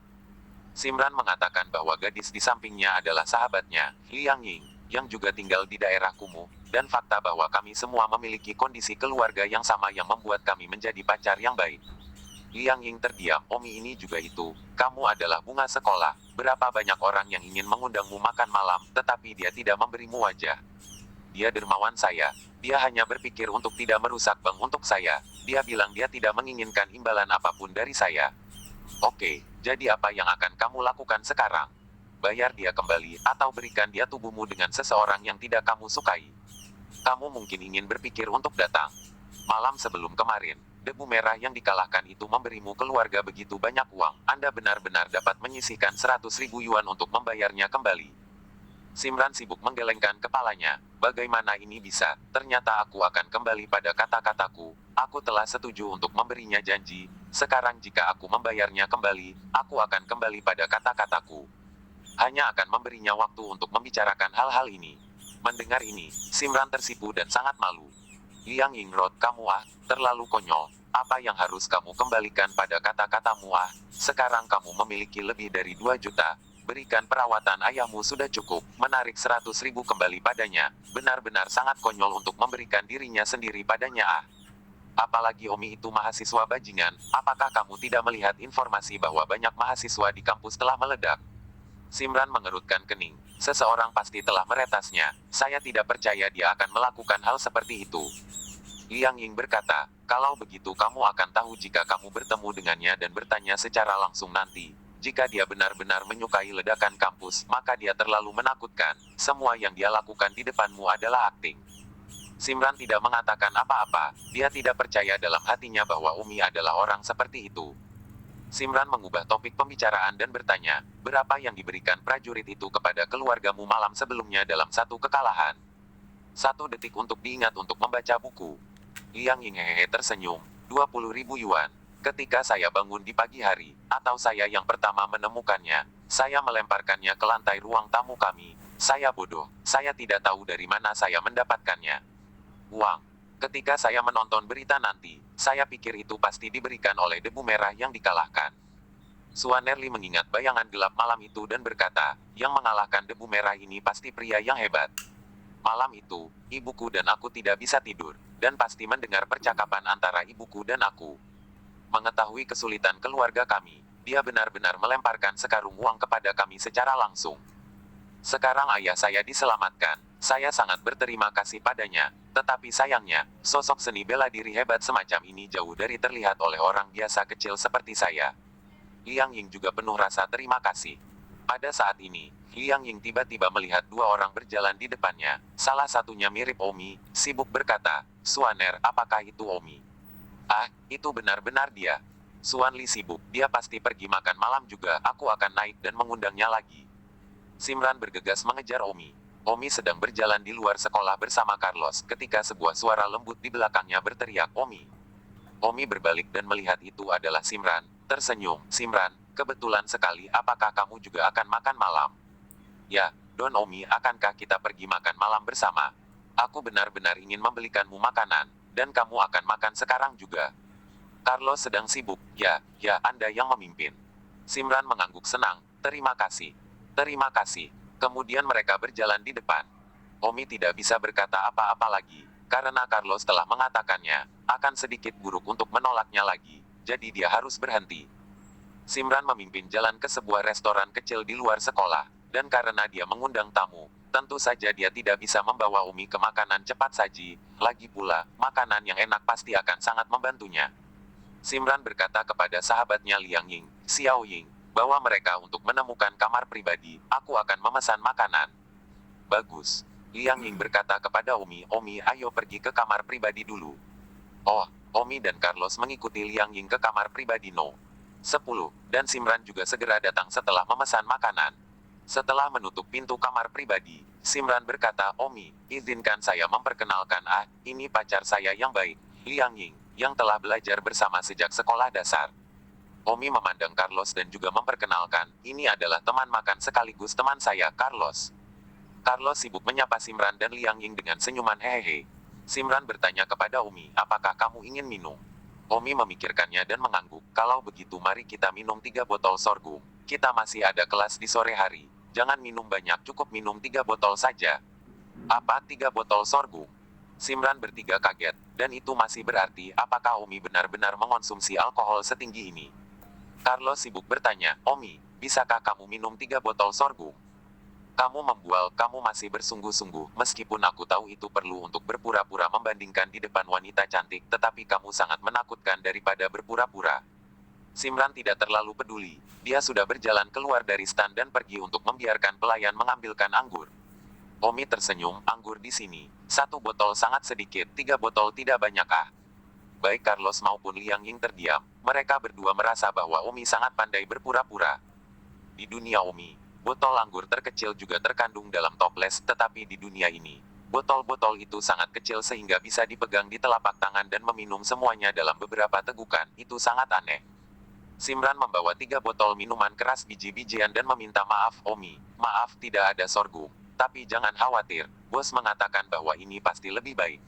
Speaker 1: Simran mengatakan bahwa gadis di sampingnya adalah sahabatnya, Liang Ying, yang juga tinggal di daerah kumuh, dan fakta bahwa kami semua memiliki kondisi keluarga yang sama yang membuat kami menjadi pacar yang baik. Liang Ying terdiam, Omi ini juga itu, kamu adalah bunga sekolah, berapa banyak orang yang ingin mengundangmu makan malam, tetapi dia tidak memberimu wajah. Dia dermawan saya, dia hanya berpikir untuk tidak merusak bank untuk saya, dia bilang dia tidak menginginkan imbalan apapun dari saya. Oke, jadi apa yang akan kamu lakukan sekarang? Bayar dia kembali, atau berikan dia tubuhmu dengan seseorang yang tidak kamu sukai. Kamu mungkin ingin berpikir untuk datang. Malam sebelum kemarin, debu merah yang dikalahkan itu memberimu keluarga begitu banyak uang, Anda benar-benar dapat menyisihkan 100.000 yuan untuk membayarnya kembali. Simran sibuk menggelengkan kepalanya. Bagaimana ini bisa? Ternyata aku akan kembali pada kata-kataku. Aku telah setuju untuk memberinya janji. Sekarang jika aku membayarnya kembali, aku akan kembali pada kata-kataku. Hanya akan memberinya waktu untuk membicarakan hal-hal ini. Mendengar ini, Simran tersipu dan sangat malu. Liang Yingrod, kamu terlalu konyol. Apa yang harus kamu kembalikan pada kata-katamu Sekarang kamu memiliki lebih dari 2 juta. Berikan perawatan ayahmu sudah cukup, menarik 100.000 kembali padanya, benar-benar sangat konyol untuk memberikan dirinya sendiri padanya Apalagi Omi itu mahasiswa bajingan, apakah kamu tidak melihat informasi bahwa banyak mahasiswa di kampus telah meledak? Simran mengerutkan kening, seseorang pasti telah meretasnya, saya tidak percaya dia akan melakukan hal seperti itu. Liang Ying berkata, kalau begitu kamu akan tahu jika kamu bertemu dengannya dan bertanya secara langsung nanti. Jika dia benar-benar menyukai ledakan kampus, maka dia terlalu menakutkan. Semua yang dia lakukan di depanmu adalah akting. Simran tidak mengatakan apa-apa. Dia tidak percaya dalam hatinya bahwa Umi adalah orang seperti itu. Simran mengubah topik pembicaraan dan bertanya, berapa yang diberikan prajurit itu kepada keluargamu malam sebelumnya dalam satu kekalahan? 1 detik untuk diingat untuk membaca buku. Liang Ying tersenyum, 20.000 yuan. Ketika saya bangun di pagi hari, atau saya yang pertama menemukannya, saya melemparkannya ke lantai ruang tamu kami. Saya bodoh, saya tidak tahu dari mana saya mendapatkannya. Uang. Ketika saya menonton berita nanti, saya pikir itu pasti diberikan oleh debu merah yang dikalahkan. Suanerli mengingat bayangan gelap malam itu dan berkata, yang mengalahkan debu merah ini pasti pria yang hebat. Malam itu, ibuku dan aku tidak bisa tidur, dan pasti mendengar percakapan antara ibuku dan aku. Mengetahui kesulitan keluarga kami, dia benar-benar melemparkan sekarung uang kepada kami secara langsung. Sekarang ayah saya diselamatkan, saya sangat berterima kasih padanya, tetapi sayangnya, sosok seni bela diri hebat semacam ini jauh dari terlihat oleh orang biasa kecil seperti saya. Liang Ying juga penuh rasa terima kasih. Pada saat ini, Liang Ying tiba-tiba melihat dua orang berjalan di depannya. Salah satunya mirip Omi, sibuk berkata, "Suaner, apakah itu Omi?" "Ah, itu benar-benar dia. Suan Li sibuk, dia pasti pergi makan malam juga, aku akan naik dan mengundangnya lagi." Simran bergegas mengejar Omi. Omi sedang berjalan di luar sekolah bersama Carlos ketika sebuah suara lembut di belakangnya berteriak, "Omi." Omi berbalik dan melihat itu adalah Simran, tersenyum. "Simran, kebetulan sekali, apakah kamu juga akan makan malam?" "Ya, Don Omi, akankah kita pergi makan malam bersama? Aku benar-benar ingin membelikanmu makanan, dan kamu akan makan sekarang juga." Carlos sedang sibuk. "Ya, ya, Anda yang memimpin." Simran mengangguk senang. "Terima kasih. Terima kasih." Kemudian mereka berjalan di depan. Omi tidak bisa berkata apa-apa lagi, karena Carlos telah mengatakannya, akan sedikit buruk untuk menolaknya lagi, jadi dia harus berhenti. Simran memimpin jalan ke sebuah restoran kecil di luar sekolah, dan karena dia mengundang tamu, tentu saja dia tidak bisa membawa Omi ke makanan cepat saji, lagi pula, makanan yang enak pasti akan sangat membantunya. Simran berkata kepada sahabatnya Liang Ying, Xiao Ying, bawa mereka untuk menemukan kamar pribadi, aku akan memesan makanan. Bagus. Liang Ying berkata kepada Omi, "Omi, ayo pergi ke kamar pribadi dulu." Oh, Omi dan Carlos mengikuti Liang Ying ke kamar pribadi No. 10, dan Simran juga segera datang setelah memesan makanan. Setelah menutup pintu kamar pribadi, Simran berkata, "Omi, izinkan saya memperkenalkan ini pacar saya yang baik, Liang Ying, yang telah belajar bersama sejak sekolah dasar." Omi memandang Carlos dan juga memperkenalkan, "Ini adalah teman makan sekaligus teman saya, Carlos." Carlos sibuk menyapa Simran dan Liang Ying dengan senyuman hehehe. Simran bertanya kepada Omi, "Apakah kamu ingin minum?" Omi memikirkannya dan mengangguk, "Kalau begitu mari kita minum 3 botol sorghum. Kita masih ada kelas di sore hari. Jangan minum banyak, cukup minum 3 botol saja." "Apa 3 botol sorghum?" Simran bertiga kaget, dan itu masih berarti, apakah Omi benar-benar mengonsumsi alkohol setinggi ini? Carlos sibuk bertanya, "Omi, bisakah kamu minum 3 botol sorghum?" "Kamu membual, kamu masih bersungguh-sungguh, meskipun aku tahu itu perlu untuk berpura-pura membandingkan di depan wanita cantik, tetapi kamu sangat menakutkan daripada berpura-pura." Simran tidak terlalu peduli, dia sudah berjalan keluar dari stand dan pergi untuk membiarkan pelayan mengambilkan anggur. Omi tersenyum, "Anggur di sini. 1 botol sangat sedikit, 3 botol tidak banyak ah." Baik Carlos maupun Liang Ying terdiam, mereka berdua merasa bahwa Omi sangat pandai berpura-pura. Di dunia Omi, botol anggur terkecil juga terkandung dalam toples, tetapi di dunia ini, botol-botol itu sangat kecil sehingga bisa dipegang di telapak tangan dan meminum semuanya dalam beberapa tegukan, itu sangat aneh. Simran membawa 3 botol minuman keras biji-bijian dan meminta maaf, "Omi, maaf tidak ada sorghum. Tapi jangan khawatir, bos mengatakan bahwa ini pasti lebih baik."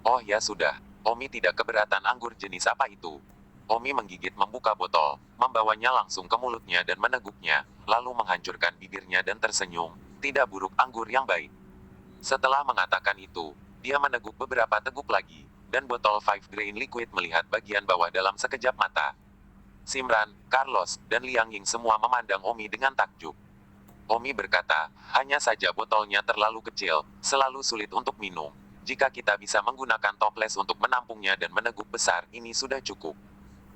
Speaker 1: "Oh ya sudah." Omi tidak keberatan anggur jenis apa itu. Omi menggigit membuka botol, membawanya langsung ke mulutnya dan meneguknya, lalu menghancurkan bibirnya dan tersenyum. "Tidak buruk, anggur yang baik." Setelah mengatakan itu, dia meneguk beberapa teguk lagi, dan botol Five Grain Liquid melihat bagian bawah dalam sekejap mata. Simran, Carlos, dan Liang Ying semua memandang Omi dengan takjub. Omi berkata, "Hanya saja botolnya terlalu kecil, selalu sulit untuk minum. Jika kita bisa menggunakan toples untuk menampungnya dan meneguk besar, ini sudah cukup."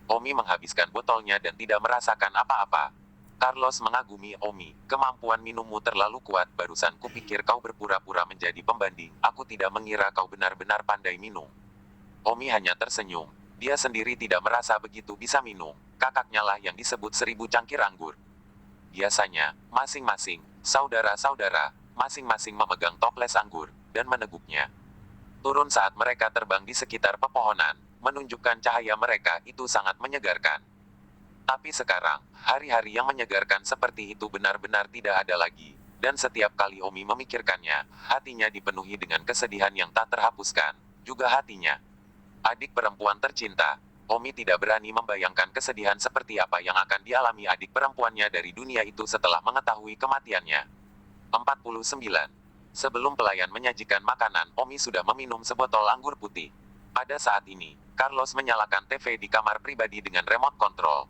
Speaker 1: Omi menghabiskan botolnya dan tidak merasakan apa-apa. Carlos mengagumi Omi, "Kemampuan minummu terlalu kuat, barusan kupikir kau berpura-pura menjadi pembanding, aku tidak mengira kau benar-benar pandai minum." Omi hanya tersenyum, dia sendiri tidak merasa begitu bisa minum, kakaknya lah yang disebut 1000 cangkir anggur. Biasanya, masing-masing, saudara-saudara, masing-masing memegang toples anggur, dan meneguknya. Turun saat mereka terbang di sekitar pepohonan, menunjukkan cahaya mereka itu sangat menyegarkan. Tapi sekarang, hari-hari yang menyegarkan seperti itu benar-benar tidak ada lagi, dan setiap kali Omi memikirkannya, hatinya dipenuhi dengan kesedihan yang tak terhapuskan, juga hatinya. Adik perempuan tercinta. Omi tidak berani membayangkan kesedihan seperti apa yang akan dialami adik perempuannya dari dunia itu setelah mengetahui kematiannya. 49. Sebelum pelayan menyajikan makanan, Omi sudah meminum sebotol anggur putih. Pada saat ini, Carlos menyalakan TV di kamar pribadi dengan remote control.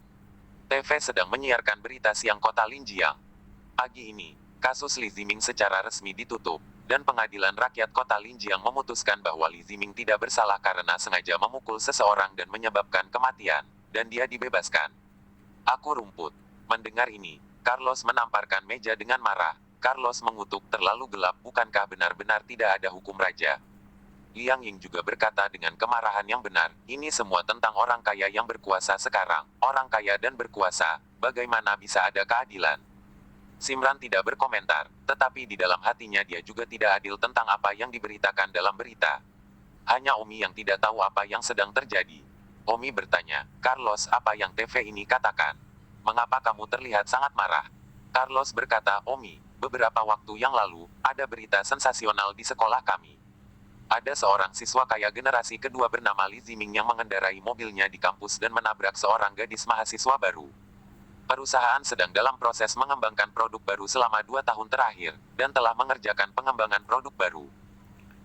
Speaker 1: TV sedang menyiarkan berita siang kota Linjiang. Pagi ini, kasus Li Ziming secara resmi ditutup, dan Pengadilan Rakyat Kota Linjiang memutuskan bahwa Li Ziming tidak bersalah karena sengaja memukul seseorang dan menyebabkan kematian, dan dia dibebaskan. Aku rumput. Mendengar ini, Carlos menamparkan meja dengan marah. Carlos mengutuk, terlalu gelap, bukankah benar-benar tidak ada hukum raja? Liang Ying juga berkata dengan kemarahan yang benar, ini semua tentang orang kaya yang berkuasa sekarang. Orang kaya dan berkuasa, bagaimana bisa ada keadilan? Simran tidak berkomentar, tetapi di dalam hatinya dia juga tidak adil tentang apa yang diberitakan dalam berita. Hanya Omi yang tidak tahu apa yang sedang terjadi. Omi bertanya, Carlos, apa yang TV ini katakan? Mengapa kamu terlihat sangat marah? Carlos berkata, Omi, beberapa waktu yang lalu, ada berita sensasional di sekolah kami. Ada seorang siswa kaya generasi kedua bernama Li Ziming yang mengendarai mobilnya di kampus dan menabrak seorang gadis mahasiswa baru. Perusahaan sedang dalam proses mengembangkan produk baru selama 2 tahun terakhir, dan telah mengerjakan pengembangan produk baru.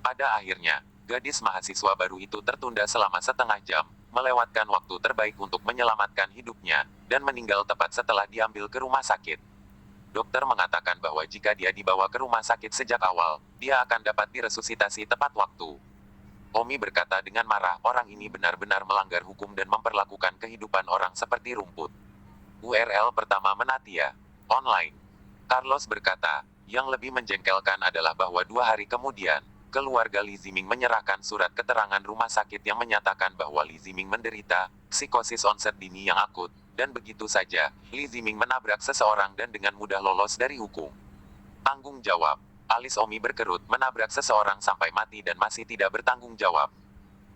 Speaker 1: Pada akhirnya, gadis mahasiswa baru itu tertunda selama setengah jam, melewatkan waktu terbaik untuk menyelamatkan hidupnya, dan meninggal tepat setelah diambil ke rumah sakit. Dokter mengatakan bahwa jika dia dibawa ke rumah sakit sejak awal, dia akan dapat diresusitasi tepat waktu. Omi berkata dengan marah, orang ini benar-benar melanggar hukum dan memperlakukan kehidupan orang seperti rumput. URL pertama Menatia. Online. Carlos berkata, yang lebih menjengkelkan adalah bahwa 2 hari kemudian, keluarga Li Ziming menyerahkan surat keterangan rumah sakit yang menyatakan bahwa Li Ziming menderita psikosis onset dini yang akut, dan begitu saja, Li Ziming menabrak seseorang dan dengan mudah lolos dari hukum. Tanggung jawab. Alis Omi berkerut, menabrak seseorang sampai mati dan masih tidak bertanggung jawab.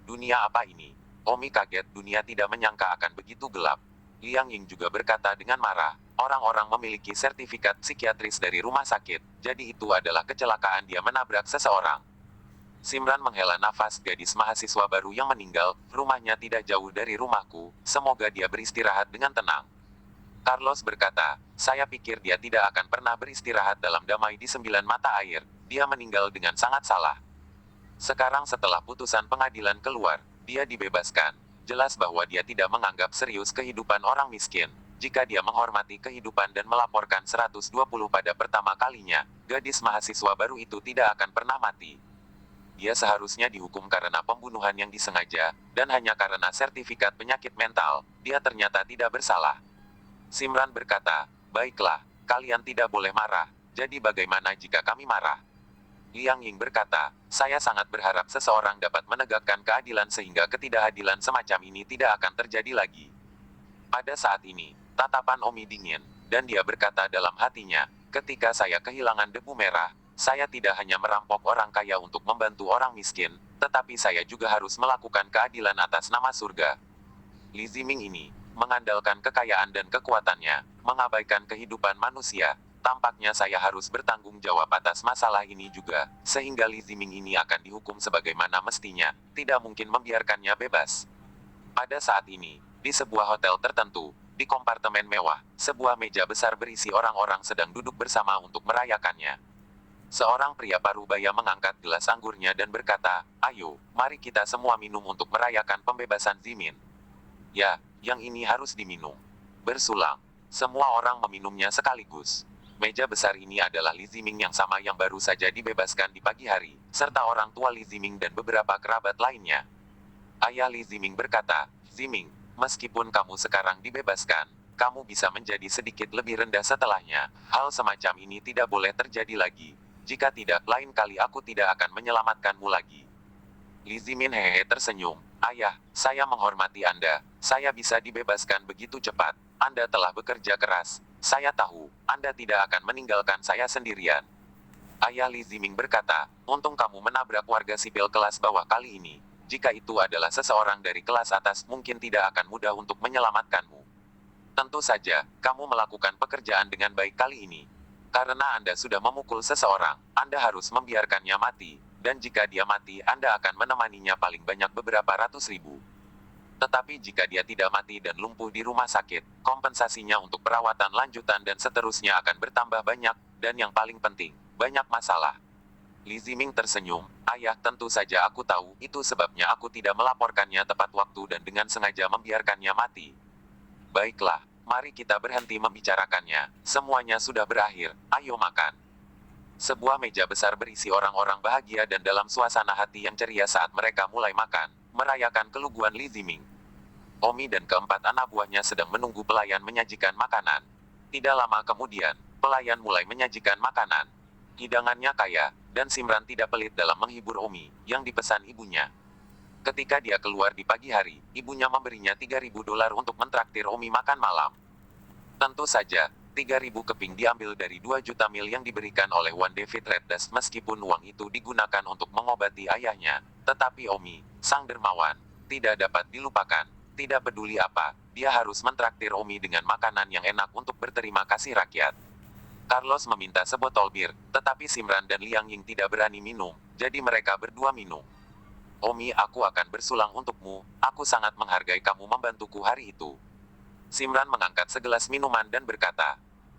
Speaker 1: Dunia apa ini? Omi kaget, dunia tidak menyangka akan begitu gelap. Liang Ying juga berkata dengan marah, orang-orang memiliki sertifikat psikiatris dari rumah sakit, jadi itu adalah kecelakaan dia menabrak seseorang. Simran menghela nafas, gadis mahasiswa baru yang meninggal, rumahnya tidak jauh dari rumahku, semoga dia beristirahat dengan tenang. Carlos berkata, saya pikir dia tidak akan pernah beristirahat dalam damai di 9 mata air, dia meninggal dengan sangat salah. Sekarang setelah putusan pengadilan keluar, dia dibebaskan. Jelas bahwa dia tidak menganggap serius kehidupan orang miskin. Jika dia menghormati kehidupan dan melaporkan 120 pada pertama kalinya, gadis mahasiswa baru itu tidak akan pernah mati. Dia seharusnya dihukum karena pembunuhan yang disengaja, dan hanya karena sertifikat penyakit mental, dia ternyata tidak bersalah. Simran berkata, baiklah, kalian tidak boleh marah, jadi bagaimana jika kami marah? Liang Ying berkata, saya sangat berharap seseorang dapat menegakkan keadilan sehingga ketidakadilan semacam ini tidak akan terjadi lagi. Pada saat ini, tatapan Omi dingin, dan dia berkata dalam hatinya, ketika saya kehilangan debu merah, saya tidak hanya merampok orang kaya untuk membantu orang miskin, tetapi saya juga harus melakukan keadilan atas nama surga. Li Ziming ini, mengandalkan kekayaan dan kekuatannya, mengabaikan kehidupan manusia. Tampaknya saya harus bertanggung jawab atas masalah ini juga, sehingga Li Ziming ini akan dihukum sebagaimana mestinya, tidak mungkin membiarkannya bebas. Pada saat ini, di sebuah hotel tertentu, di kompartemen mewah, sebuah meja besar berisi orang-orang sedang duduk bersama untuk merayakannya. Seorang pria parubaya mengangkat gelas anggurnya dan berkata, ayo, mari kita semua minum untuk merayakan pembebasan Zimin. Ya, yang ini harus diminum. Bersulang, semua orang meminumnya sekaligus. Meja besar ini adalah Li Ziming yang sama yang baru saja dibebaskan di pagi hari, serta orang tua Li Ziming dan beberapa kerabat lainnya. Ayah Li Ziming berkata, Ziming, meskipun kamu sekarang dibebaskan, kamu bisa menjadi sedikit lebih rendah setelahnya. Hal semacam ini tidak boleh terjadi lagi. Jika tidak, lain kali aku tidak akan menyelamatkanmu lagi. Li Zimin hehe tersenyum. Ayah, saya menghormati Anda. Saya bisa dibebaskan begitu cepat. Anda telah bekerja keras. Saya tahu, Anda tidak akan meninggalkan saya sendirian. Ayah Li Ziming berkata, untung kamu menabrak warga sipil kelas bawah kali ini. Jika itu adalah seseorang dari kelas atas, mungkin tidak akan mudah untuk menyelamatkanmu. Tentu saja, kamu melakukan pekerjaan dengan baik kali ini. Karena Anda sudah memukul seseorang, Anda harus membiarkannya mati. Dan jika dia mati, Anda akan menemaninya paling banyak beberapa ratus ribu. Tetapi jika dia tidak mati dan lumpuh di rumah sakit, kompensasinya untuk perawatan lanjutan dan seterusnya akan bertambah banyak, dan yang paling penting, banyak masalah. Li Ziming tersenyum, ayah tentu saja aku tahu, itu sebabnya aku tidak melaporkannya tepat waktu dan dengan sengaja membiarkannya mati. Baiklah, mari kita berhenti membicarakannya, semuanya sudah berakhir, ayo makan. Sebuah meja besar berisi orang-orang bahagia dan dalam suasana hati yang ceria saat mereka mulai makan, merayakan keluguan Li Ziming. Omi dan keempat anak buahnya sedang menunggu pelayan menyajikan makanan. Tidak lama kemudian, pelayan mulai menyajikan makanan. Hidangannya kaya, dan Simran tidak pelit dalam menghibur Omi, yang dipesan ibunya. Ketika dia keluar di pagi hari, ibunya memberinya $3.000 untuk mentraktir Omi makan malam. Tentu saja, 3.000 keping diambil dari 2 juta mil yang diberikan oleh Wan David Reddas meskipun uang itu digunakan untuk mengobati ayahnya. Tetapi Omi, sang dermawan, tidak dapat dilupakan. Tidak peduli apa, dia harus mentraktir Omi dengan makanan yang enak untuk berterima kasih rakyat. Carlos meminta sebotol bir, tetapi Simran dan Liang Ying tidak berani minum, jadi mereka berdua minum. Omi, aku akan bersulang untukmu, aku sangat menghargai kamu membantuku hari itu. Simran mengangkat segelas minuman dan berkata.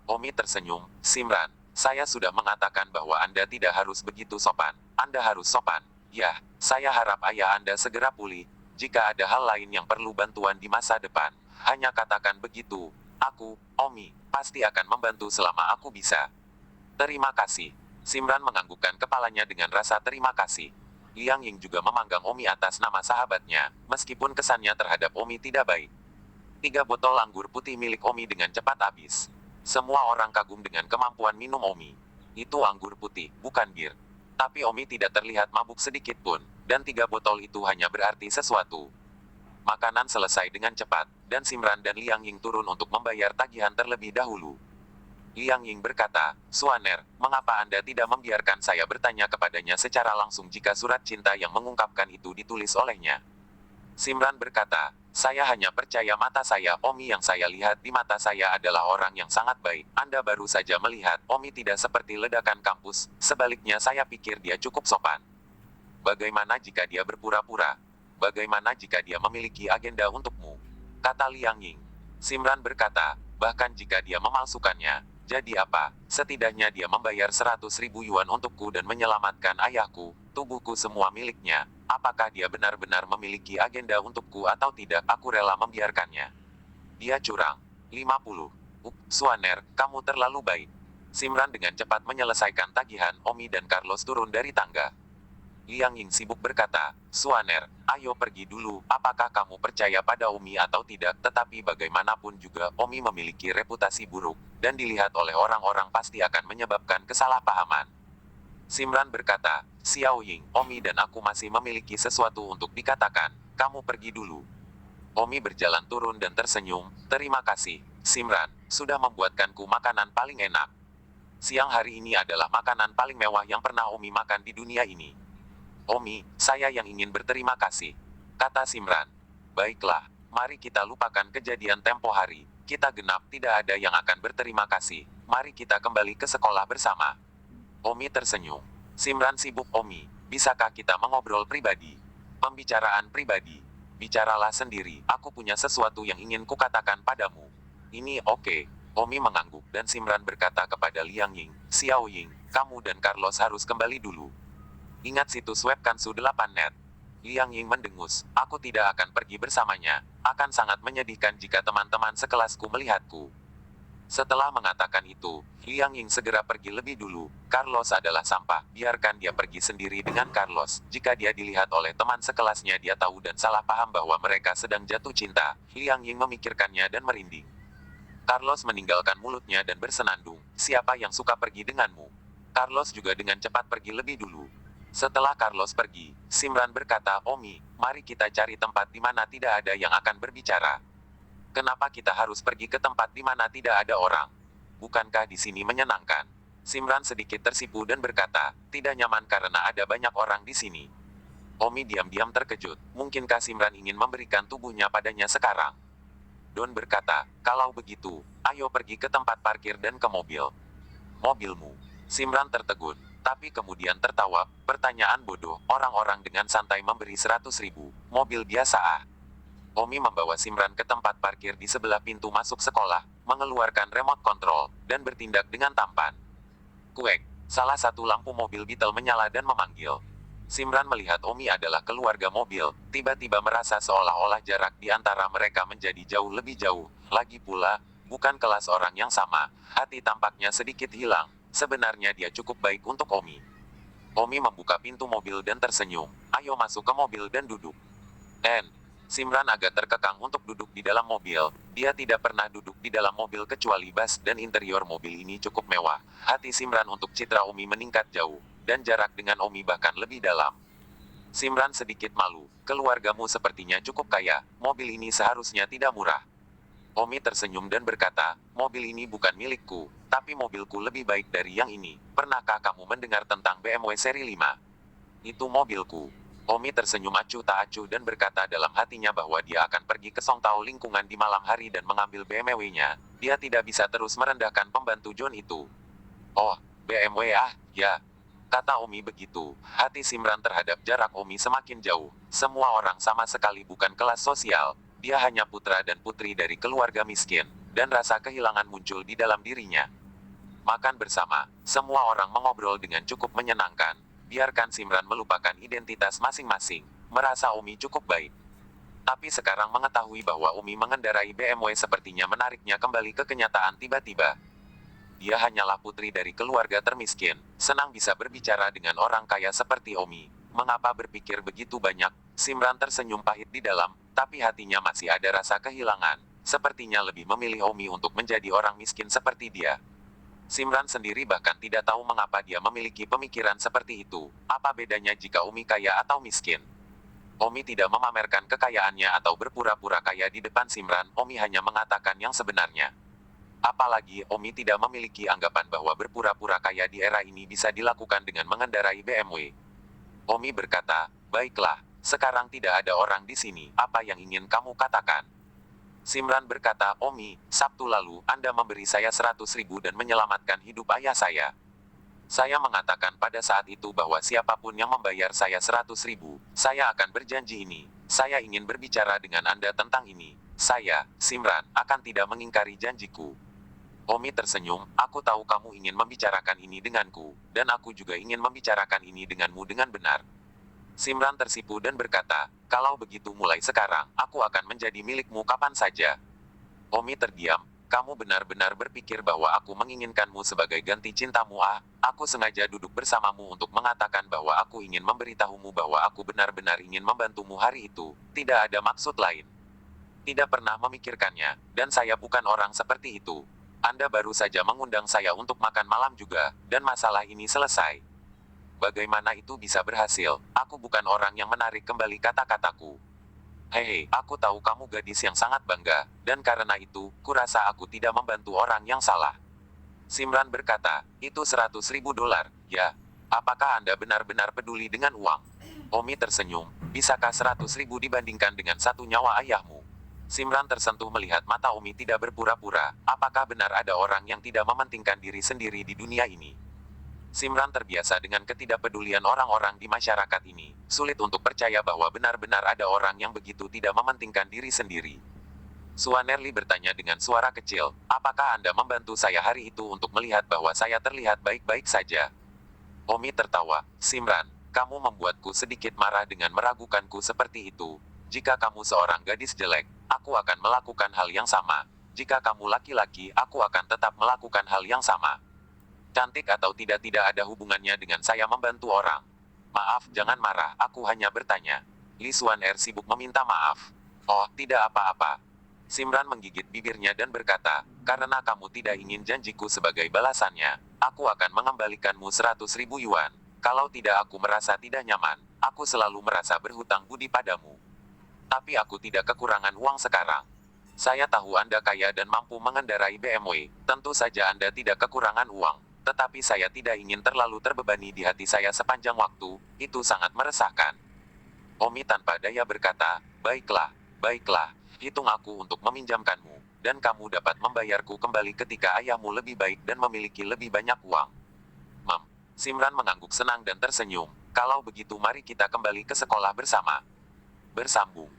Speaker 1: Omi tersenyum, Simran, saya sudah mengatakan bahwa Anda tidak harus begitu sopan, Anda harus sopan. Ya, saya harap ayah Anda segera pulih, jika ada hal lain yang perlu bantuan di masa depan, hanya katakan begitu. Aku, Omi, pasti akan membantu selama aku bisa. Terima kasih. Simran menganggukkan kepalanya dengan rasa terima kasih. Liang Ying juga memanggang Omi atas nama sahabatnya, meskipun kesannya terhadap Omi tidak baik. 3 botol anggur putih milik Omi dengan cepat habis. Semua orang kagum dengan kemampuan minum Omi. Itu anggur putih, bukan bir. Tapi Omi tidak terlihat mabuk sedikit pun, dan 3 botol itu hanya berarti sesuatu. Makanan selesai dengan cepat, dan Simran dan Liang Ying turun untuk membayar tagihan terlebih dahulu. Liang Ying berkata, Suaner, mengapa Anda tidak membiarkan saya bertanya kepadanya secara langsung jika surat cinta yang mengungkapkan itu ditulis olehnya? Simran berkata, saya hanya percaya mata saya, Omi yang saya lihat di mata saya adalah orang yang sangat baik. Anda baru saja melihat, Omi tidak seperti ledakan kampus, sebaliknya saya pikir dia cukup sopan. Bagaimana jika dia berpura-pura? Bagaimana jika dia memiliki agenda untukmu? Kata Liang Ying. Simran berkata, bahkan jika dia memalsukannya, jadi apa? Setidaknya dia membayar 100.000 yuan untukku dan menyelamatkan ayahku, tubuhku semua miliknya. Apakah dia benar-benar memiliki agenda untukku atau tidak? Aku rela membiarkannya. Dia curang. 50. Suaner, kamu terlalu baik. Simran dengan cepat menyelesaikan tagihan. Omi dan Carlos turun dari tangga. Liang Ying sibuk berkata, Suaner, ayo pergi dulu, apakah kamu percaya pada Omi atau tidak? Tetapi bagaimanapun juga, Omi memiliki reputasi buruk, dan dilihat oleh orang-orang pasti akan menyebabkan kesalahpahaman. Simran berkata, Xiao Ying, Omi dan aku masih memiliki sesuatu untuk dikatakan, kamu pergi dulu. Omi berjalan turun dan tersenyum, terima kasih, Simran, sudah membuatkanku makanan paling enak. Siang hari ini adalah makanan paling mewah yang pernah Omi makan di dunia ini. Omi, saya yang ingin berterima kasih. Kata Simran. Baiklah, mari kita lupakan kejadian tempo hari. Kita genap tidak ada yang akan berterima kasih. Mari kita kembali ke sekolah bersama. Omi tersenyum. Simran sibuk. Omi, bisakah kita mengobrol pribadi? Pembicaraan pribadi. Bicaralah sendiri, aku punya sesuatu yang ingin kukatakan padamu. Ini oke. Omi mengangguk dan Simran berkata kepada Liang Ying, Xiao Ying, kamu dan Carlos harus kembali dulu. Ingat situs web Kansu8net. Liang Ying mendengus, aku tidak akan pergi bersamanya, akan sangat menyedihkan jika teman-teman sekelasku melihatku. Setelah mengatakan itu, Liang Ying segera pergi lebih dulu. Carlos adalah sampah, biarkan dia pergi sendiri dengan Carlos. Jika dia dilihat oleh teman sekelasnya dia tahu dan salah paham bahwa mereka sedang jatuh cinta. Liang Ying memikirkannya dan merinding. Carlos meninggalkan mulutnya dan bersenandung, siapa yang suka pergi denganmu? Carlos juga dengan cepat pergi lebih dulu. Setelah Carlos pergi, Simran berkata, Omi, mari kita cari tempat di mana tidak ada yang akan berbicara. Kenapa kita harus pergi ke tempat di mana tidak ada orang? Bukankah di sini menyenangkan? Simran sedikit tersipu dan berkata, tidak nyaman karena ada banyak orang di sini. Omi diam-diam terkejut, mungkinkah Simran ingin memberikan tubuhnya padanya sekarang? Don berkata, kalau begitu, ayo pergi ke tempat parkir dan ke mobil. Mobilmu. Simran tertegun. Tapi kemudian tertawa, pertanyaan bodoh, orang-orang dengan santai memberi 100.000, mobil biasa ah. Omi membawa Simran ke tempat parkir di sebelah pintu masuk sekolah, mengeluarkan remote control, dan bertindak dengan tampan. Kuek, salah satu lampu mobil Beetle menyala dan memanggil. Simran melihat Omi adalah keluarga mobil, tiba-tiba merasa seolah-olah jarak di antara mereka menjadi jauh lebih jauh. Lagi pula, bukan kelas orang yang sama, hati tampaknya sedikit hilang. Sebenarnya dia cukup baik untuk Omi. Omi membuka pintu mobil dan tersenyum. Ayo masuk ke mobil dan duduk. Simran agak terkekang untuk duduk di dalam mobil. Dia tidak pernah duduk di dalam mobil kecuali bus dan interior mobil ini cukup mewah. Hati Simran untuk citra Omi meningkat jauh, dan jarak dengan Omi bahkan lebih dalam. Simran sedikit malu. Keluargamu sepertinya cukup kaya. Mobil ini seharusnya tidak murah. Omi tersenyum dan berkata, mobil ini bukan milikku, tapi mobilku lebih baik dari yang ini. Pernahkah kamu mendengar tentang BMW seri 5? Itu mobilku. Omi tersenyum acuh tak acuh dan berkata dalam hatinya bahwa dia akan pergi ke Songtao lingkungan di malam hari dan mengambil BMW-nya. Dia tidak bisa terus merendahkan pembantu John itu. Oh, BMW ya. Kata Omi begitu. Hati Simran terhadap jarak Omi semakin jauh. Semua orang sama sekali bukan kelas sosial. Dia hanya putra dan putri dari keluarga miskin. Dan rasa kehilangan muncul di dalam dirinya. Makan bersama. Semua orang mengobrol dengan cukup menyenangkan. Biarkan Simran melupakan identitas masing-masing. Merasa Omi cukup baik. Tapi sekarang mengetahui bahwa Omi mengendarai BMW sepertinya menariknya kembali ke kenyataan tiba-tiba. Dia hanyalah putri dari keluarga termiskin. Senang bisa berbicara dengan orang kaya seperti Omi. Mengapa berpikir begitu banyak? Simran tersenyum pahit di dalam, tapi hatinya masih ada rasa kehilangan. Sepertinya lebih memilih Omi untuk menjadi orang miskin seperti dia. Simran sendiri bahkan tidak tahu mengapa dia memiliki pemikiran seperti itu. Apa bedanya jika Omi kaya atau miskin? Omi tidak memamerkan kekayaannya atau berpura-pura kaya di depan Simran. Omi hanya mengatakan yang sebenarnya. Apalagi, Omi tidak memiliki anggapan bahwa berpura-pura kaya di era ini bisa dilakukan dengan mengendarai BMW. Omi berkata, baiklah, sekarang tidak ada orang di sini. Apa yang ingin kamu katakan? Simran berkata, Omi, Sabtu lalu, Anda memberi saya 100.000 dan menyelamatkan hidup ayah saya. Saya mengatakan pada saat itu bahwa siapapun yang membayar saya 100.000, saya akan berjanji ini. Saya ingin berbicara dengan Anda tentang ini. Saya, Simran, akan tidak mengingkari janjiku. Omi tersenyum, aku tahu kamu ingin membicarakan ini denganku, dan aku juga ingin membicarakan ini denganmu dengan benar. Simran tersipu dan berkata, kalau begitu mulai sekarang, aku akan menjadi milikmu kapan saja. Omi terdiam, kamu benar-benar berpikir bahwa aku menginginkanmu sebagai ganti cintamu aku sengaja duduk bersamamu untuk mengatakan bahwa aku ingin memberitahumu bahwa aku benar-benar ingin membantumu hari itu, tidak ada maksud lain. Tidak pernah memikirkannya, dan saya bukan orang seperti itu. Anda baru saja mengundang saya untuk makan malam juga, dan masalah ini selesai. Bagaimana itu bisa berhasil? Aku bukan orang yang menarik kembali kata-kataku. Hei, aku tahu kamu gadis yang sangat bangga, dan karena itu, kurasa aku tidak membantu orang yang salah. Simran berkata, itu 100.000 dolar, ya. Apakah Anda benar-benar peduli dengan uang? Omi tersenyum, bisakah 100.000 dibandingkan dengan satu nyawa ayahmu? Simran tersentuh melihat mata Omi tidak berpura-pura. Apakah benar ada orang yang tidak mementingkan diri sendiri di dunia ini? Simran terbiasa dengan ketidakpedulian orang-orang di masyarakat ini. Sulit untuk percaya bahwa benar-benar ada orang yang begitu tidak mementingkan diri sendiri. Suanerli bertanya dengan suara kecil, apakah Anda membantu saya hari itu untuk melihat bahwa saya terlihat baik-baik saja? Omi tertawa, Simran, kamu membuatku sedikit marah dengan meragukanku seperti itu. Jika kamu seorang gadis jelek, aku akan melakukan hal yang sama. Jika kamu laki-laki, aku akan tetap melakukan hal yang sama. Cantik atau tidak ada hubungannya dengan saya membantu orang. Maaf, jangan marah, aku hanya bertanya. Li Suaner sibuk meminta maaf. Oh, tidak apa-apa. Simran menggigit bibirnya dan berkata, karena kamu tidak ingin janjiku sebagai balasannya, aku akan mengembalikanmu 100.000 yuan. Kalau tidak aku merasa tidak nyaman, aku selalu merasa berhutang budi padamu. Tapi aku tidak kekurangan uang sekarang. Saya tahu Anda kaya dan mampu mengendarai BMW, tentu saja Anda tidak kekurangan uang. Tetapi saya tidak ingin terlalu terbebani di hati saya sepanjang waktu, itu sangat meresahkan. Omi tanpa daya berkata, baiklah, hitung aku untuk meminjamkanmu, dan kamu dapat membayarku kembali ketika ayahmu lebih baik dan memiliki lebih banyak uang. Simran mengangguk senang dan tersenyum, kalau begitu mari kita kembali ke sekolah bersama. Bersambung.